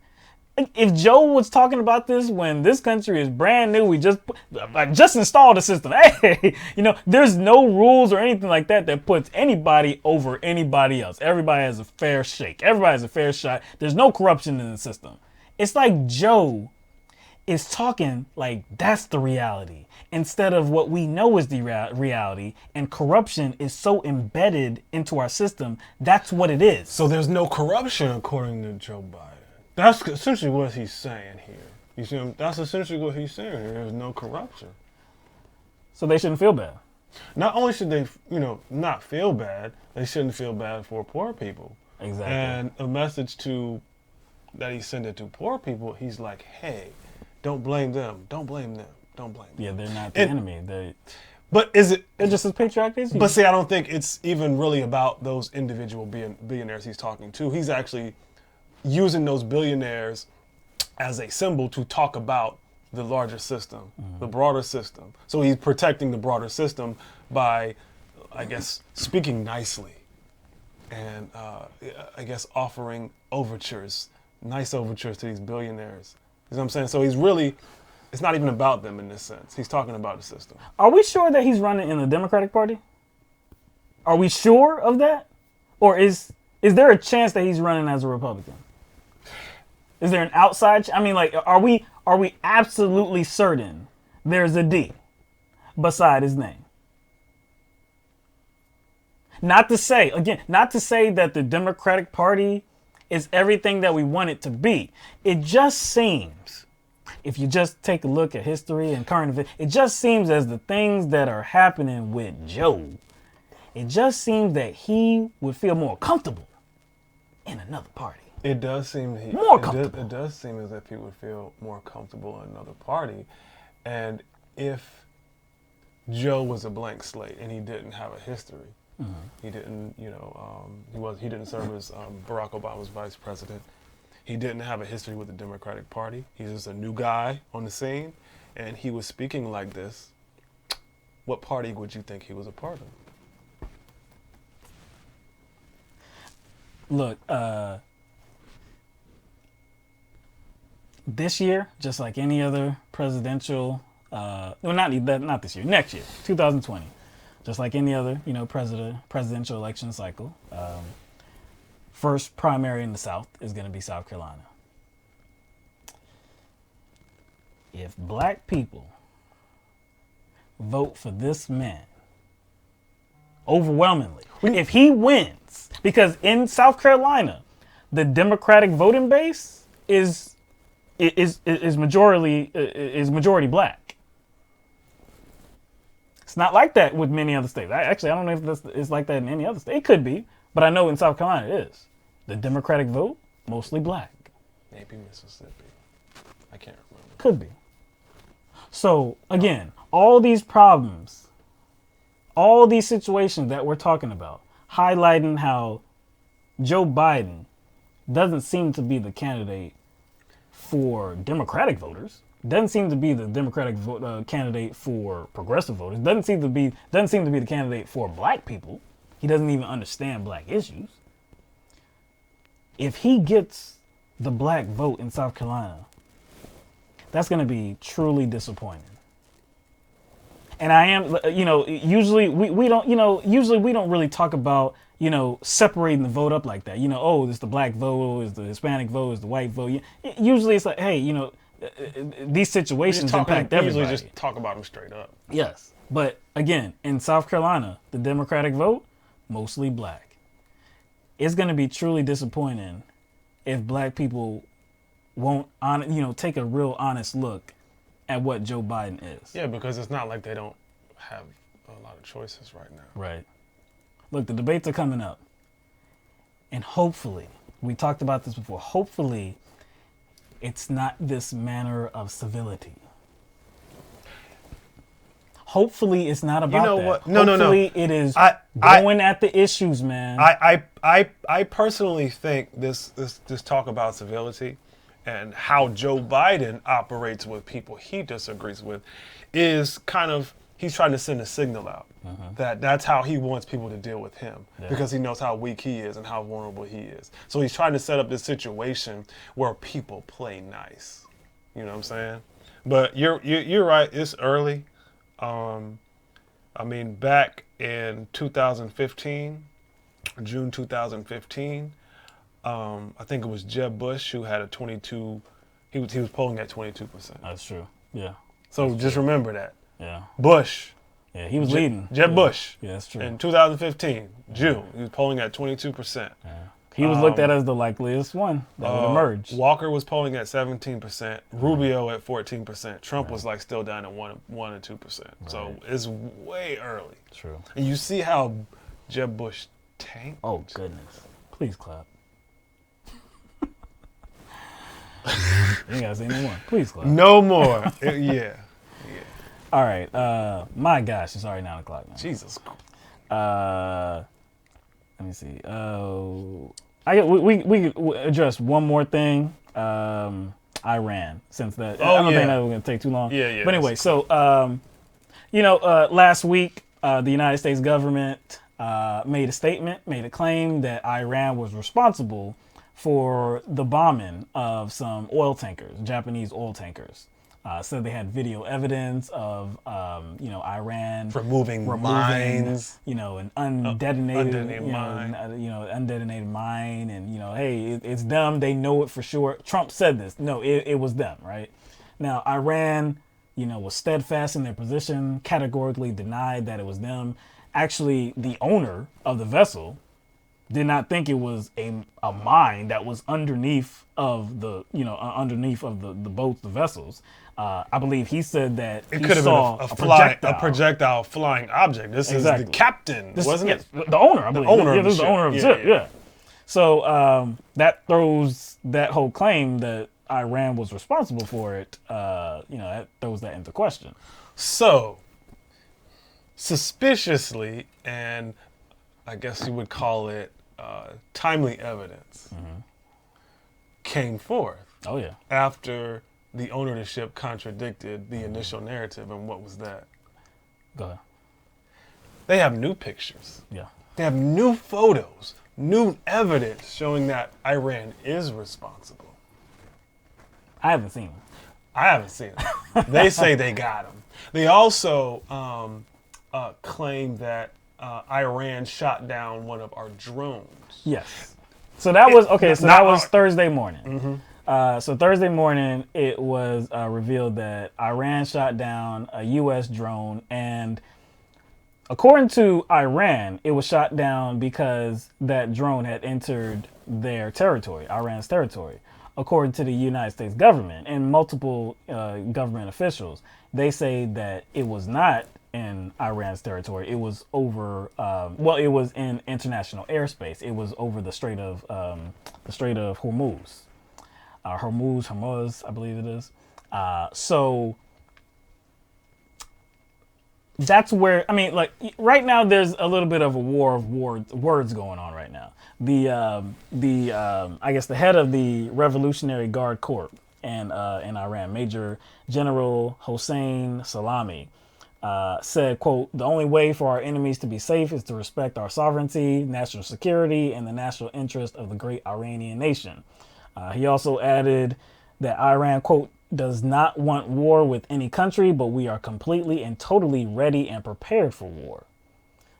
If Joe was talking about this when this country is brand new, I just installed the system. Hey, there's no rules or anything like that that puts anybody over anybody else. Everybody has a fair shake. Everybody has a fair shot. There's no corruption in the system. It's like Joe is talking like that's the reality instead of what we know is the reality, and corruption is so embedded into our system. That's what it is. So there's no corruption according to Joe Biden. That's essentially what he's saying here. You see, that's essentially what he's saying here. There's no corruption. So they shouldn't feel bad. Not only should they, not feel bad, they shouldn't feel bad for poor people. Exactly. And a message that he sent it to poor people, he's like, hey, don't blame them. Don't blame them. Don't blame them. Yeah, they're not the enemy. But is it? They're just as patriotic as you. But see, I don't think it's even really about those individual billionaires he's talking to. He's actually using those billionaires as a symbol to talk about the larger system, the broader system. So he's protecting the broader system by, I guess, speaking nicely and I guess offering nice overtures to these billionaires. You know what I'm saying? So it's not even about them in this sense. He's talking about the system. Are we sure that he's running in the Democratic Party? Are we sure of that? Or is there a chance that he's running as a Republican? Is there an outside? Are we absolutely certain there's a D beside his name? Not to say that the Democratic Party is everything that we want it to be. It just seems, if you just take a look at history and current events, it just seems as the things that are happening with Joe, it just seems that he would feel more comfortable in another party. It does seem more comfortable. It does seem as if he would feel more comfortable in another party, and if Joe was a blank slate and he didn't have a history, he didn't, he didn't serve as Barack Obama's vice president. He didn't have a history with the Democratic Party. He's just a new guy on the scene, and he was speaking like this. What party would you think he was a part of? Look, this year, just like any other presidential, not this year, next year, 2020, just like any other, presidential election cycle, first primary in the South is going to be South Carolina. If black people vote for this man overwhelmingly, if he wins, because in South Carolina, the Democratic voting base is majority black. It's not like that with many other states. I don't know if it's like that in any other state. It could be, but I know in South Carolina it is. The Democratic vote, mostly black. Maybe Mississippi. I can't remember. Could be. So again, all these problems, all these situations that we're talking about, highlighting how Joe Biden doesn't seem to be the candidate for Democratic voters, doesn't seem to be the Democratic candidate for progressive voters, doesn't seem to be the candidate for black people. He doesn't even understand black issues. if he gets the black vote in South Carolina, that's going to be truly disappointing. And I am, usually we don't, usually we don't really talk about, separating the vote up like that. It's the black vote, it's the Hispanic vote, it's the white vote. Usually it's like, hey, these situations impact everybody. Usually just talk about them straight up. Yes. But again, in South Carolina, the Democratic vote, mostly black. It's going to be truly disappointing if black people won't, take a real honest look at what Joe Biden is. Yeah, because it's not like they don't have a lot of choices right now. Right. Look, the debates are coming up. And hopefully, we talked about this before, hopefully it's not this manner of civility. Hopefully it's not about that. What? No. Hopefully it is going at the issues, man. I personally think this talk about civility and how Joe Biden operates with people he disagrees with is kind of, he's trying to send a signal out that's how he wants people to deal with him because he knows how weak he is and how vulnerable he is. So he's trying to set up this situation where people play nice. You know what I'm saying? But you're right. It's early. Back in 2015, June 2015, I think it was Jeb Bush who had a 22. He was polling at 22%. That's true. Yeah. So just remember that. Yeah. Bush. Yeah, he was leading. Jeb Bush. Yeah, that's true. In 2015, June, he was polling at 22%. Yeah. He was looked at as the likeliest one that would emerge. Walker was polling at 17%. Rubio at 14%. Trump was still down at 1 and 2%. Right. So it's way early. True. And you see how Jeb Bush tanked. Oh goodness! Please clap. You ain't gotta say no more. Please clap. No more. Yeah. All right. My gosh, it's already 9 o'clock now. Jesus. Let me see. We could address one more thing. Iran, since that I don't think that was going to take too long. Yeah. But anyway, so last week the United States government made a statement, made a claim that Iran was responsible for the bombing of some oil tankers, Japanese oil tankers. Said they had video evidence of, Iran removing mines, an undetonated, mine. Undetonated mine, and hey, it's them. They know it for sure. Trump said this. No, it was them, right? Now, Iran, was steadfast in their position, categorically denied that it was them. Actually, the owner of the vessel did not think it was a mine that was underneath of the boats, the vessels. I believe he said that it could have been a projectile flying object. This is the captain, wasn't it? The owner, I believe. This is the owner of the ship. Yeah. So that throws that whole claim that Iran was responsible for it. That throws that into question. So, suspiciously, and I guess you would call it timely evidence, came forth. Oh yeah. After the ownership contradicted the initial narrative, and what was that? Go ahead. They have new pictures. Yeah. They have new photos, new evidence showing that Iran is responsible. I haven't seen them. I haven't seen them. They say they got them. They also claim that Iran shot down one of our drones. Yes. So that was that was Thursday morning. So Thursday morning, it was revealed that Iran shot down a U.S. drone, and according to Iran, it was shot down because that drone had entered their territory, Iran's territory. According to the United States government and multiple government officials, they say that it was not in Iran's territory. It was over. It was in international airspace. It was over the Strait of Hormuz. Hormuz, I believe it is. So that's where, right now there's a little bit of a war of words going on right now. I guess the head of the Revolutionary Guard Corps in Iran, Major General Hossein Salami, said, quote, "The only way for our enemies to be safe is to respect our sovereignty, national security, and the national interest of the great Iranian nation." He also added that Iran, quote, "does not want war with any country, but we are completely and totally ready and prepared for war."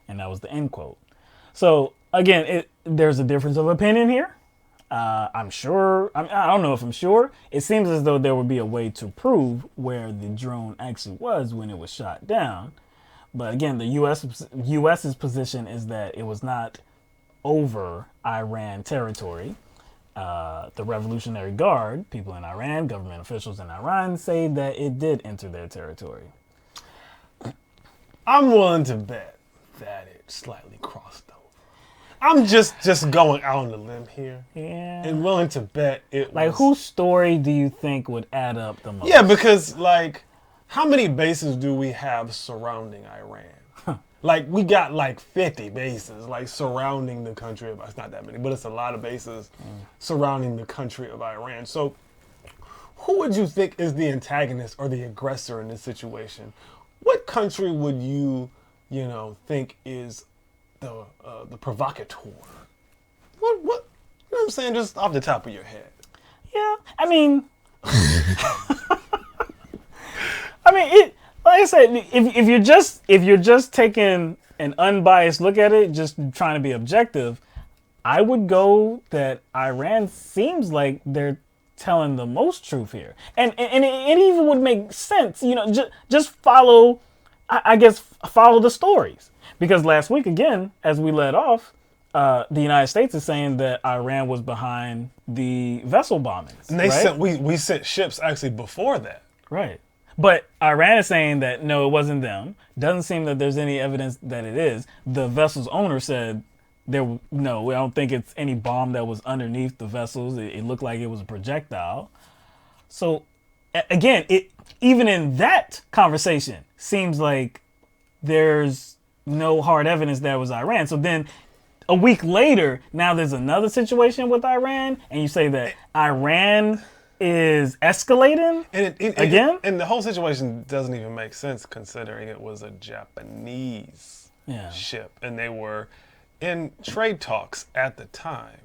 And that was the end quote. So again, there's a difference of opinion here. I'm sure, I don't know if I'm sure. It seems as though there would be a way to prove where the drone actually was when it was shot down. But again, the US's position is that it was not over Iran territory. The Revolutionary Guard, people in Iran, government officials in Iran say that it did enter their territory. I'm willing to bet that it slightly crossed over. I'm just going out on the limb here. Yeah. And willing to bet it Like, was... whose story do you think would add up the most? Yeah, because, like, how many bases do we have surrounding Iran? Like, we got, like, 50 bases, like, surrounding the country of... It's not that many, but it's a lot of bases surrounding the country of Iran. So, who would you think is the antagonist or the aggressor in this situation? What country would you think is the provocateur? What? You know what I'm saying? Just off the top of your head. Yeah, I mean, like I said, if you're just taking an unbiased look at it, just trying to be objective, I would go that Iran seems like they're telling the most truth here, and it even would make sense. Just follow, I guess, follow the stories, because last week again, as we led off, the United States is saying that Iran was behind the vessel bombings. And they right? sent we sent ships actually before that. Right. But Iran is saying that no, it wasn't them. Doesn't seem that there's any evidence that it is. The vessel's owner said no, I don't think it's any bomb that was underneath the vessels. It looked like it was a projectile. So again, even in that conversation seems like there's no hard evidence that it was Iran. So then a week later, now there's another situation with Iran, and you say that Iran is escalating again? And the whole situation doesn't even make sense considering it was a Japanese ship, and they were in trade talks at the time.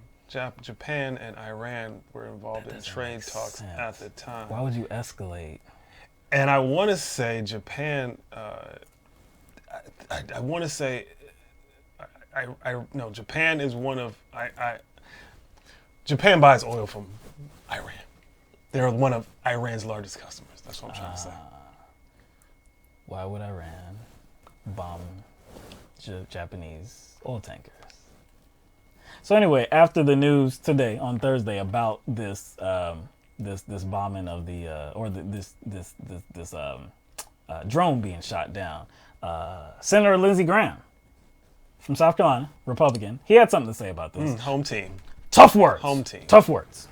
Japan and Iran were involved in trade talks at the time. Why would you escalate? And I want to say Japan, Japan is one of, Japan buys oil from Iran. They're one of Iran's largest customers. That's what I'm trying to say. Why would Iran bomb Japanese oil tankers? So anyway, after the news today on Thursday about this this bombing of the this drone being shot down, Senator Lindsey Graham from South Carolina, Republican, he had something to say about this. Home team. Tough words. Home team. Tough words.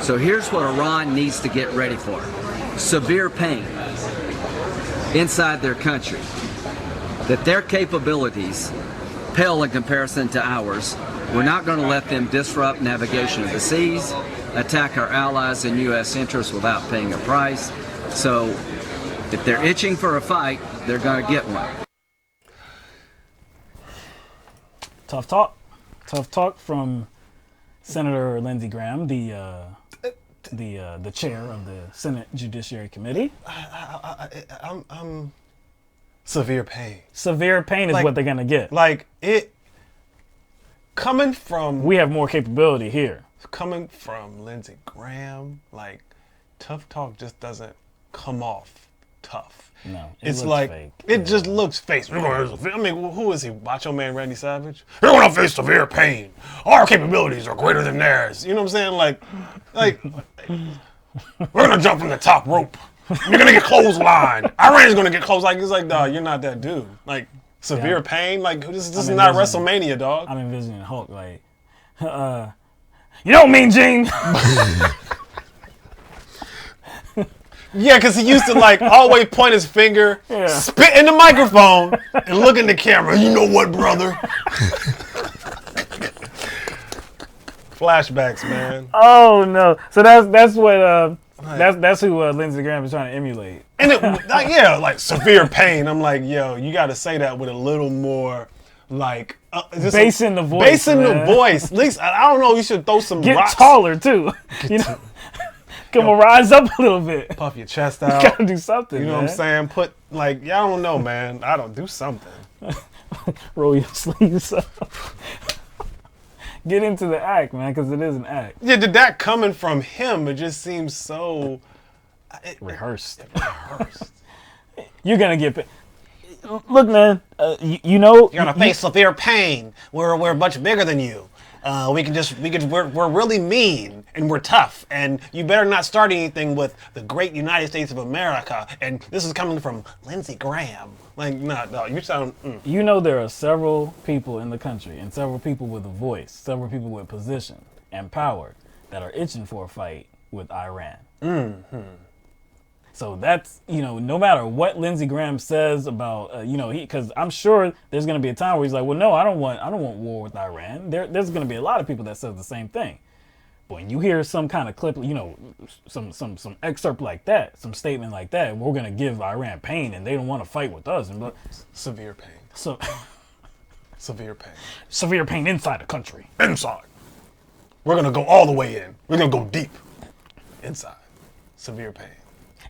So here's what Iran needs to get ready for. Severe pain inside their country. That their capabilities pale in comparison to ours. We're not going to let them disrupt navigation of the seas, attack our allies and U.S. interests without paying a price. So if they're itching for a fight, they're going to get one. Tough talk. Tough talk from Senator Lindsey Graham, the chair of the Senate Judiciary Committee. I'm severe pain. Severe pain is what they're gonna get. Like it coming from. We have more capability here. Coming from Lindsey Graham, like tough talk just doesn't come off tough. No, it's like fake. It just looks fake. I mean, who is he? Macho Man Randy Savage? You're gonna face severe pain. Our capabilities are greater than theirs. You know what I'm saying? We're gonna jump from the top rope. You're gonna get clotheslined. Iran's gonna get close. Like it's like, dog, you're not that dude. Like severe pain. Like this is not WrestleMania, dog. I'm envisioning Hulk. Like, you don't mean Gene. Yeah, because he used to like always point his finger, spit in the microphone, and look in the camera. You know what, brother? Flashbacks, man. Oh no! So that's what That's who Lindsey Graham is trying to emulate. And like severe pain. I'm like, yo, you got to say that with a little more like bass in the voice. Bass in the voice. At least I don't know. You should throw some Get rocks. taller too. You know, come on, rise up a little bit. Puff your chest out. You gotta do something. You know what I'm saying? Put like, I don't know, man. I don't do something. Roll your sleeves up. Get into the act, man, because it is an act. Yeah, that coming from him, it just seems so rehearsed. You're gonna get. Look, man. You know you're gonna face severe pain. We're much bigger than you. We're really mean and we're tough. And you better not start anything with the great United States of America. And this is coming from Lindsey Graham. Like, no, you sound. You know, there are several people in the country and several people with a voice, several people with position and power that are itching for a fight with Iran. Mm-hmm. So that's, no matter what Lindsey Graham says about, because I'm sure there's going to be a time where he's like, well, no, I don't want war with Iran. There's going to be a lot of people that says the same thing. But when you hear some kind of clip, some excerpt like that, some statement like that, we're going to give Iran pain and they don't want to fight with us. And severe pain. Severe pain. Severe pain inside the country. Inside. We're going to go all the way in. We're going to go deep. Inside. Severe pain.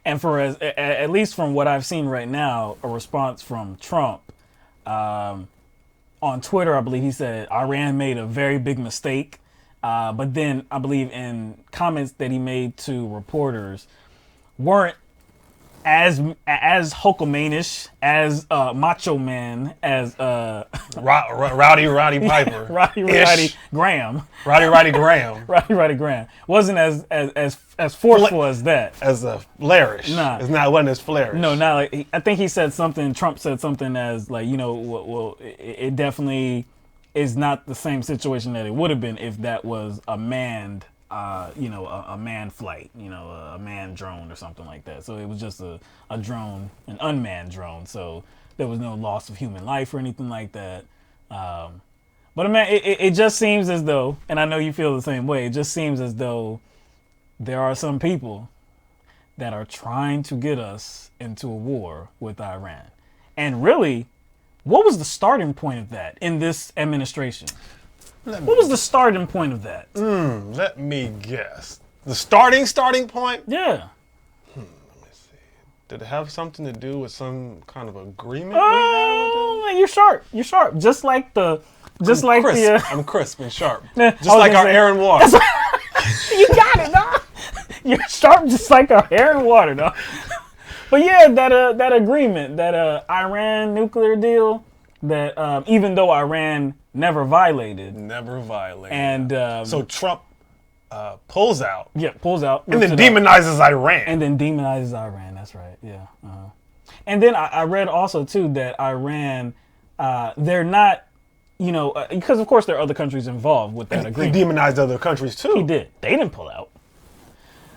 And for at least from what I've seen right now, a response from Trump on Twitter, I believe he said Iran made a very big mistake. But then I believe in comments that he made to reporters weren't as Hulkamanish, as Macho Man, as Rowdy Piper, Roddy Graham, Roddy Graham wasn't as forceful as that, as flourish. Nah, it wasn't as flourish. No, not like I think he said something. Trump said something as like, well, it definitely is not the same situation that it would have been if that was a manned. A manned flight, a manned drone or something like that. So it was just a drone, an unmanned drone. So there was no loss of human life or anything like that. But man, it just seems as though, and I know you feel the same way, it just seems as though there are some people that are trying to get us into a war with Iran. And really, what was the starting point of that in this administration? What was the starting point of that? Let me guess. The starting point? Yeah. Let me see. Did it have something to do with some kind of agreement? Oh, you're sharp. You're sharp. Just like I'm crisp and sharp. Just like our air and water. You got it, dog. You're sharp, just like our air and water, dog. But yeah, that agreement, that Iran nuclear deal, that even though Iran never violated. And so Trump pulls out. Yeah, pulls out. And then demonizes Iran. That's right. Yeah. And then I read also, too, that Iran, they're not, because, of course, there are other countries involved with that agreement. He demonized other countries, too. He did. They didn't pull out.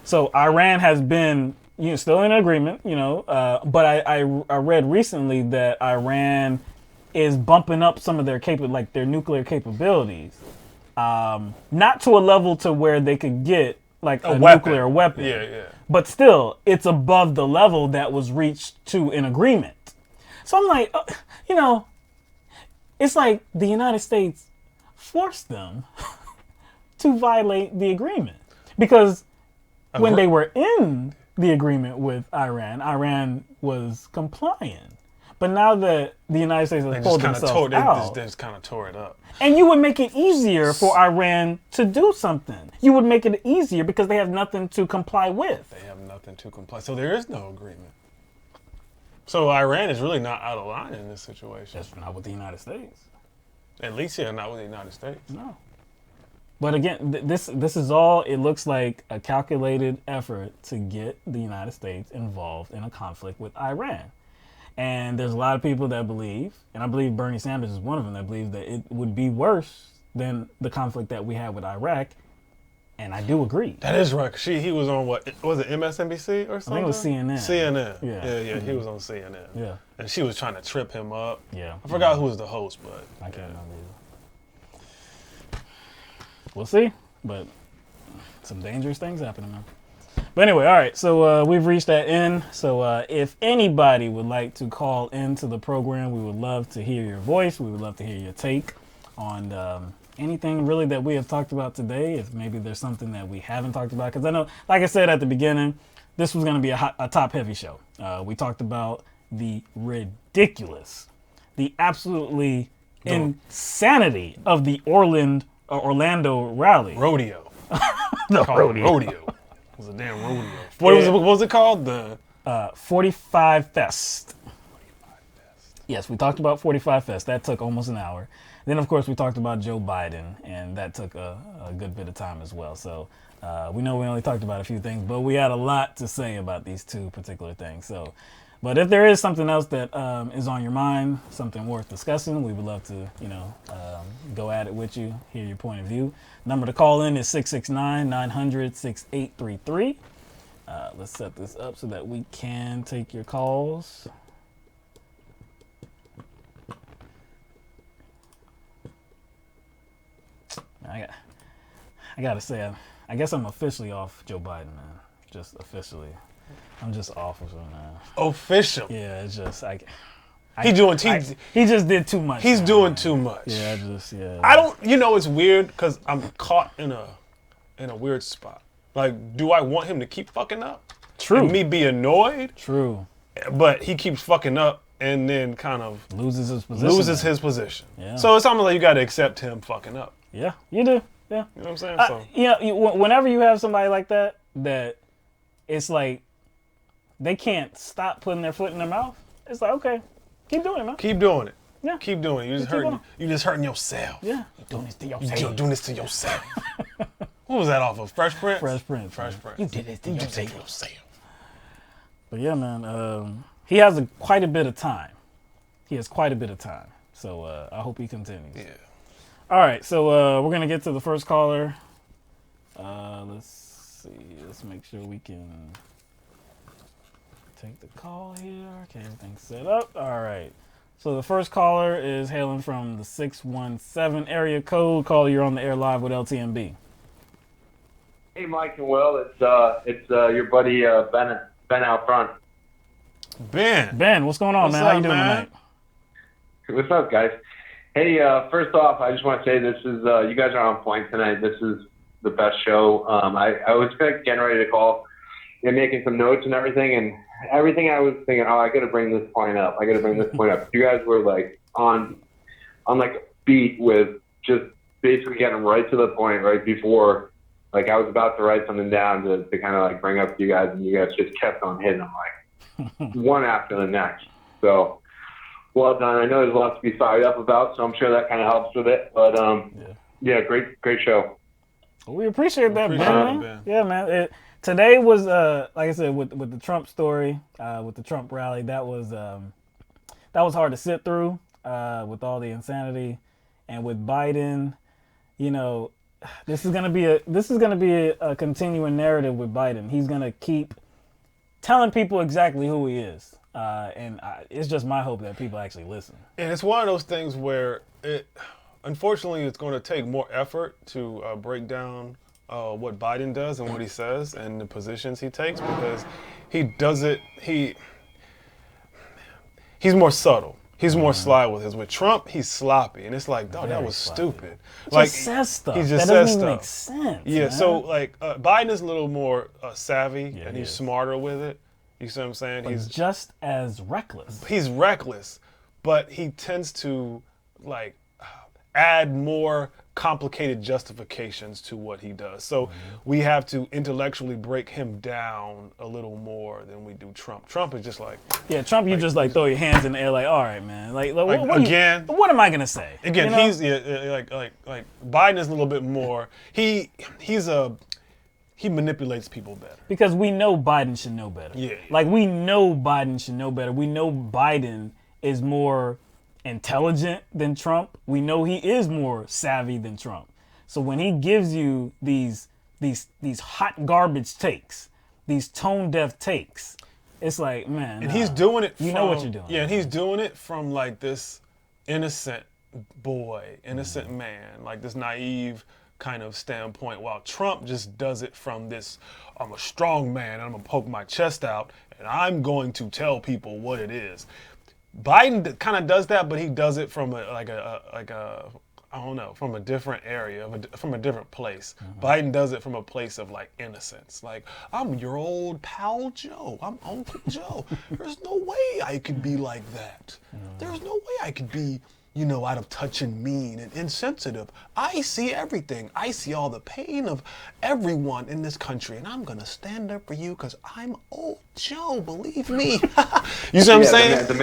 So Iran has been, still in agreement, but I read recently that Iran is bumping up some of their their nuclear capabilities, not to a level to where they could get like a nuclear weapon. Yeah. But still, it's above the level that was reached to an agreement. So I'm like, it's like the United States forced them to violate the agreement because when they were in the agreement with Iran, Iran was compliant. But now that the United States has pulled themselves out, they just kind of tore it up. And you would make it easier for Iran to do something. You would make it easier because they have nothing to comply with. They have nothing to comply. So there is no agreement. So Iran is really not out of line in this situation. That's not with the United States. At least, not with the United States. No. But again, this is all, it looks like a calculated effort to get the United States involved in a conflict with Iran. And there's a lot of people that believe, and I believe Bernie Sanders is one of them, that believes that it would be worse than the conflict that we had with Iraq. And I do agree. That is right. He was on what? Was it MSNBC or something? I think it was CNN. CNN. Yeah. Mm-hmm. He was on CNN. Yeah. And she was trying to trip him up. Yeah. I forgot who was the host, but. I can't remember either. We'll see. But some dangerous things happening, man. But anyway, all right. So we've reached that end. So if anybody would like to call into the program, we would love to hear your voice. We would love to hear your take on anything really that we have talked about today. If maybe there's something that we haven't talked about, because I know, like I said at the beginning, this was going to be a top-heavy show. We talked about the ridiculous, the absolutely insanity of the Orlando rally. Rodeo. The rodeo. It was a damn rodeo. What was it called? The 45 Fest. Yes, we talked about 45 Fest. That took almost an hour. Then, of course, we talked about Joe Biden, and that took a good bit of time as well. So we know we only talked about a few things, but we had a lot to say about these two particular things. So, but if there is something else that is on your mind, something worth discussing, we would love to, go at it with you, hear your point of view. Number to call in is 669-900-6833. Let's set this up so that we can take your calls. I gotta say, I guess I'm officially off Joe Biden, man. Just officially. I'm just off of him, man. Official? Yeah, it's just, he just did too much. He's doing too much. Yeah, it's weird because I'm caught in a weird spot. Like, do I want him to keep fucking up? True. And me be annoyed? True. But he keeps fucking up and then kind of loses his position. Yeah. Yeah. So it's something like you got to accept him fucking up. Yeah, you do. Yeah. You know what I'm saying? Whenever you have somebody like that it's like they can't stop putting their foot in their mouth. It's like, okay, keep doing it, man. Keep doing it. Yeah. Keep doing it. You just hurting yourself. Yeah. You're doing this to yourself. You're doing this to yourself. What was that off of? Fresh Prince? Fresh Prince. You did this to yourself. But yeah, man, he has quite a bit of time. So I hope he continues. Yeah. All right, so we're going to get to the first caller. Let's see. Let's make sure we can take the call here. Okay, everything's set up. All right. So the first caller is hailing from the 617 area code. Caller, you're on the air live with LTMB. Hey, Mike and Will. It's your buddy Ben out front. Ben, what's going on, man? How you doing tonight? What's up, guys? Hey, first off, I just want to say this is you guys are on point tonight. This is the best show. I was getting ready to call and making some notes and everything I was thinking, I got to bring this point up. You guys were like on like beat with just basically getting right to the point right before, like I was about to write something down to kind of like bring up to you guys, and you guys just kept on hitting them like one after the next. So well done. I know there's a lot to be fired up about, so I'm sure that kind of helps with it. But yeah, great show. We appreciate that, Ben. Yeah, man. Today was, like I said, with the Trump story, with the Trump rally, that was hard to sit through with all the insanity, and with Biden, this is gonna be a continuing narrative with Biden. He's gonna keep telling people exactly who he is, and it's just my hope that people actually listen. And it's one of those things where unfortunately, it's going to take more effort to break down what Biden does and what he says and the positions he takes, because he does it. He's more subtle. He's more sly with his. With Trump, he's sloppy, and it's like, dog, that was stupid. He just says stuff. That doesn't even make sense. Yeah, man. so like Biden is a little more savvy, and he's smarter with it. You see what I'm saying? But he's just as reckless. He's reckless, but he tends to like add more complicated justifications to what he does. So we have to intellectually break him down a little more than we do Trump. Trump is just like... Yeah, Trump, you just like throw your hands in the air like, all right, man. Like what again... what am I going to say? Again, he's like Biden is a little bit more... He manipulates people better. Because we know Biden should know better. Yeah. Like we know Biden should know better. We know Biden is more intelligent than Trump. We know he is more savvy than Trump. So when he gives you these hot garbage takes, these tone deaf takes, it's like, man. And he's doing it from, you know what you're doing. Yeah, and he's doing it from like this innocent boy, innocent man, like this naive kind of standpoint, while Trump just does it from this, I'm a strong man and I'm gonna poke my chest out and I'm going to tell people what it is. Biden kind of does that, but he does it from I don't know, from a different area, from a different place. Biden does it from a place of like innocence. Like, I'm your old pal Joe. I'm Uncle Joe. There's no way I could be like that. There's no way I could be, out of touch and mean and insensitive. I see everything. I see all the pain of everyone in this country, and I'm gonna stand up for you because I'm old Joe. Believe me. You see what I'm saying? The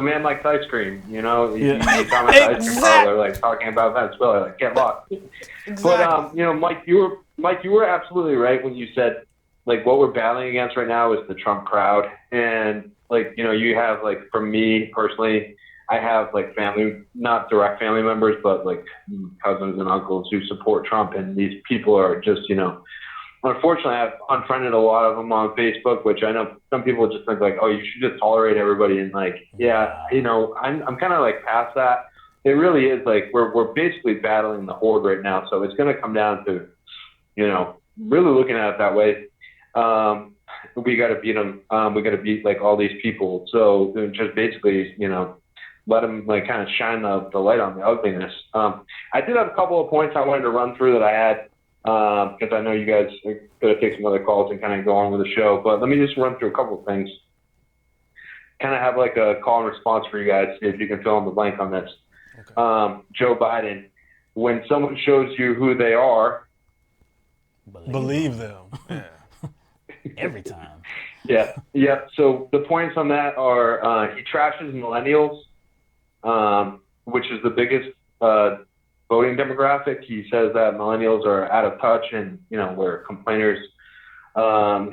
man likes ice cream. You comment ice cream parlor, like talking about Venezuela, like get lost. Exactly. But Mike, you were absolutely right when you said like what we're battling against right now is the Trump crowd, and like you have like for me personally. I have like family, not direct family members, but like cousins and uncles who support Trump. And these people are just, unfortunately I've unfriended a lot of them on Facebook, which I know some people just think like, oh, you should just tolerate everybody. And like, I'm kind of like past that. It really is like, we're basically battling the horde right now. So it's going to come down to, really looking at it that way. We got to beat them. We got to beat like all these people. So just basically, let them like kind of shine the light on the ugliness. I did have a couple of points I wanted to run through that I had because I know you guys are going to take some other calls and kind of go on with the show. But let me just run through a couple of things. Kind of have like a call and response for you guys, see if you can fill in the blank on this. Okay. Joe Biden, when someone shows you who they are, believe them. Yeah. Every time. Yeah. So the points on that are he trashes millennials. Which is the biggest voting demographic. He says that millennials are out of touch and, we're complainers.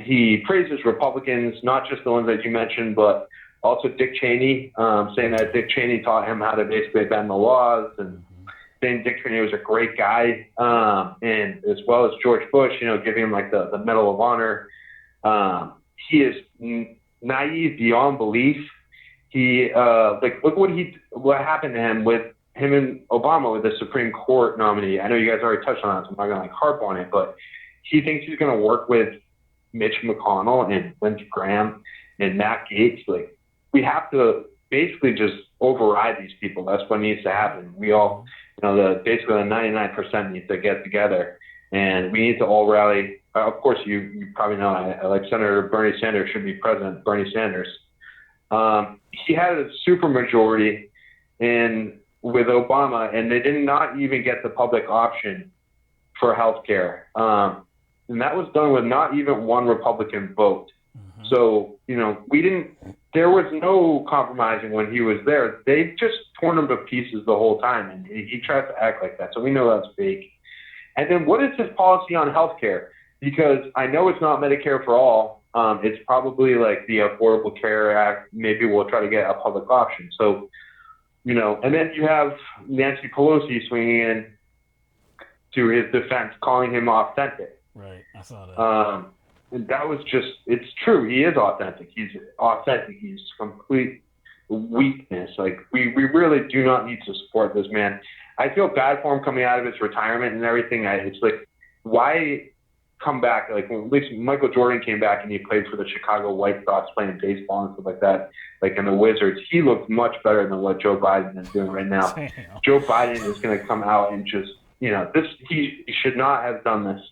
He praises Republicans, not just the ones that you mentioned, but also Dick Cheney, saying that Dick Cheney taught him how to basically bend the laws, and saying Dick Cheney was a great guy, and as well as George Bush, giving him like the Medal of Honor. He is naive beyond belief. He look what happened to him with him and Obama with the Supreme Court nominee. I know you guys already touched on that, so I'm not gonna like harp on it, but he thinks he's gonna work with Mitch McConnell and Lindsey Graham and Matt Gaetz. Like, we have to basically just override these people. That's what needs to happen. We all, basically the 99% need to get together, and we need to all rally. Of course, you probably know I like Senator Bernie Sanders should be President Bernie Sanders. He had a super majority with Obama, and they did not even get the public option for health care. And that was done with not even one Republican vote. Mm-hmm. So, there was no compromising when he was there. They just torn him to pieces the whole time, and he tried to act like that. So we know that's fake. And then what is his policy on health care? Because I know it's not Medicare for all. It's probably like the Affordable Care Act. Maybe we'll try to get a public option. So, and then you have Nancy Pelosi swinging in to his defense, calling him authentic. Right, I saw that. And that was it's true. He is authentic. He's authentic. He's complete weakness. Like, we really do not need to support this man. I feel bad for him coming out of his retirement and everything. It's like, why come back? Like, when at least Michael Jordan came back and he played for the Chicago White Sox playing baseball and stuff like that, like in the Wizards, he looked much better than what Joe Biden is doing right now. Damn. Joe Biden is going to come out and just, he should not have done this.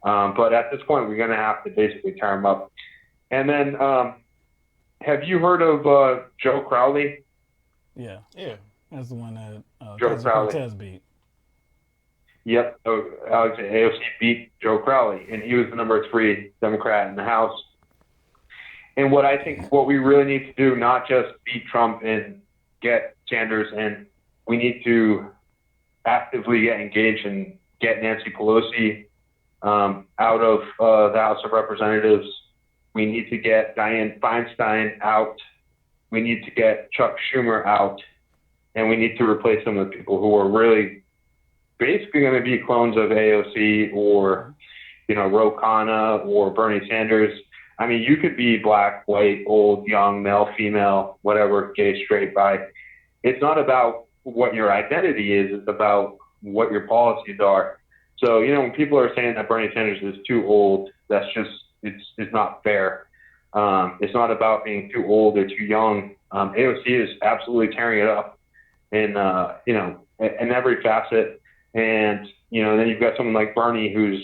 But at this point, we're going to have to basically tear him up. And then, have you heard of Joe Crowley? Yeah. That's the one that Joe Crowley Cortez beat. Yep. AOC beat Joe Crowley, and he was the number 3 Democrat in the House. And what we really need to do, not just beat Trump and get Sanders, and we need to actively get engaged and get Nancy Pelosi out of the House of Representatives. We need to get Dianne Feinstein out. We need to get Chuck Schumer out. And we need to replace some of the people who are really basically going to be clones of AOC or, Ro Khanna or Bernie Sanders. I mean, you could be black, white, old, young, male, female, whatever, gay, straight, bi. It's not about what your identity is. It's about what your policies are. So, you know, when people are saying that Bernie Sanders is too old, that's just, it's not fair. It's not about being too old or too young. AOC is absolutely tearing it up in, you know, in every facet. And, you know, then you've got someone like Bernie who's,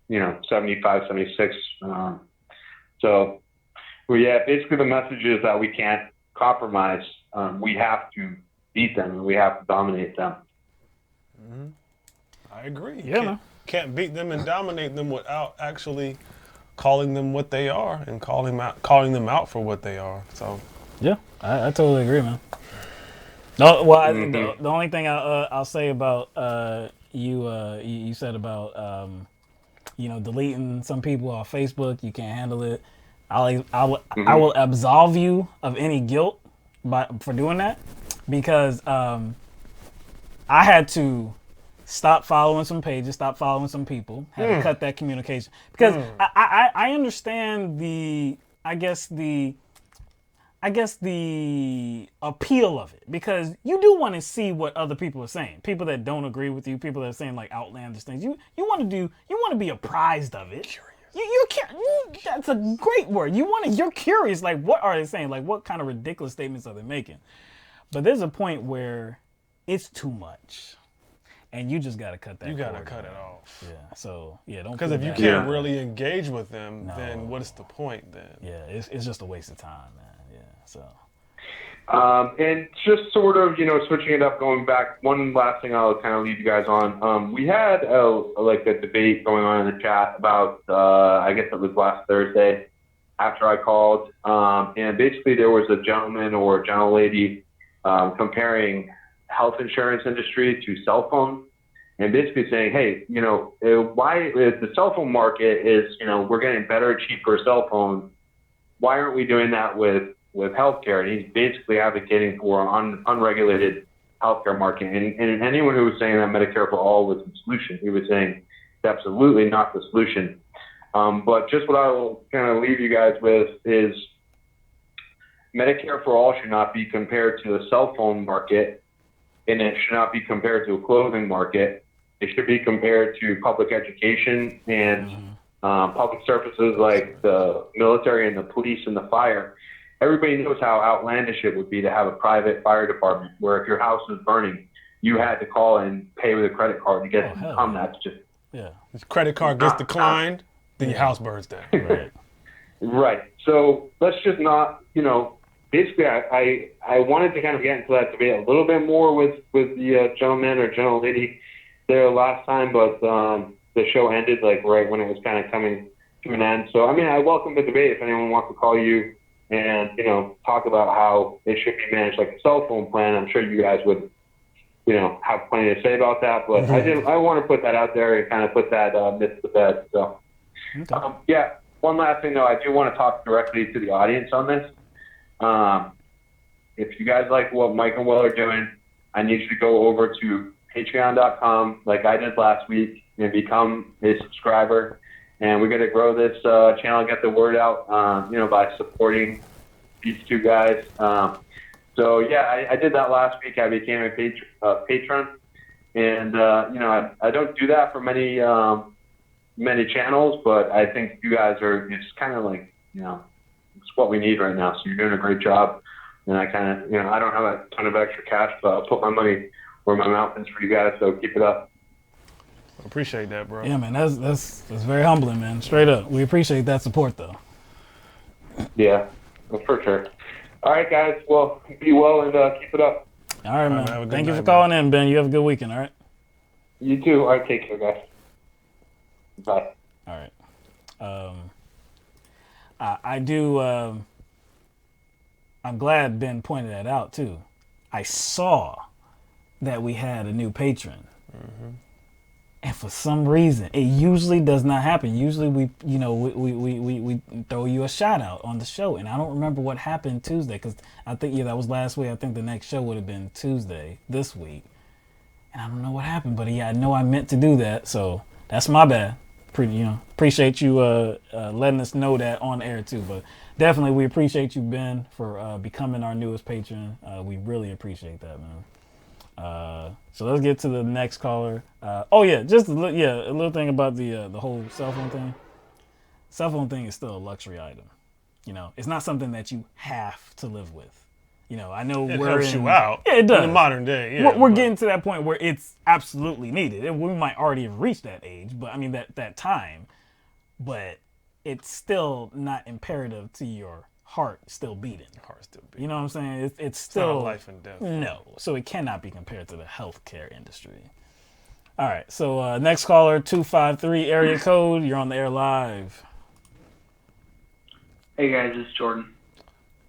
you know, 75, 76. So, well, yeah, basically the message is that we can't compromise. We have to beat them and we have to dominate them. Mm-hmm. I agree. Yeah, can't beat them and dominate them without actually calling them what they are and calling them out for what they are. So, yeah, I totally agree, man. No, well, the only thing I'll say about you said about you know, deleting some people off Facebook, you can't handle it. I will absolve you of any guilt for doing that, because I had to stop following some pages, stop following some people, had to cut that communication, because I understand the appeal of it, because you do want to see what other people are saying. People that don't agree with you, people that are saying like outlandish things. You want to be apprised of it. Curious. That's a great word. You're curious. Like, what are they saying? Like, what kind of ridiculous statements are they making? But there's a point where it's too much, and you just gotta cut that. You gotta cut it off. Yeah. So yeah, don't. Because if you can't really engage with them, then what is the point then? Yeah, it's just a waste of time, man. Yeah. So. And just sort of, you know, switching it up, going back, one last thing I'll kind of leave you guys on. We had a debate going on in the chat about, I guess it was last Thursday after I called. And basically there was a gentleman or a gentlelady comparing health insurance industry to cell phone, and basically saying, hey, you know, why the cell phone market is, you know, we're getting better, cheaper cell phones. Why aren't we doing that with healthcare? And he's basically advocating for an unregulated healthcare market. And anyone who was saying that Medicare for all was the solution, he was saying it's absolutely not the solution. But just what I will kind of leave you guys with is Medicare for all should not be compared to the cell phone market, and it should not be compared to a clothing market. It should be compared to public education and public services like the military and the police and the fire. Everybody knows how outlandish it would be to have a private fire department where if your house was burning, you had to call and pay with a credit card to get to come. That's just If credit card gets declined, then your house burns down. Right. Right. So let's just not, you know, basically I wanted to kind of get into that debate a little bit more with the gentleman or gentlelady there last time, but the show ended like right when it was kind of coming to an end. So, I mean, I welcome the debate if anyone wants to call you and, you know, talk about how it should be managed like a cell phone plan. I'm sure you guys would, you know, have plenty to say about that, but I want to put that out there and kind of put that myth to bed. So, yeah, one last thing though, I do want to talk directly to the audience on this. If you guys like what Mike and Will are doing, I need you to go over to patreon.com like I did last week and become a subscriber. And we're going to grow this channel and get the word out, you know, by supporting these two guys. So, yeah, I did that last week. I became a patron. And, you know, I don't do that for many channels, but I think you guys are, it's kind of like, you know, it's what we need right now. So you're doing a great job. And I kind of, you know, I don't have a ton of extra cash, but I'll put my money where my mouth is for you guys. So keep it up. Appreciate that, bro. Yeah, man, that's very humbling, man. Straight up, we appreciate that support, though. Yeah, well, for sure. All right, guys. Well, be well and keep it up. All right, man. Thank you for calling in, Ben. You have a good weekend. All right. You too. All right, take care, guys. Bye. All right. I do. I'm glad Ben pointed that out too. I saw that we had a new patron. And for some reason, it usually does not happen. Usually we throw you a shout out on the show. And I don't remember what happened Tuesday, because I think, that was last week. I think the next show would have been Tuesday this week. And I don't know what happened, but I know I meant to do that. So that's my bad. Appreciate you letting us know that on air too. But definitely we appreciate you, Ben, for becoming our newest patron. We really appreciate that, man. So let's get to the next caller. Oh yeah, just a little thing about the whole cell phone thing. Cell phone thing is still a luxury item. You know, it's not something that you have to live with. You know, I know It we're helps you out. Yeah, it does. In the modern day, yeah. We're getting to that point where it's absolutely needed. We might already have reached that age, but I mean that time. But it's still not imperative to your heart still beating. Heart still beating. You know what I'm saying? It's It's not still life and death. No, so it cannot be compared to the healthcare industry. All right, so next caller, 253 area code. You're on the air live. Hey guys, it's Jordan.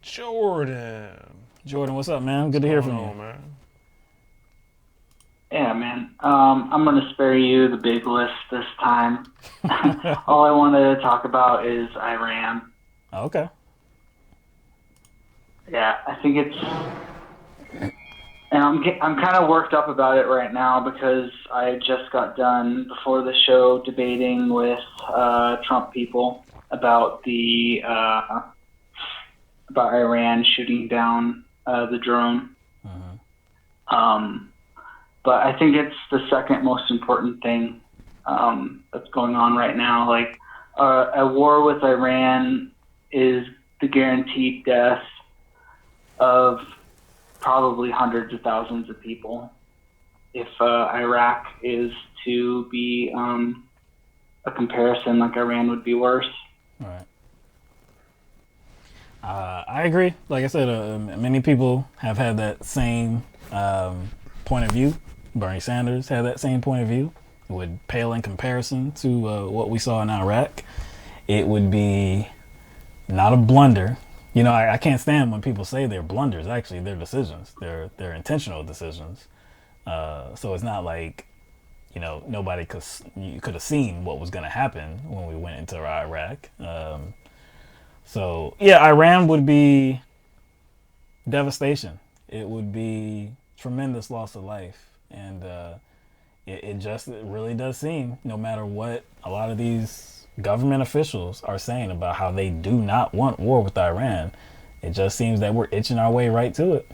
Jordan, what's up, man? Good to hear from you. Man? Yeah, man. I'm gonna spare you the big list this time. All I wanted to talk about is Iran. Okay. Yeah, I think it's, and I'm kind of worked up about it right now because I just got done before the show debating with Trump people about the about Iran shooting down the drone. But I think it's the second most important thing that's going on right now. Like a war with Iran is the guaranteed death of probably hundreds of thousands of people. If Iraq is to be a comparison, like Iran would be worse. All right. I agree. Like I said, many people have had that same point of view. Bernie Sanders had that same point of view. It would pale in comparison to what we saw in Iraq. It would be not a blunder. You know, I can't stand when people say they're blunders. Actually, they're decisions. They're intentional decisions. So it's not like, you know, nobody could have seen what was going to happen when we went into Iraq. So yeah, Iran would be devastation. It would be tremendous loss of life, and it really does seem, no matter what a lot of these government officials are saying about how they do not want war with Iran, it just seems that we're itching our way right to it.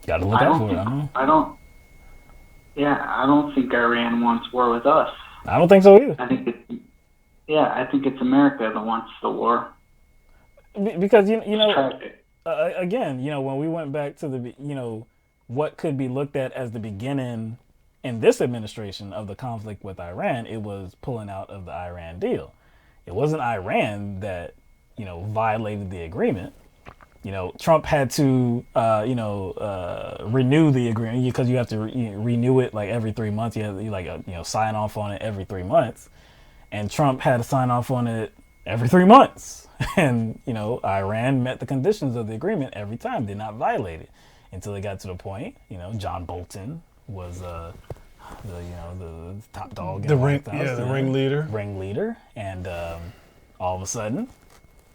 Got to look out for it. I don't think Iran wants war with us. I don't think so either. I think it's America that wants the war. Because you know, again, you know, when we went back to the, you know, what could be looked at as the beginning in this administration of the conflict with Iran, it was pulling out of the Iran deal. It wasn't Iran that, you know, violated the agreement. You know, Trump had to, renew the agreement because you have to renew it like every 3 months. You have to sign off on it every 3 months. And Trump had to sign off on it every 3 months. And, you know, Iran met the conditions of the agreement every time, did not violate it until it got to the point, you know, John Bolton was the top dog. The ringleader. Ringleader. And all of a sudden,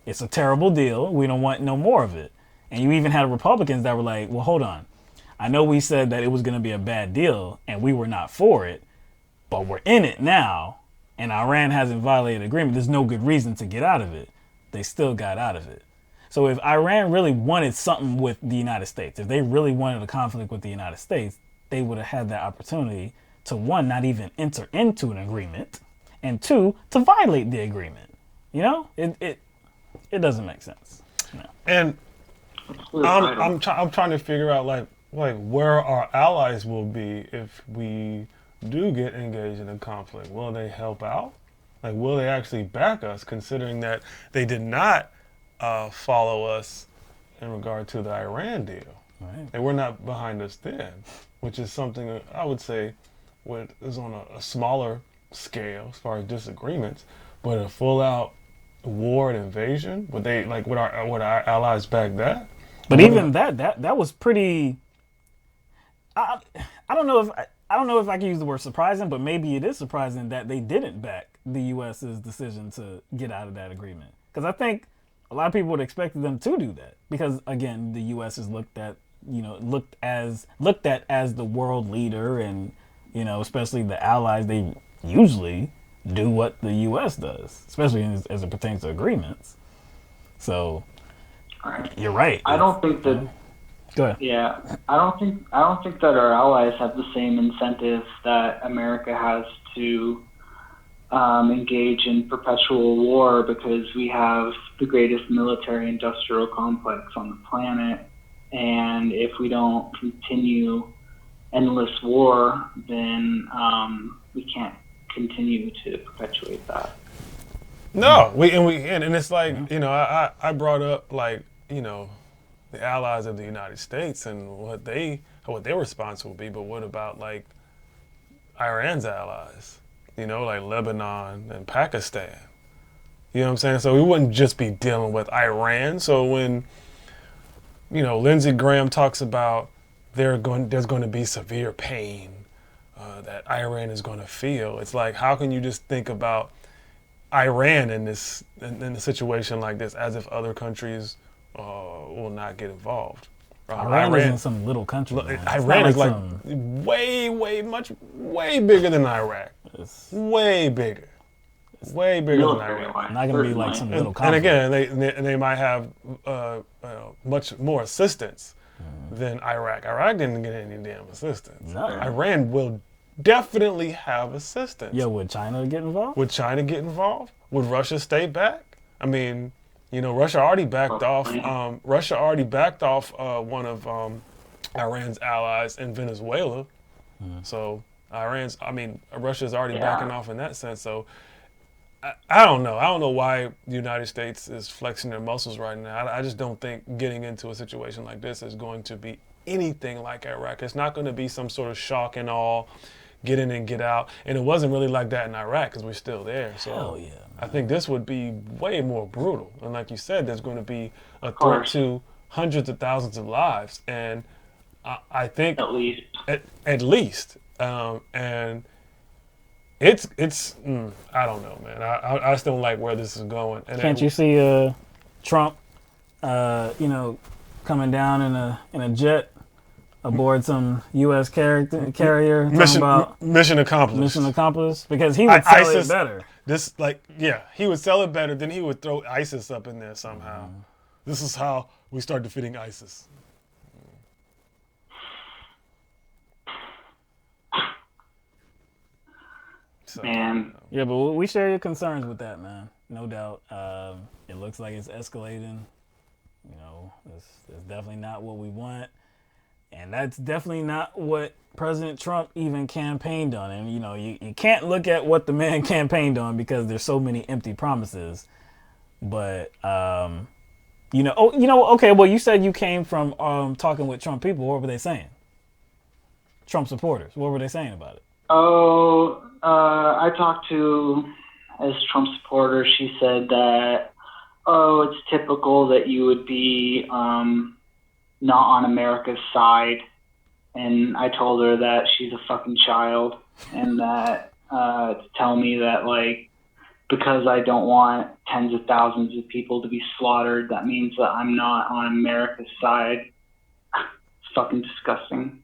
it's a terrible deal. We don't want no more of it. And you even had Republicans that were like, well, hold on. I know we said that it was going to be a bad deal and we were not for it, but we're in it now. And Iran hasn't violated the agreement. There's no good reason to get out of it. They still got out of it. So if Iran really wanted something with the United States, if they really wanted a conflict with the United States, they would have had that opportunity to, one, not even enter into an agreement, and two, to violate the agreement. You know, it doesn't make sense. No. And I'm trying to figure out like where our allies will be if we do get engaged in a conflict. Will they help out? Like, will they actually back us, considering that they did not follow us in regard to the Iran deal? Right. They were not behind us then, which is something that I would say is on a smaller scale as far as disagreements, but a full-out war and invasion. Would our allies back that? But even that was pretty. I don't know if I can use the word surprising, but maybe it is surprising that they didn't back the U.S.'s decision to get out of that agreement. Because I think a lot of people would expect them to do that. Because again, the U.S. is looked at as the world leader, and you know, especially the allies, they usually do what the U.S. does, especially as it pertains to agreements. So you're right. I don't think that Go ahead. Yeah, I don't think that our allies have the same incentive that America has to engage in perpetual war, because we have the greatest military-industrial complex on the planet, and if we don't continue endless war, then we can't continue to perpetuate that. No, and it's like, you know, I brought up, like, you know, the allies of the United States and what their response will be, but what about, like, Iran's allies? You know, like Lebanon and Pakistan. You know what I'm saying? So we wouldn't just be dealing with Iran. So when, you know, Lindsey Graham talks about there's going to be severe pain that Iran is going to feel, it's like, how can you just think about Iran in a situation like this as if other countries will not get involved? Iran isn't some little country. Iran is like way bigger than Iraq. It's way bigger. Way bigger than Iraq. Not going to be like some little country. And again, they might have much more assistance than Iraq. Iraq didn't get any damn assistance. No. Iran will definitely have assistance. Yeah, would China get involved? Would China get involved? Would Russia stay back? I mean, you know, Russia already backed off. One of Iran's allies in Venezuela. So Russia's already backing off in that sense. So I don't know. I don't know why the United States is flexing their muscles right now. I just don't think getting into a situation like this is going to be anything like Iraq. It's not going to be some sort of shock and awe, get in and get out. And it wasn't really like that in Iraq because we're still there. So hell yeah. I think this would be way more brutal. And like you said, there's going to be a threat to hundreds of thousands of lives. And I think at least. And it's I don't know, man. I just don't like where this is going. And can't you see Trump, you know, coming down in a jet aboard some U.S. carrier? Mission accomplished. Mission accomplished, because he would sell it better. He would sell it better. Then he would throw ISIS up in there somehow. This is how we start defeating ISIS. So, man. Yeah, but we share your concerns with that, man. No doubt. It looks like it's escalating. You know, it's definitely not what we want. And that's definitely not what President Trump even campaigned on. And, you know, you can't look at what the man campaigned on because there's so many empty promises. But, okay, well, you said you came from talking with Trump people. What were they saying? Trump supporters. What were they saying about it? Oh, I talked to a Trump supporter. She said that, it's typical that you would be not on America's side. And I told her that she's a fucking child, and that to tell me that, like, because I don't want tens of thousands of people to be slaughtered, that means that I'm not on America's side. It's fucking disgusting.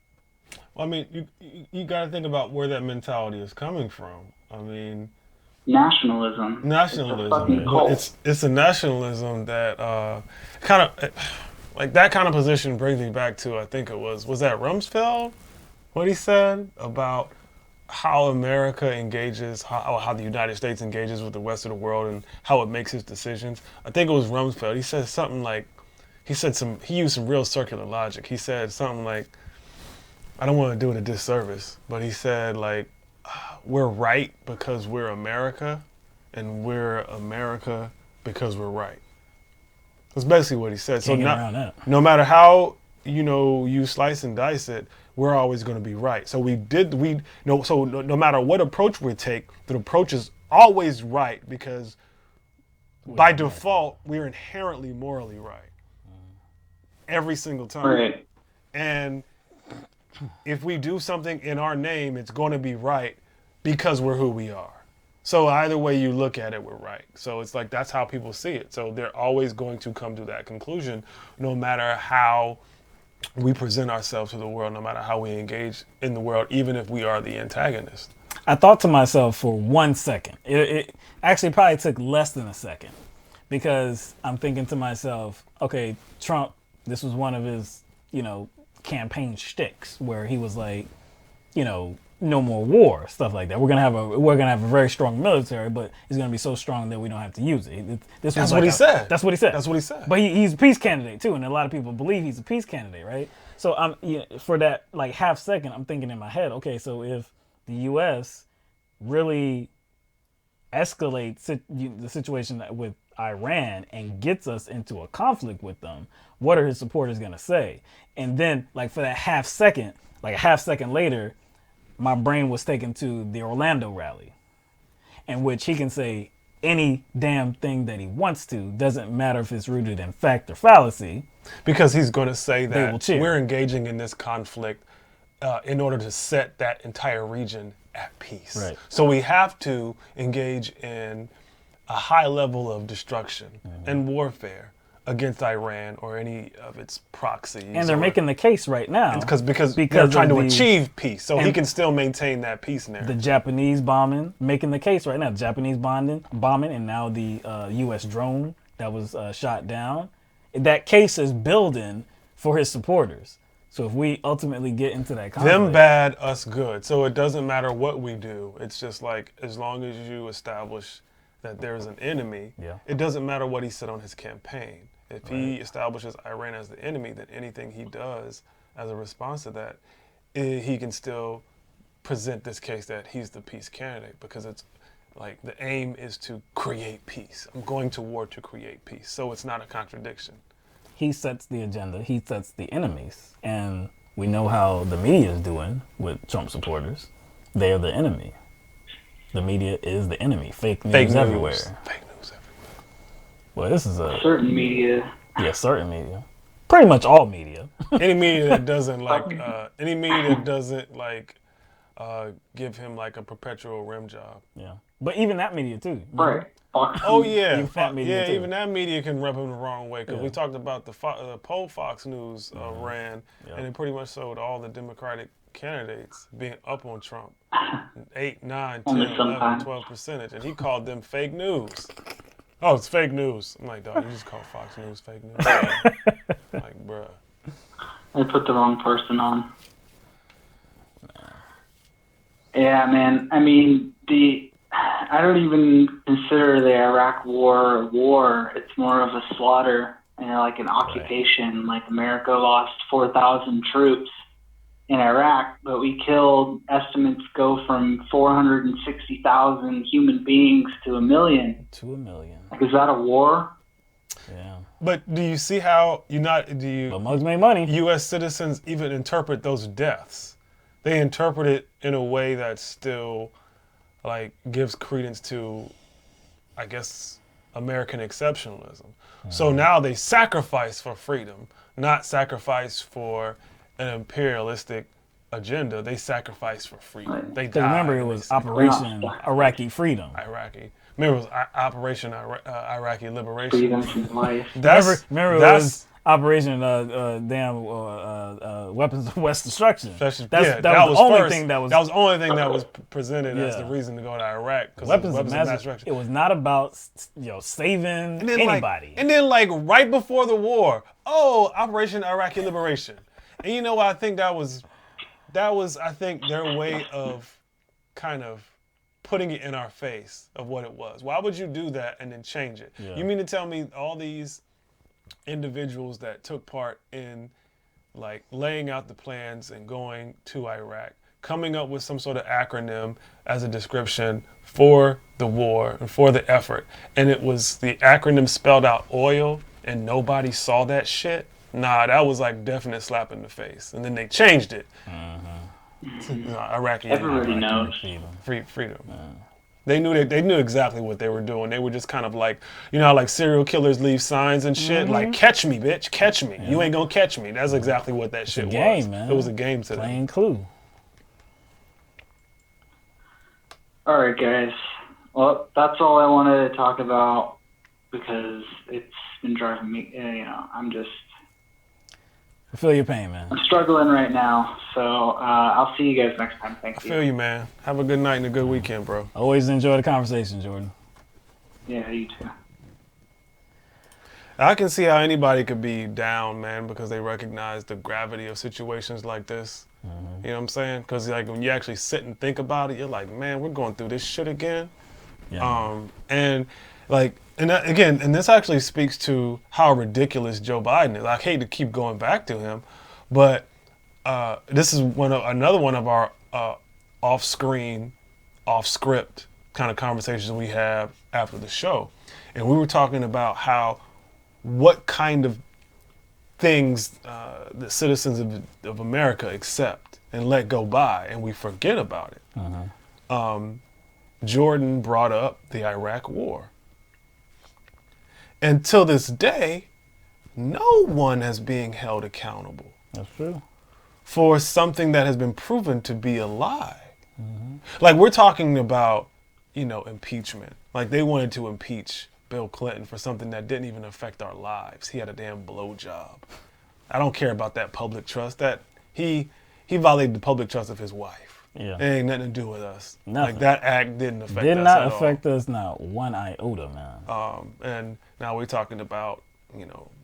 I mean, you got to think about where that mentality is coming from. I mean, nationalism. It's a nationalism that kind of like that kind of position brings me back to, I think it was that Rumsfeld, what he said about how America engages, how the United States engages with the rest of the world and how it makes its decisions. I think it was Rumsfeld. He said something like, he used some real circular logic. He said something like, I don't want to do it a disservice, but he said, like, we're right because we're America, and we're America because we're right. That's basically what he said. So no matter how, you slice and dice it, we're always going to be right. So no matter what approach we take, the approach is always right because by default, we're inherently morally right. Every single time. Right. And if we do something in our name, it's going to be right because we're who we are. So either way you look at it, we're right. So it's like, that's how people see it. So they're always going to come to that conclusion, no matter how we present ourselves to the world, no matter how we engage in the world, even if we are the antagonist. I thought to myself for 1 second, it actually probably took less than a second, because I'm thinking to myself, okay, Trump, this was one of his campaign shticks where he was like, no more war, stuff like that. We're gonna have a very strong military, but it's gonna be so strong that we don't have to use it. That's what he said. That's what he said. That's what he said. But he's a peace candidate too, and a lot of people believe he's a peace candidate, right? So for that like half second, I'm thinking in my head, okay, so if the U.S. really escalates the situation with Iran and gets us into a conflict with them, what are his supporters gonna say? And then like for that half second, like a half second later, my brain was taken to the Orlando rally, in which he can say any damn thing that he wants to, doesn't matter if it's rooted in fact or fallacy. Because he's going to say They will that cheer. we're engaging in this conflict in order to set that entire region at peace. Right. So we have to engage in a high level of destruction and warfare against Iran or any of its proxies. And they're making the case right now. Because they're trying to of the- achieve peace. So he and can still maintain that peace the narrative. Japanese bombing, making the case right now. The Japanese bombing, and now the U.S. drone that was shot down. That case is building for his supporters. So if we ultimately get into that conflict, Them bad, us good. So it doesn't matter what we do. It's just like as long as you establish that there's an enemy, it doesn't matter what he said on his campaign. If he establishes Iran as the enemy, then anything he does as a response to that, he can still present this case that he's the peace candidate, because it's like the aim is to create peace. I'm going to war to create peace. So it's not a contradiction. he sets the agenda, he sets the enemies. And we know how the media is doing with Trump supporters. They are the enemy. The media is the enemy. Fake news everywhere. Fake news everywhere. Well, this is a certain media. Yeah, certain media. Pretty much all media. Any media that doesn't give him like a perpetual rim job. Yeah, but even that media too. Right. Oh yeah, Even that media too. even that media can rub him the wrong way, because Yeah. we talked about the poll Fox News ran, and it pretty much showed all the Democratic candidates being up on Trump, 8, 9, 10, 11, 12%, and he called them fake news. Oh, it's fake news. I'm like, dog, you just call Fox News fake news. Like, bruh. They put the wrong person on. Yeah, man. I mean, I don't even consider the Iraq war a war. It's more of a slaughter and like an occupation. Like America lost 4,000 troops in Iraq, but we killed, estimates go from 460,000 human beings to 1 million. To 1 million. Like, is that a war? Yeah. But do you see how mugs make money. U.S. citizens even interpret those deaths? They interpret it in a way that still, like, gives credence to, I guess, American exceptionalism. So now they sacrifice for freedom, not sacrifice for an imperialistic agenda. They sacrifice for freedom. They Because died. remember, it was Operation Iraqi Freedom. Remember, it was Operation Iraqi Liberation. Freedom from life. Remember, it was Operation Weapons of West Destruction. That was the only thing that was. That was the only thing that was presented as the reason to go to Iraq. Weapons of Mass Destruction. It was not about saving anybody. And then right before the war, Operation Iraqi Liberation. And you know what? I think that was I think their way of kind of putting it in our face of what it was. Why would you do that and then change it? Yeah. You mean to tell me all these individuals that took part in like laying out the plans and going to Iraq, coming up with some sort of acronym as a description for the war and for the effort, and it was the acronym spelled out oil and nobody saw that shit? Nah, that was like definite slap in the face. And then they changed it. Iraqi. Everybody knows. Freedom. They knew exactly what they were doing. They were just kind of like, you know how like serial killers leave signs and shit? Like, catch me, bitch, catch me. You ain't gonna catch me. That's exactly what that shit was. Game, man. It was a game to them. Playing Clue. All right, guys. Well, that's all I wanted to talk about because it's been driving me, I feel your pain, man. I'm struggling right now, so I'll see you guys next time. Thank you. I feel you, man. Have a good night and a good weekend, bro. Always enjoy the conversation, Jordan. Yeah, you too. I can see how anybody could be down, man, because they recognize the gravity of situations like this. You know what I'm saying? Because like when you actually sit and think about it, you're like, man, we're going through this shit again. Yeah. And like, and that, again, and this actually speaks to how ridiculous Joe Biden is. I hate to keep going back to him, but this is another one of our off-screen, off-script kind of conversations we have after the show. And we were talking about what kind of things the citizens of America accept and let go by, and we forget about it. Jordan brought up the Iraq War. And till this day, no one is being held accountable. That's true. For something that has been proven to be a lie. Like we're talking about, impeachment. Like they wanted to impeach Bill Clinton for something that didn't even affect our lives. He had a damn blowjob. I don't care about that public trust. That he violated the public trust of his wife. Yeah. It ain't nothing to do with us. Nothing. Like that act didn't affect us Did not at affect us, not one iota, man. And now we're talking about,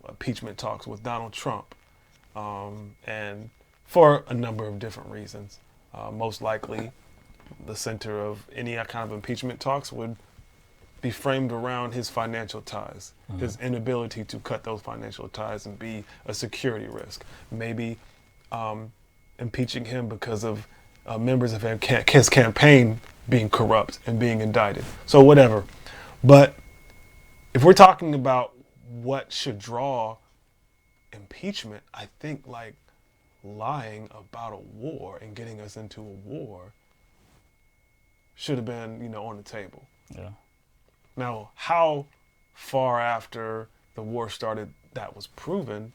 impeachment talks with Donald Trump. And for a number of different reasons. Most likely, the center of any kind of impeachment talks would be framed around his financial ties, his inability to cut those financial ties and be a security risk. Maybe impeaching him because of members of his campaign being corrupt and being indicted. So whatever. But if we're talking about what should draw impeachment, I think like lying about a war and getting us into a war should have been, on the table. Yeah. Now, how far after the war started that was proven,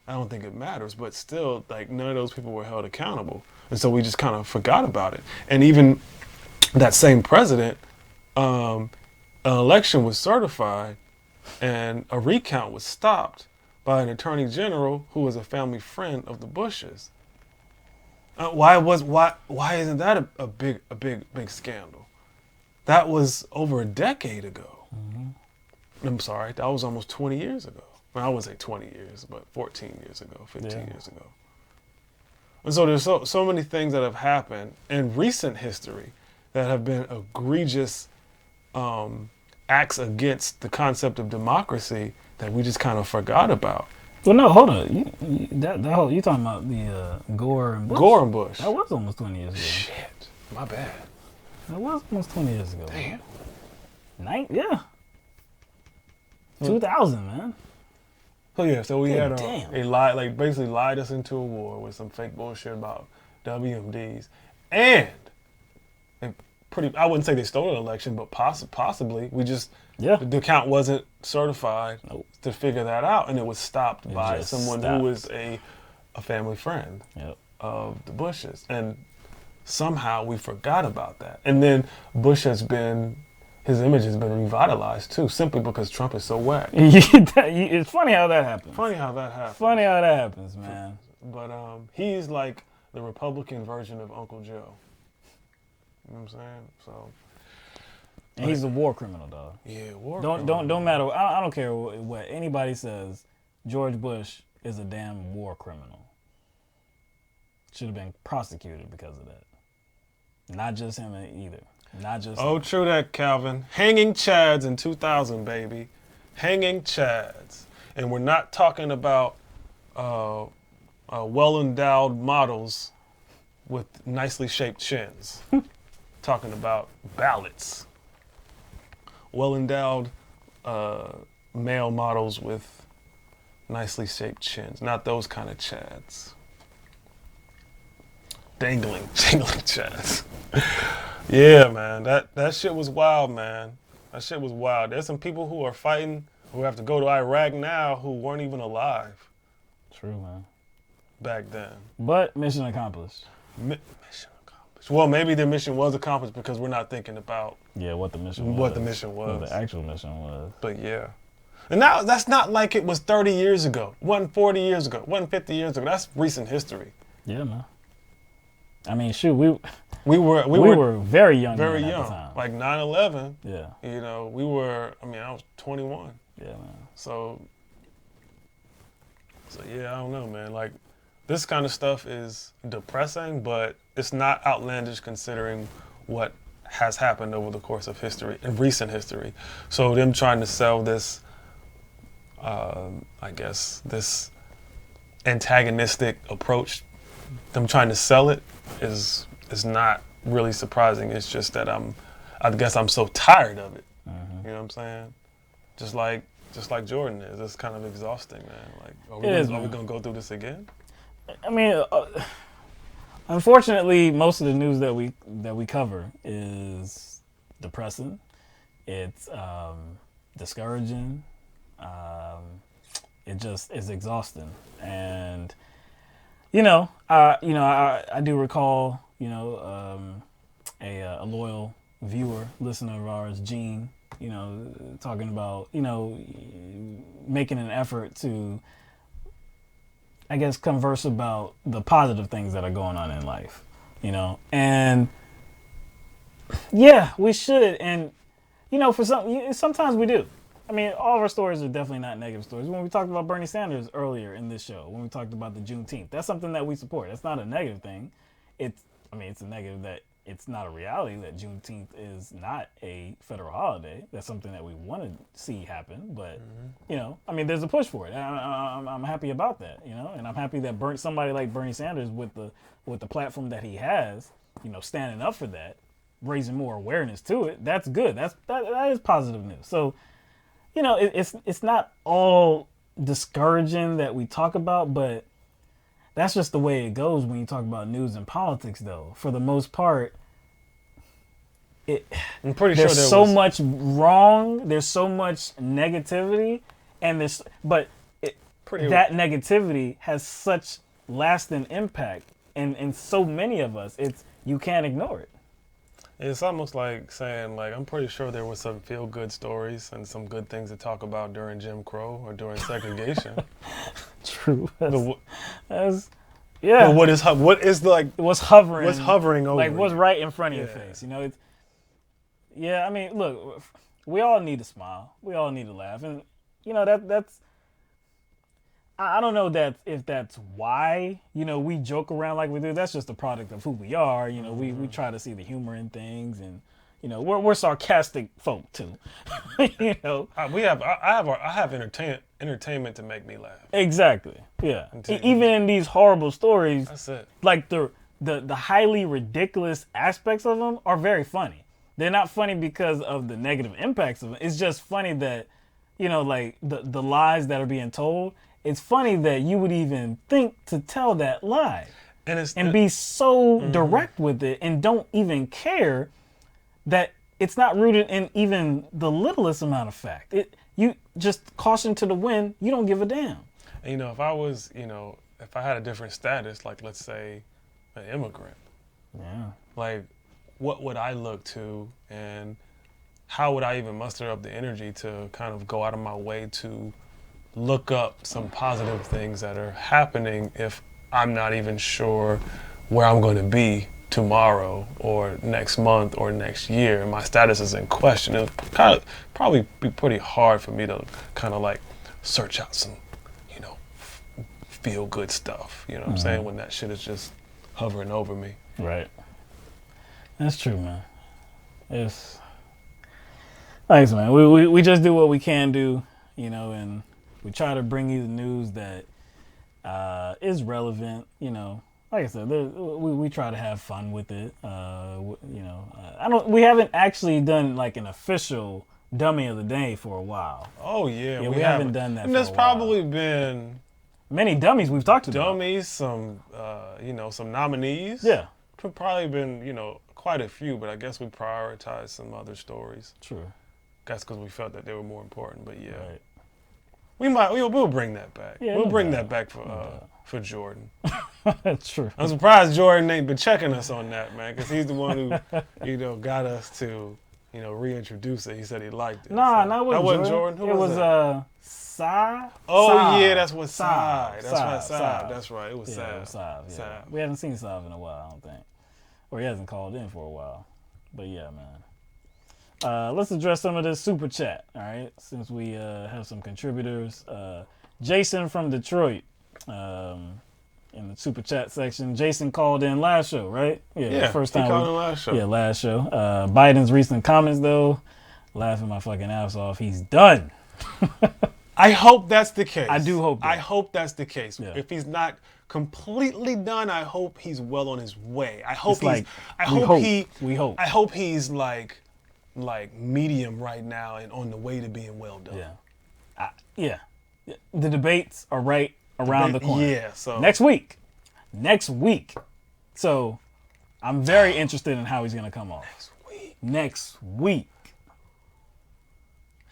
I don't think it matters, but still, like, none of those people were held accountable. And so we just kind of forgot about it. And even that same president, an election was certified and a recount was stopped by an attorney general who was a family friend of the Bushes. Why isn't that a big scandal? That was over a decade ago. I'm sorry, that was almost 20 years ago. Well, I wouldn't say 20 years, but 14 years ago, 15 years ago. And so there's so many things that have happened in recent history that have been egregious acts against the concept of democracy that we just kind of forgot about. Well, no, hold on. You talking about the Gore and Bush? Gore and Bush. That was almost 20 years ago. Shit, my bad. That was almost 20 years ago. Damn. Yeah. 2000, man. So yeah, so we had damn. basically lied us into a war with some fake bullshit about WMDs, and I wouldn't say they stole an election, but possibly we just the count wasn't certified to figure that out, and it was stopped by someone who was a family friend of the Bushes, and somehow we forgot about that, and then Bush his image has been revitalized too, simply because Trump is so whack. It's funny how that happens. Funny how that happens, man. But he's like the Republican version of Uncle Joe. You know what I'm saying? So. And he's a war criminal, dog. Yeah, war criminal. Don't matter. I don't care what anybody says. George Bush is a damn war criminal. Should have been prosecuted because of that. Not just him either. Not just. Oh, true that, Calvin. Hanging Chads in 2000, baby. Hanging Chads. And we're not talking about well-endowed models with nicely shaped chins. Talking about ballots. Well-endowed male models with nicely shaped chins. Not those kind of Chads. Dangling Chads. Yeah, man, that shit was wild, man. That shit was wild. There's some people who are fighting, who have to go to Iraq now, who weren't even alive. True, man. Back then. But mission accomplished. Mission accomplished. Well, maybe their mission was accomplished because we're not thinking about what the mission was. What the mission was. What the actual mission was. But yeah. And now that's not like it was 30 years ago. It wasn't 40 years ago. It wasn't 50 years ago. That's recent history. Yeah, man. I mean, shoot, we were very young. Very at young. the time. Like 9/11. Yeah. I was 21. Yeah, man. So So yeah, I don't know, man. Like, this kind of stuff is depressing, but it's not outlandish considering what has happened over the course of history, in recent history. So them trying to sell this, I guess, this antagonistic approach, them trying to sell it is not really surprising. It's just that I guess I'm so tired of it. You know what I'm saying? Just like Jordan is. It's kind of exhausting, man. Like, are we gonna go through this again? I mean, unfortunately, most of the news that we cover is depressing. It's discouraging. It just is exhausting. And I do recall a loyal viewer, listener of ours, Gene, talking about making an effort to, I guess, converse about the positive things that are going on in life, and yeah, we should. And, for sometimes we do. I mean, all of our stories are definitely not negative stories. When we talked about Bernie Sanders earlier in this show, when we talked about the Juneteenth, that's something that we support. That's not a negative thing. It's a negative that it's not a reality that Juneteenth is not a federal holiday. That's something that we want to see happen. But, there's a push for it. I'm happy about that, and I'm happy that somebody like Bernie Sanders with the platform that he has, standing up for that, raising more awareness to it. That's good. That is positive news. So, it's not all discouraging that we talk about, but that's just the way it goes when you talk about news and politics, though. For the most part, I'm pretty there's sure so much wrong, there's so much negativity, and that negativity has such lasting impact, and so many of us, you can't ignore it. It's almost like saying, I'm pretty sure there were some feel-good stories and some good things to talk about during Jim Crow or during segregation. True. But what's hovering over? Like, what's right in front of your face? Look, we all need to smile. We all need to laugh, and that's. I don't know if that's why, we joke around like we do. That's just a product of who we are. We try to see the humor in things, and, we're sarcastic folk too. I have entertainment to make me laugh. Exactly. Yeah. Even in these horrible stories, that's it. Like the highly ridiculous aspects of them are very funny. They're not funny because of the negative impacts of them. It's just funny that, like the lies that are being told. It's funny that you would even think to tell that lie and be so direct with it and don't even care that it's not rooted in even the littlest amount of fact. You just caution to the wind. You don't give a damn. And, if I was, if I had a different status, like let's say an immigrant, like what would I look to and how would I even muster up the energy to kind of go out of my way to look up some positive things that are happening if I'm not even sure where I'm going to be tomorrow or next month or next year and my status is in question. It would probably be pretty hard for me to kind of like search out some, feel good stuff, what I'm saying, when that shit is just hovering over me. Right. That's true, man. It's thanks, man. We just do what we can do, and we try to bring you the news that is relevant. Like I said, we try to have fun with it. We haven't actually done like an official dummy of the day for a while. Oh yeah, we haven't done that. And there's probably been many dummies we've talked about. Dummies, some some nominees. Yeah, probably been quite a few, but I guess we prioritized some other stories. True. That's because we felt that they were more important. But yeah. Right. We'll bring that back. Yeah, we'll bring that back for Jordan. That's true. I'm surprised Jordan ain't been checking us on that, man, because he's the one who got us to reintroduce it. He said he liked it. Nah, so. that wasn't Jordan. Who was that? Sai. Oh yeah, that's what Sai. That's right, Sai. That's right. It was Sai. It was Sai. Yeah. We haven't seen Sai in a while, I don't think, or he hasn't called in for a while. But yeah, man. Let's address some of this super chat, all right? Since we have some contributors. Jason from Detroit In the super chat section, Jason called in last show, right? Yeah, first he time. called in last show. Yeah, last show. Biden's recent comments, though, laughing my fucking ass off. He's done. I hope that's the case. I do hope that. I hope that's the case. Yeah. If he's not completely done, I hope he's well on his way. I hope It's we hope. I hope he's like medium right now and on the way to being well done. Yeah. The debates are right around the corner. Yeah, so Next week. So I'm very interested in how he's going to come off. Next week.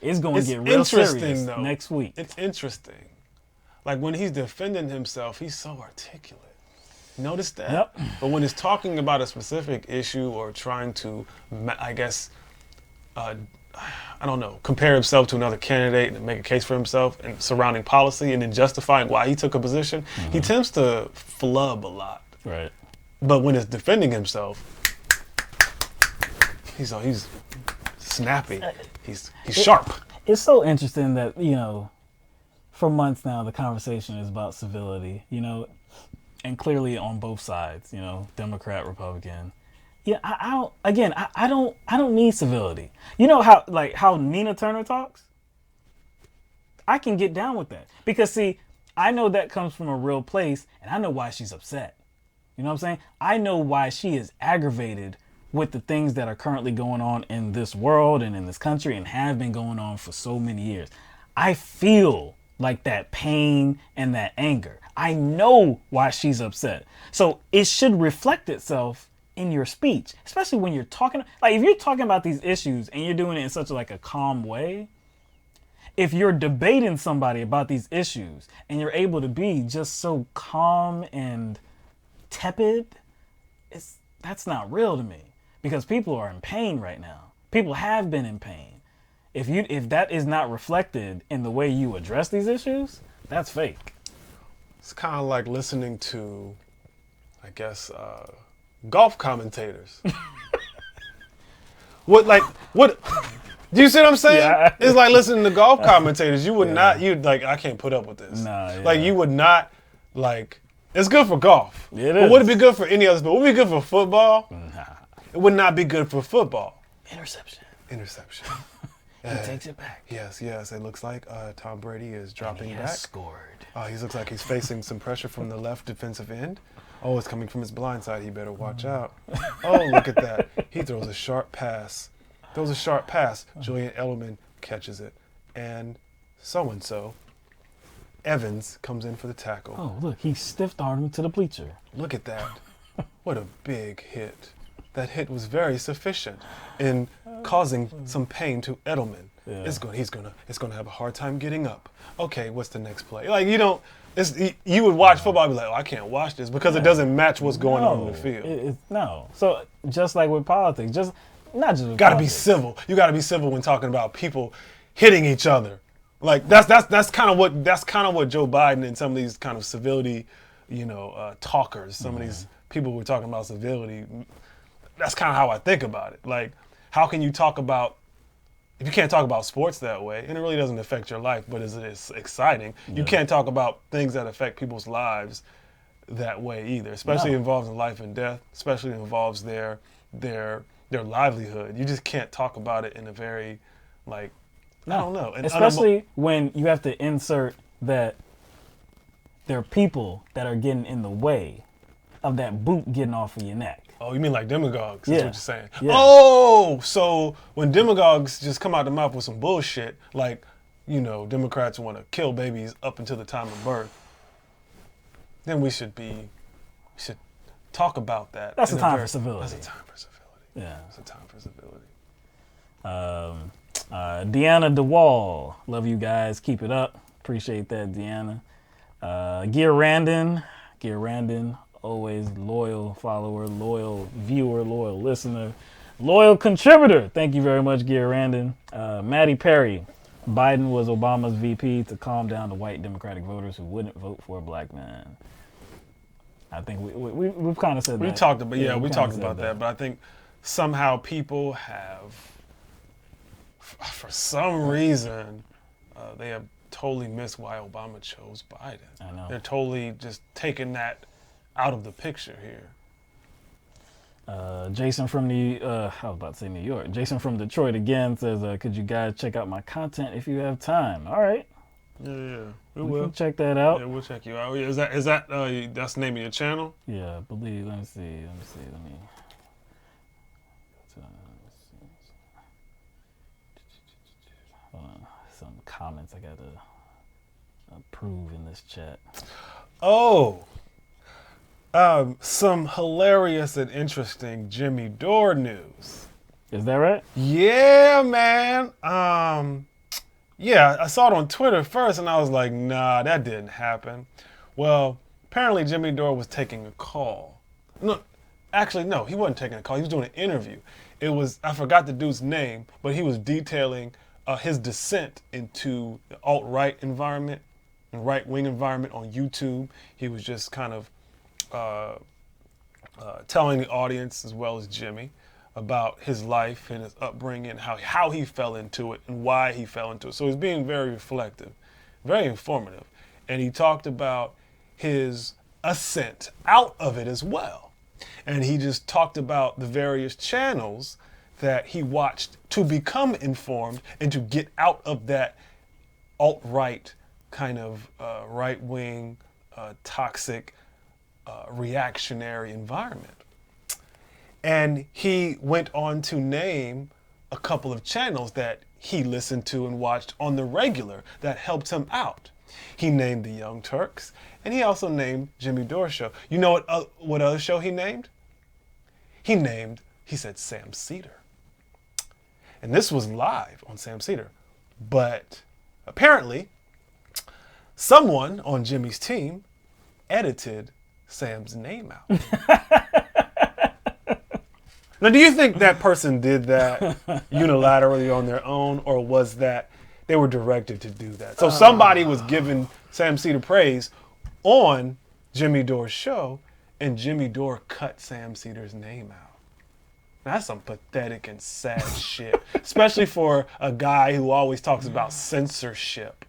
It's going to get real serious though. next week. It's interesting. Like when he's defending himself, he's so articulate. Notice that? Yep. But when he's talking about a specific issue or trying to, I guess, I don't know, compare himself to another candidate and make a case for himself and surrounding policy and then justifying why he took a position, he tends to flub a lot. Right. But when it's defending himself, he's snappy. He's sharp. It's so interesting that, for months now, the conversation is about civility, and clearly on both sides, Democrat, Republican. Yeah, I don't need civility. You know how Nina Turner talks? I can get down with that because see, I know that comes from a real place and I know why she's upset. You know what I'm saying? I know why she is aggravated with the things that are currently going on in this world and in this country and have been going on for so many years. I feel like that pain and that anger. I know why she's upset. So it should reflect itself in your speech, especially when you're talking, like if you're talking about these issues and you're doing it in such a calm way, if you're debating somebody about these issues and you're able to be just so calm and tepid, that's not real to me because people are in pain right now. People have been in pain. If that is not reflected in the way you address these issues, that's fake. It's kind of like listening to, I guess, golf commentators. What? Do you see what I'm saying? Yeah. It's like listening to golf commentators. You would not, I can't put up with this. Nah, yeah. Like you would not, it's good for golf. It But is. would it be good for any other sport? Would it be good for football? Nah. It would not be good for football. Interception. He takes it back. Yes. It looks like Tom Brady is dropping back. Scored. He looks like he's facing some pressure from the left defensive end. Oh, it's coming from his blind side. He better watch out. Oh, look at that. He throws a sharp pass. Julian Edelman catches it. And so-and-so, Evans, comes in for the tackle. Oh, look, he stiff-armed him to the bleacher. Look at that. What a big hit. That hit was very sufficient in causing some pain to Edelman. Yeah. It's gonna have a hard time getting up. Okay, what's the next play? You would watch football and be like, oh, I can't watch this because it doesn't match what's going on in the field. No. So just like with politics, not just with Gotta be politics. civil. You gotta be civil when talking about people hitting each other. Like that's kind of what Joe Biden and some of these kind of civility, talkers, some of these people who are talking about civility. That's kind of how I think about it. Like, how can you talk about, if you can't talk about sports that way, and it really doesn't affect your life, but it's exciting, you can't talk about things that affect people's lives that way either, especially involves life and death, especially involves their livelihood. You just can't talk about it in a very, I don't know. Especially when you have to insert that there are people that are getting in the way of that boot getting off of your neck. Oh, you mean like demagogues? Yeah. That's what you're saying. Yeah. Oh, so when demagogues just come out the mouth with some bullshit, Democrats want to kill babies up until the time of birth, then we should talk about that. That's a time for civility. That's a time for civility. Yeah. That's a time for civility. Deanna DeWall, love you guys. Keep it up. Appreciate that, Deanna. Gaillard Randon, always loyal follower, loyal viewer, loyal listener, loyal contributor. Thank you very much, Gaillard Randon. Maddie Perry, Biden was Obama's VP to calm down the white Democratic voters who wouldn't vote for a black man. I think we've kind of said that. We talked about that, but I think somehow people have, for some reason, they have totally miss why Obama chose Biden. I know. They're totally just taking that out of the picture here. Jason from I was about to say New York. Jason from Detroit again says, could you guys check out my content if you have time? All right. Yeah, we We will can check that out. Yeah, we'll check you out. Is that that's the name of your channel? Yeah, I believe. Let me see. Hold on. Some comments I gotta approve in this chat. Oh, some hilarious and interesting Jimmy Dore news. Is that right? Yeah, man. Yeah, I saw it on Twitter first, and I was like, nah, that didn't happen. Well, apparently Jimmy Dore was taking a call. No, actually, no, he wasn't taking a call. He was doing an interview. It was, I forgot the dude's name, but he was detailing his descent into the alt-right environment and right-wing environment on YouTube. He was just kind of telling the audience, as well as Jimmy, about his life and his upbringing, how he fell into it and why he fell into it. So he's being very reflective, very informative. And he talked about his ascent out of it as well. And he just talked about the various channels that he watched to become informed and to get out of that alt-right kind of right-wing, toxic, reactionary environment. And he went on to name a couple of channels that he listened to and watched on the regular that helped him out. He named the Young Turks, and he also named Jimmy Dore's show. You know what other show he named? He said Sam Cedar. And this was live on Sam Cedar. But apparently, someone on Jimmy's team edited Sam's name out. Now, do you think that person did that unilaterally on their own, or was that they were directed to do that? So somebody was giving Sam Cedar praise on Jimmy Dore's show, and Jimmy Dore cut Sam Cedar's name out. That's some pathetic and sad shit, especially for a guy who always talks about censorship.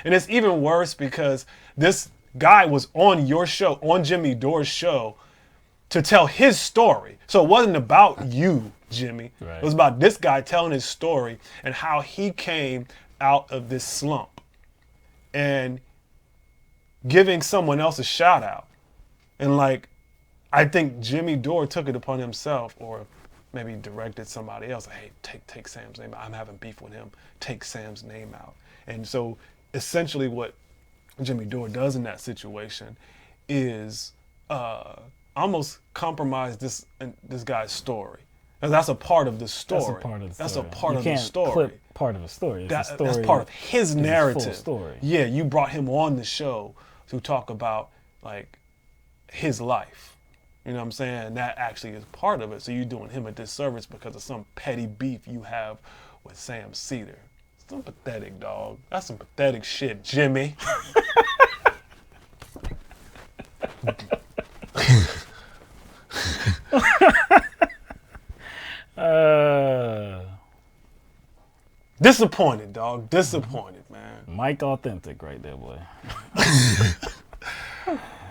And it's even worse because this guy was on your show, on Jimmy Dore's show, to tell his story. So it wasn't about you, Jimmy. Right. It was about this guy telling his story and how he came out of this slump and giving someone else a shout out. And like, I think Jimmy Dore took it upon himself, or maybe directed somebody else, hey, take Sam's name out. I'm having beef with him. Take Sam's name out. And so essentially what Jimmy Dore does in that situation is almost compromise this guy's story. And that's a part of the story. That's a part of the story. That's a part of the You story. can't clip part of a story. That's part of his narrative. Full story. Yeah, you brought him on the show to talk about like his life. You know what I'm saying? That actually is part of it. So you're doing him a disservice because of some petty beef you have with Sam Cedar. It's some pathetic, dog. That's some pathetic shit, Jimmy. Disappointed, dog. Disappointed, man. Mike Authentic right there, boy.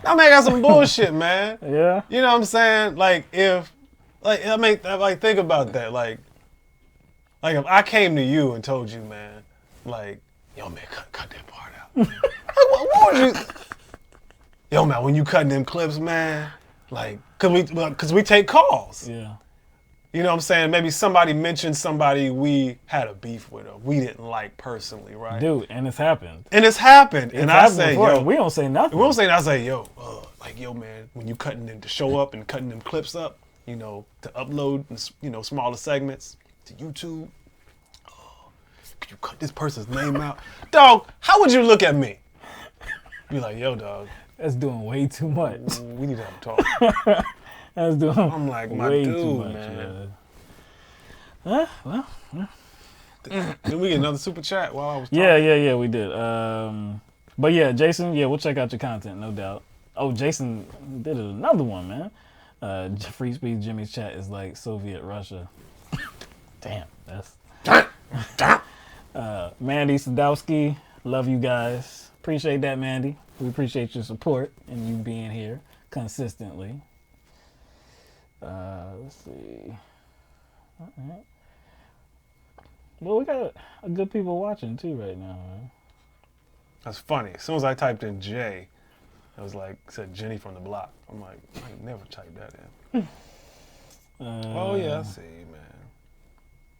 I mean, that's some bullshit, man. Yeah. You know what I'm saying? Like, think about that. Like if I came to you and told you, man, like, yo, man, cut that part out. what would you? Yo, man, when you cutting them clips, man, like, cause we take calls. Yeah. You know what I'm saying? Maybe somebody mentioned somebody we had a beef with or we didn't like personally, right? Dude, and it's happened. And I say, before. yo. We don't say nothing. We don't say nothing. I say, yo, yo, man, when you cutting them to show up and cutting them clips up, you know, to upload, you know, smaller segments to YouTube, could you cut this person's name out? Dog, how would you look at me? Be like, yo, dog. That's doing way too much. We need to have a talk. That's doing I'm like, my way dude, too much, man. Well. Did we get another super chat while I was talking? Yeah, we did. But yeah, Jason, we'll check out your content, no doubt. Oh, Jason did another one, man. Free Speech Jimmy's chat is like Soviet Russia. Damn, that's... Mandy Sadowski, Love you guys. Appreciate that, Mandy. We appreciate your support and you being here consistently. Let's see. All right. Well, we got a good people watching too right now, man. That's funny. As soon as I typed in Jay, it was like, said Jenny from the block. I'm like, I ain't never typed that in. Oh yeah, I see, man.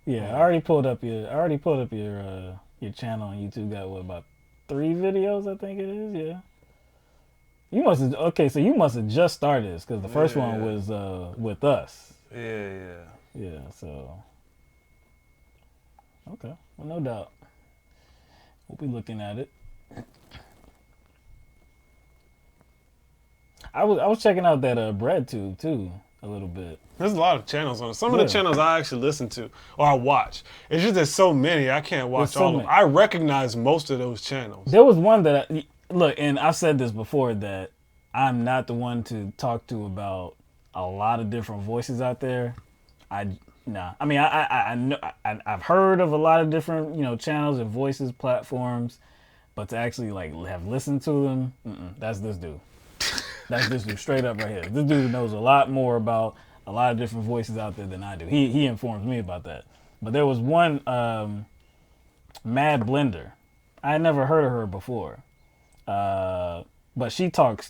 Yeah, I already pulled up your channel on YouTube. Got what, about 3 videos, I think it is. Yeah. You must have, okay, so you must have just started this because the first one was with us. Yeah. So okay, well, no doubt. We'll be looking at it. I was checking out that bread tube too a little bit. There's a lot of channels on it. Some of the channels I actually listen to or I watch. It's just there's so many I can't watch all of them. I recognize most of those channels. There was one that look, and I've said this before that I'm not the one to talk to about a lot of different voices out there. I know I've heard of a lot of different channels and voices, platforms, but to actually like have listened to them, that's this dude. That's this dude straight up right here. This dude knows a lot more about a lot of different voices out there than I do. He informs me about that. But there was one Mad Blender. I had never heard of her before. But she talks,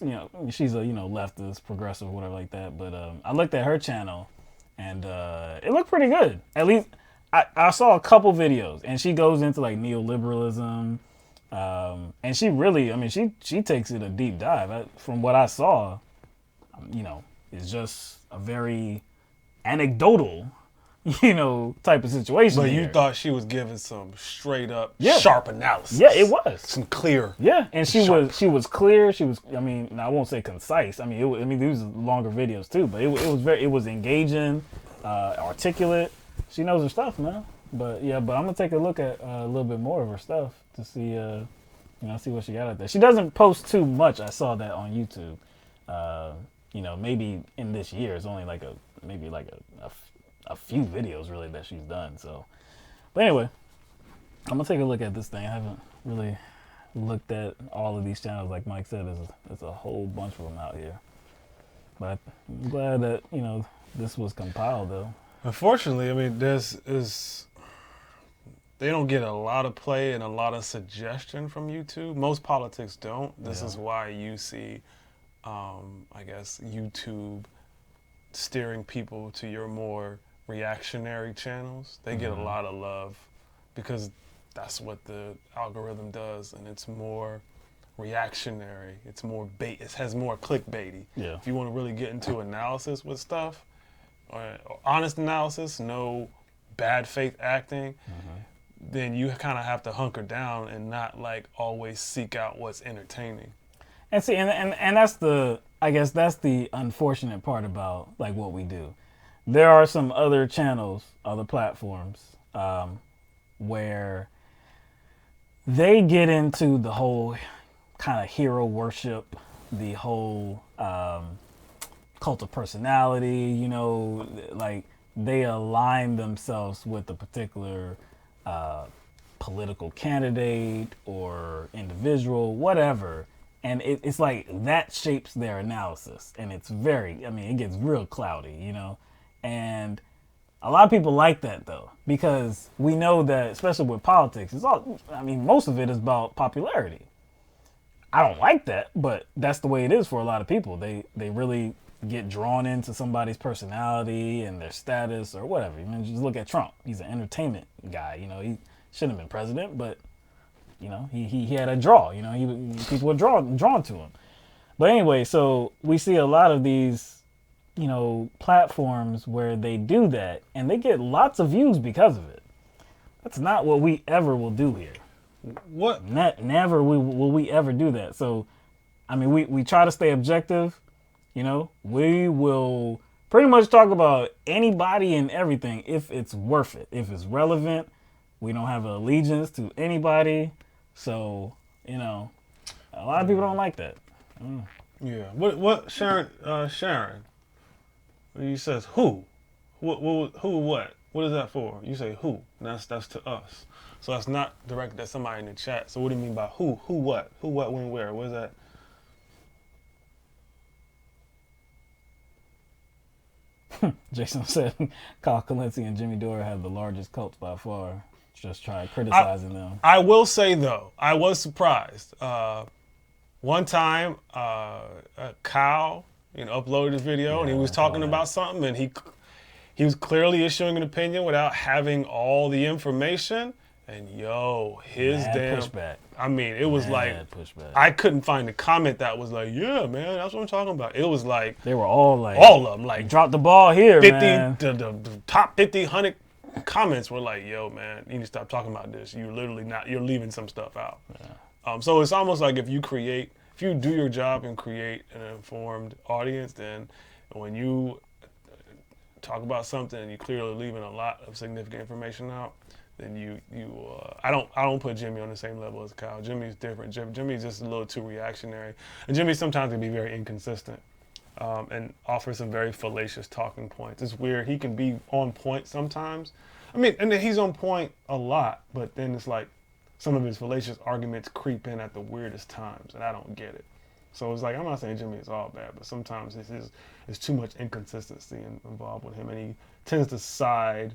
she's a leftist, progressive, whatever like that. But I looked at her channel and it looked pretty good. At least I saw a couple videos and she goes into like neoliberalism. And she really, she takes it a deep dive. From what I saw, it's just a very anecdotal, type of situation. But you thought she was giving some straight up sharp analysis. Yeah, it was. Some clear. Yeah, and she was clear. She was, I won't say concise. These are longer videos too, but it was engaging, articulate. She knows her stuff, man. But I'm gonna take a look at a little bit more of her stuff to see, see what she got out there. She doesn't post too much. I saw that on YouTube. Maybe in this year it's only like a few videos really that she's done. So, but anyway, I'm gonna take a look at this thing. I haven't really looked at all of these channels. Like Mike said, there's a whole bunch of them out here. But I'm glad that this was compiled though. Unfortunately, they don't get a lot of play and a lot of suggestion from YouTube. Most politics don't. This is why you see, YouTube steering people to your more reactionary channels. They get a lot of love because that's what the algorithm does, and it's more reactionary. It's more bait. It has more clickbaity. Yeah. If you want to really get into analysis with stuff, or honest analysis, no bad faith acting, then you kind of have to hunker down and not like always seek out what's entertaining. And see, and that's the unfortunate part about like what we do. There are some other channels, other platforms, where they get into the whole kind of hero worship, the whole cult of personality, like they align themselves with a particular political candidate or individual, whatever. And it's like that shapes their analysis. And it's it gets real cloudy, And a lot of people like that though, because we know that, especially with politics, most of it is about popularity. I don't like that, but that's the way it is for a lot of people. They really get drawn into somebody's personality and their status or whatever. Just look at Trump. He's an entertainment guy. He shouldn't have been president, but he had a draw. People were drawn to him. But anyway, so we see a lot of these, platforms where they do that, and they get lots of views because of it. That's not what we ever will do here. What? Never will we ever do that. So, we try to stay objective. We will pretty much talk about anybody and everything if it's worth it, if it's relevant. We don't have an allegiance to anybody. So, a lot of people don't like that. Yeah. What Sharon? He says who? What? What is that for? You say who, and that's to us. So that's not directed at somebody in the chat. So what do you mean by who? Who what? Who what, when, where? What is that? Jason said Kyle Kalinske and Jimmy Dore have the largest cults by far. Just try criticizing them. I will say, though, I was surprised. One time, Kyle, uploaded a video, and he was talking about something, and he was clearly issuing an opinion without having all the information. And his Mad damn pushback. I mean, it was pushback. I couldn't find a comment that was like, yeah, man, that's what I'm talking about. It was like they were all of them, like drop the ball here, 50, man. The top 50, 100 comments were like, yo, man, you need to stop talking about this. You're literally you're leaving some stuff out. Yeah. So it's almost like if you do your job and create an informed audience, then when you talk about something and you're clearly leaving a lot of significant information out, then I don't put Jimmy on the same level as Kyle. Jimmy's different. Jimmy's just a little too reactionary, and Jimmy sometimes can be very inconsistent and offer some very fallacious talking points. It's weird. He can be on point sometimes. I mean, and then he's on point a lot, but then it's like some of his fallacious arguments creep in at the weirdest times, and I don't get it. So it's like, I'm not saying Jimmy is all bad, but sometimes there's too much inconsistency involved with him, and he tends to side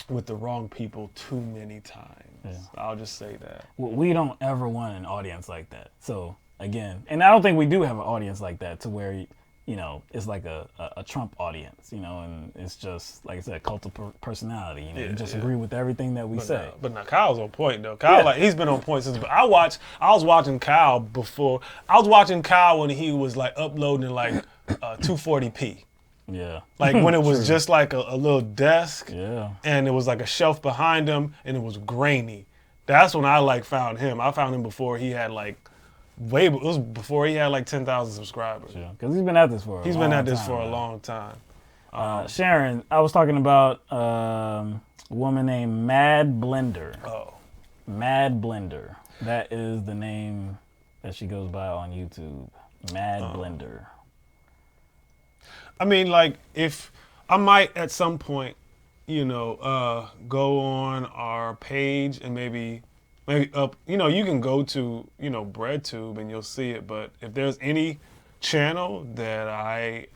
with the wrong people too many times. Yeah. I'll just say that. We don't ever want an audience like that. So again, and I don't think we do have an audience like that to where, it's like a Trump audience, and it's just, like I said, cult of personality. You just agree with everything that we say. But now Kyle's on point though. Kyle, he's been on point since. I was watching Kyle before. I was watching Kyle when he was like uploading like 240p. Yeah. Like when it was just like a little desk. Yeah. And it was like a shelf behind him and it was grainy. That's when I found him. I found him before he had before he had 10,000 subscribers. Yeah. Because he's been at this for a long time. Sharon, I was talking about a woman named Mad Blender. Oh. Mad Blender. That is the name that she goes by on YouTube. Mad Blender. I mean, if I might at some point, go on our page and maybe up, you can go to, BreadTube and you'll see it. But if there's any channel that I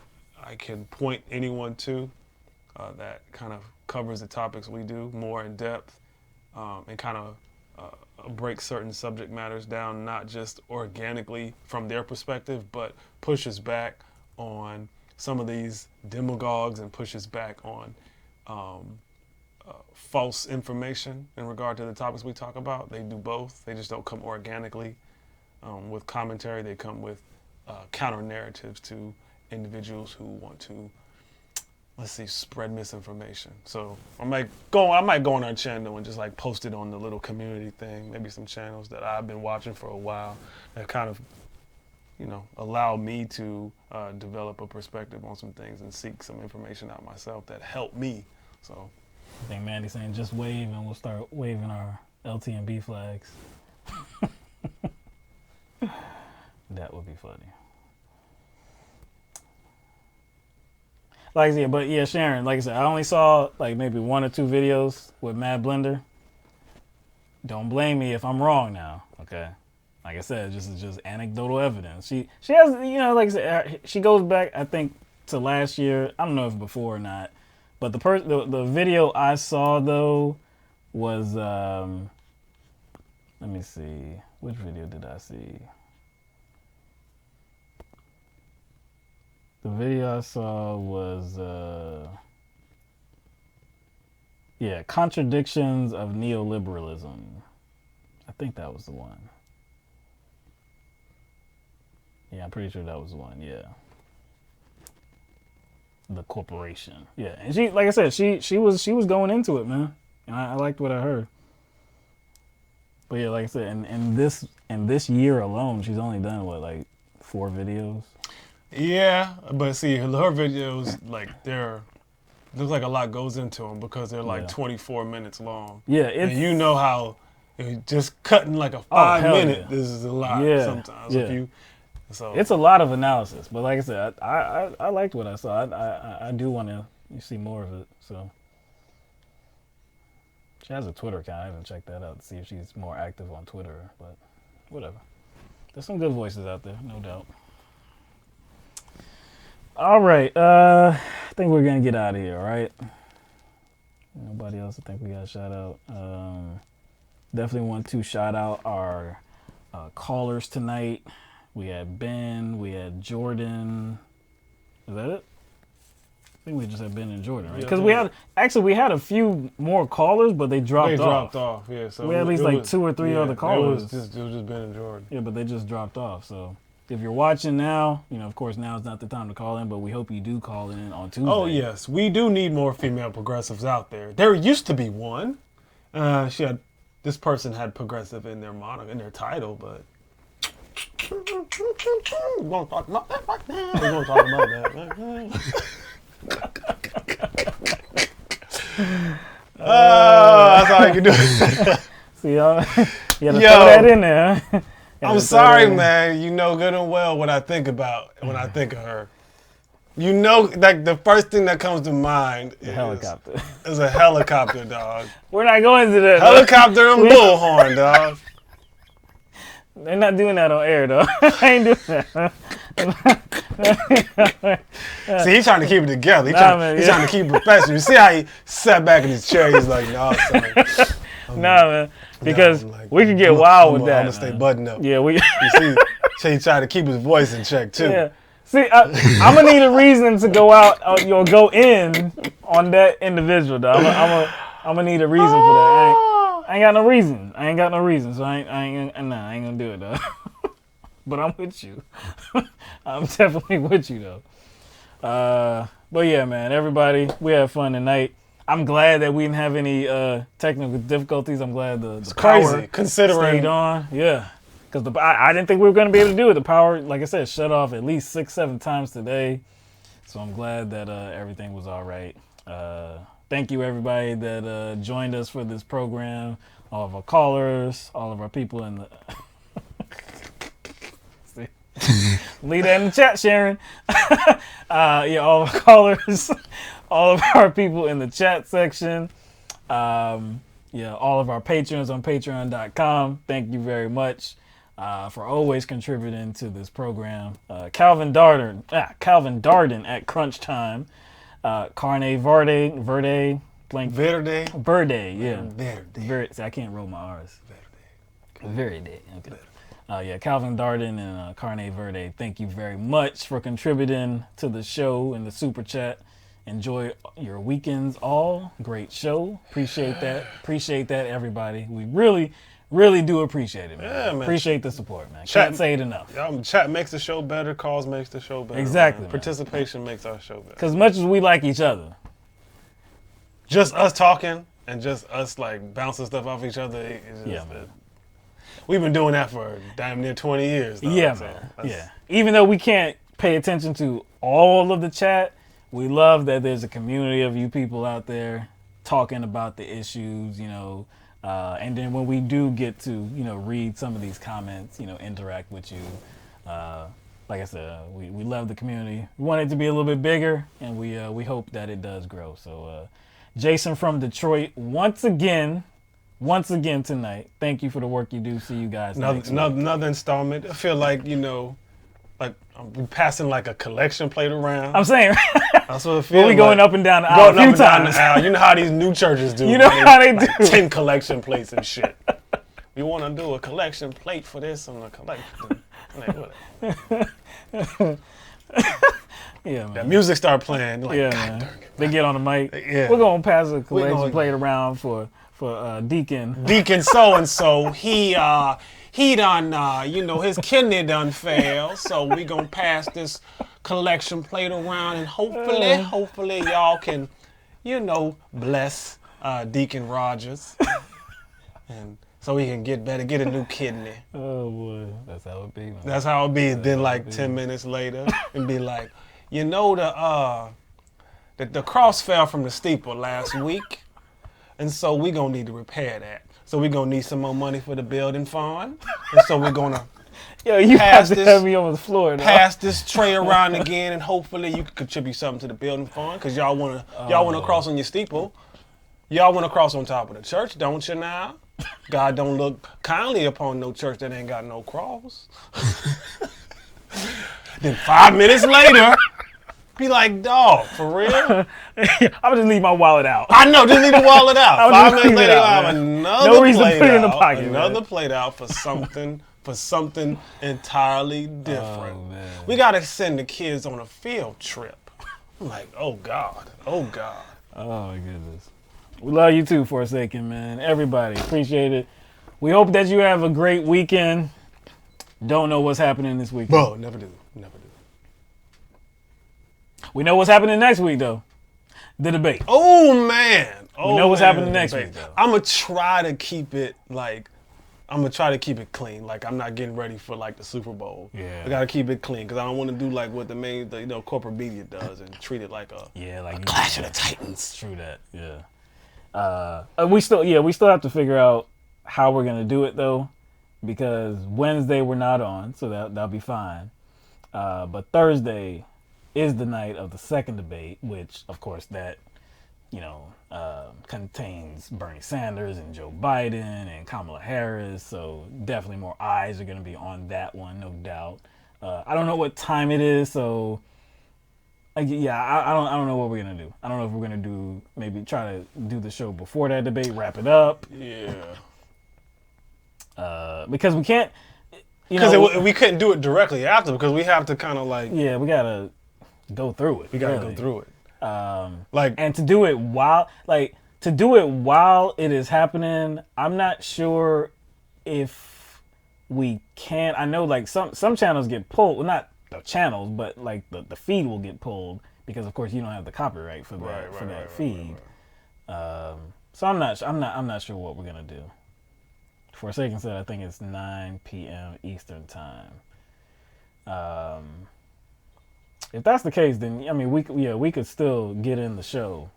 can point anyone to that kind of covers the topics we do more in depth and kind of breaks certain subject matters down, not just organically from their perspective, but pushes back on some of these demagogues and pushes back on false information in regard to the topics we talk about. They do both. They just don't come organically with commentary. They come with counter narratives to individuals who want to, spread misinformation. So I might go on our channel and just post it on the little community thing. Maybe some channels that I've been watching for a while that kind of allow me to develop a perspective on some things and seek some information out myself that help me. So I think Mandy's saying just wave and we'll start waving our LTMB flags. That would be funny. Like I said, but yeah, Sharon, like I said, I only saw maybe 1 or 2 videos with Mad Blender. Don't blame me if I'm wrong now, okay? Like I said, this is just anecdotal evidence. She has, like I said, she goes back, I think, to last year. I don't know if before or not, but the video I saw though was let me see, which video did I see? The video I saw was Contradictions of Neoliberalism. I think that was the one. Yeah, I'm pretty sure that was the one. Yeah, the corporation. Yeah, and she, like I said, she was going into it, man. And I liked what I heard. But yeah, like I said, in this year alone, she's only done 4 videos. Yeah, but see, her videos there's a lot goes into them because they're 24 minutes long. Yeah, and how just cutting a 5-minute. This is a lot sometimes. Yeah. So it's a lot of analysis, but like I said, I liked what I saw. I do want to see more of it. So She has a Twitter account. I haven't checked that out to see if she's more active on Twitter, but whatever. There's some good voices out there, no doubt. All right. I think we're going to get out of here, all right? Nobody else I think we got to shout out. Definitely want to shout out our callers tonight. We had Ben. We had Jordan. Is that it? I think we just had Ben and Jordan, right? Because we had a few more callers, but they dropped off. They dropped off, yeah. So we had at least like 2 or 3 other callers. It was just Ben and Jordan. Yeah, but they just dropped off. So if you're watching now, of course now is not the time to call in, but we hope you do call in on Tuesday. Oh yes, we do need more female progressives out there. There used to be one. This person had progressive in their title, but we won't talk about that right now. We won't talk about that right now. That's all you can do. See, y'all, you had to throw that in there. I'm sorry, man. You know good and well what I think about when I think of her. You know, like the first thing that comes to mind is helicopter. Is a helicopter, dog. We're not going to that. Helicopter and bullhorn, dog. They're not doing that on air, though. I ain't doing that. See, he's trying to keep it together. He's trying to keep it professional. You see how he sat back in his chair? He's like, no, son. Man. Because we could get wild with that. I'm going to stay buttoned up. Yeah, You see, he tried to keep his voice in check, too. Yeah. See, I'm going to need a reason to go out, go in on that individual, though. I'm going to need a reason for that. I ain't got no reason. So I ain't gonna do it, though. But I'm with you. I'm definitely with you, though. But yeah, man, everybody, we had fun tonight. I'm glad that we didn't have any technical difficulties. I'm glad the power crazy, considering stayed on. Yeah, because I didn't think we were going to be able to do it. The power, like I said, shut off at least 6-7 times today. So I'm glad that everything was all right. Thank you, everybody that joined us for this program. All of our callers, all of our people in the... See? Leave that in the chat, Sharon. All of our callers, all of our people in the chat section. All of our patrons on patreon.com. Thank you very much for always contributing to this program. Calvin Darden at Crunch Time. Carne Verde, blank. Verde, yeah. Verde. See, I can't roll my R's. Verde. Okay. Calvin Darden and Carne Verde, thank you very much for contributing to the show in the super chat. Enjoy your weekends all. Great show. Appreciate that, everybody. We really, really do appreciate it, man. Yeah, man. Appreciate the support, man. Can't say it enough. Chat makes the show better. Calls makes the show better. Exactly. Man. Participation makes our show better. Because much as we like each other, just us talking and just us like bouncing stuff off each other is just we've been doing that for damn near 20 years. Though, yeah, man. Yeah. Even though we can't pay attention to all of the chat, we love that there's a community of you people out there talking about the issues, and then when we do get to, read some of these comments, interact with you. Like I said, we love the community. We want it to be a little bit bigger, and we hope that it does grow. So, Jason from Detroit, once again tonight. Thank you for the work you do. See you guys next week. Another installment. I feel like, like I'm passing like a collection plate around. I'm saying, that's what it feels like. We going up and down the aisle a few times. You know how these new churches do. You know how they do. 10 collection plates and shit. We want to do a collection plate for this and a collection. Yeah, man. That music start playing. Like, yeah, God, man. They get on the mic. Yeah. We're gonna pass a collection plate around for Deacon. Deacon so and so. He done his kidney done failed. So we gonna pass this collection plate around, and hopefully y'all can, bless Deacon Rogers, and so he can get a new kidney. Oh boy, that's how it be. Man. That's how it be. Then like 10 minutes later, and be like, the cross fell from the steeple last week, and so we gonna need to repair that. So we gonna need some more money for the building fund, and so we're gonna. Yo, you have to have me on the floor. Pass this tray around again, and hopefully you can contribute something to the building fund, because y'all wanna cross on your steeple. Y'all went across on top of the church, don't you now? God don't look kindly upon no church that ain't got no cross. Then 5 minutes later, be like, dog, for real? I'm just leave my wallet out. I know, just leave the wallet out. 5 minutes later, out, I'll have man. another No reason to plate put it in the out, pocket, another man. plate out for something entirely different. We gotta send the kids on a field trip. I'm like, oh God. Oh my goodness. We love you too, Forsaken, man. Everybody, appreciate it. We hope that you have a great weekend. Don't know what's happening this weekend. Bro, never do. We know what's happening next week, though. The debate. Oh, man. We know what's happening next week, though. I'm going to try to keep it, clean. Like, I'm not getting ready for, the Super Bowl. Yeah. I got to keep it clean because I don't want to do, what the corporate media does and treat it like a Clash of the Titans. True that, yeah. We still have to figure out how we're going to do it, though, because Wednesday we're not on, so that'll be fine. But Thursday is the night of the second debate, which, of course, that, contains Bernie Sanders and Joe Biden and Kamala Harris. So definitely more eyes are going to be on that one, no doubt. I don't know what time it is, so I don't know what we're going to do. I don't know if we're going to maybe try to do the show before that debate, wrap it up. Yeah. Because we can't, because we couldn't do it directly after because we have to kind of we got to go through it. We got to go through it. And to do it while it is happening, I'm not sure if we can. I know some channels get pulled. Well, not the channels, but the feed will get pulled because of course you don't have the copyright for that feed. So I'm not sure what we're gonna do. Forsaken said I think it's 9 p.m. Eastern time. If that's the case, then we could still get in the show,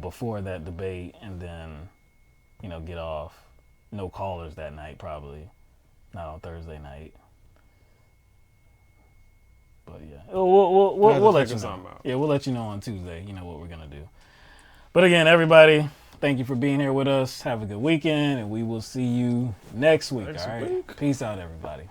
before that debate, and then, get off. No callers that night, probably, not on Thursday night. But yeah, we'll let you know. Yeah, we'll let you know on Tuesday. What we're gonna do. But again, everybody, thank you for being here with us. Have a good weekend, and we will see you next week. All right, peace out, everybody.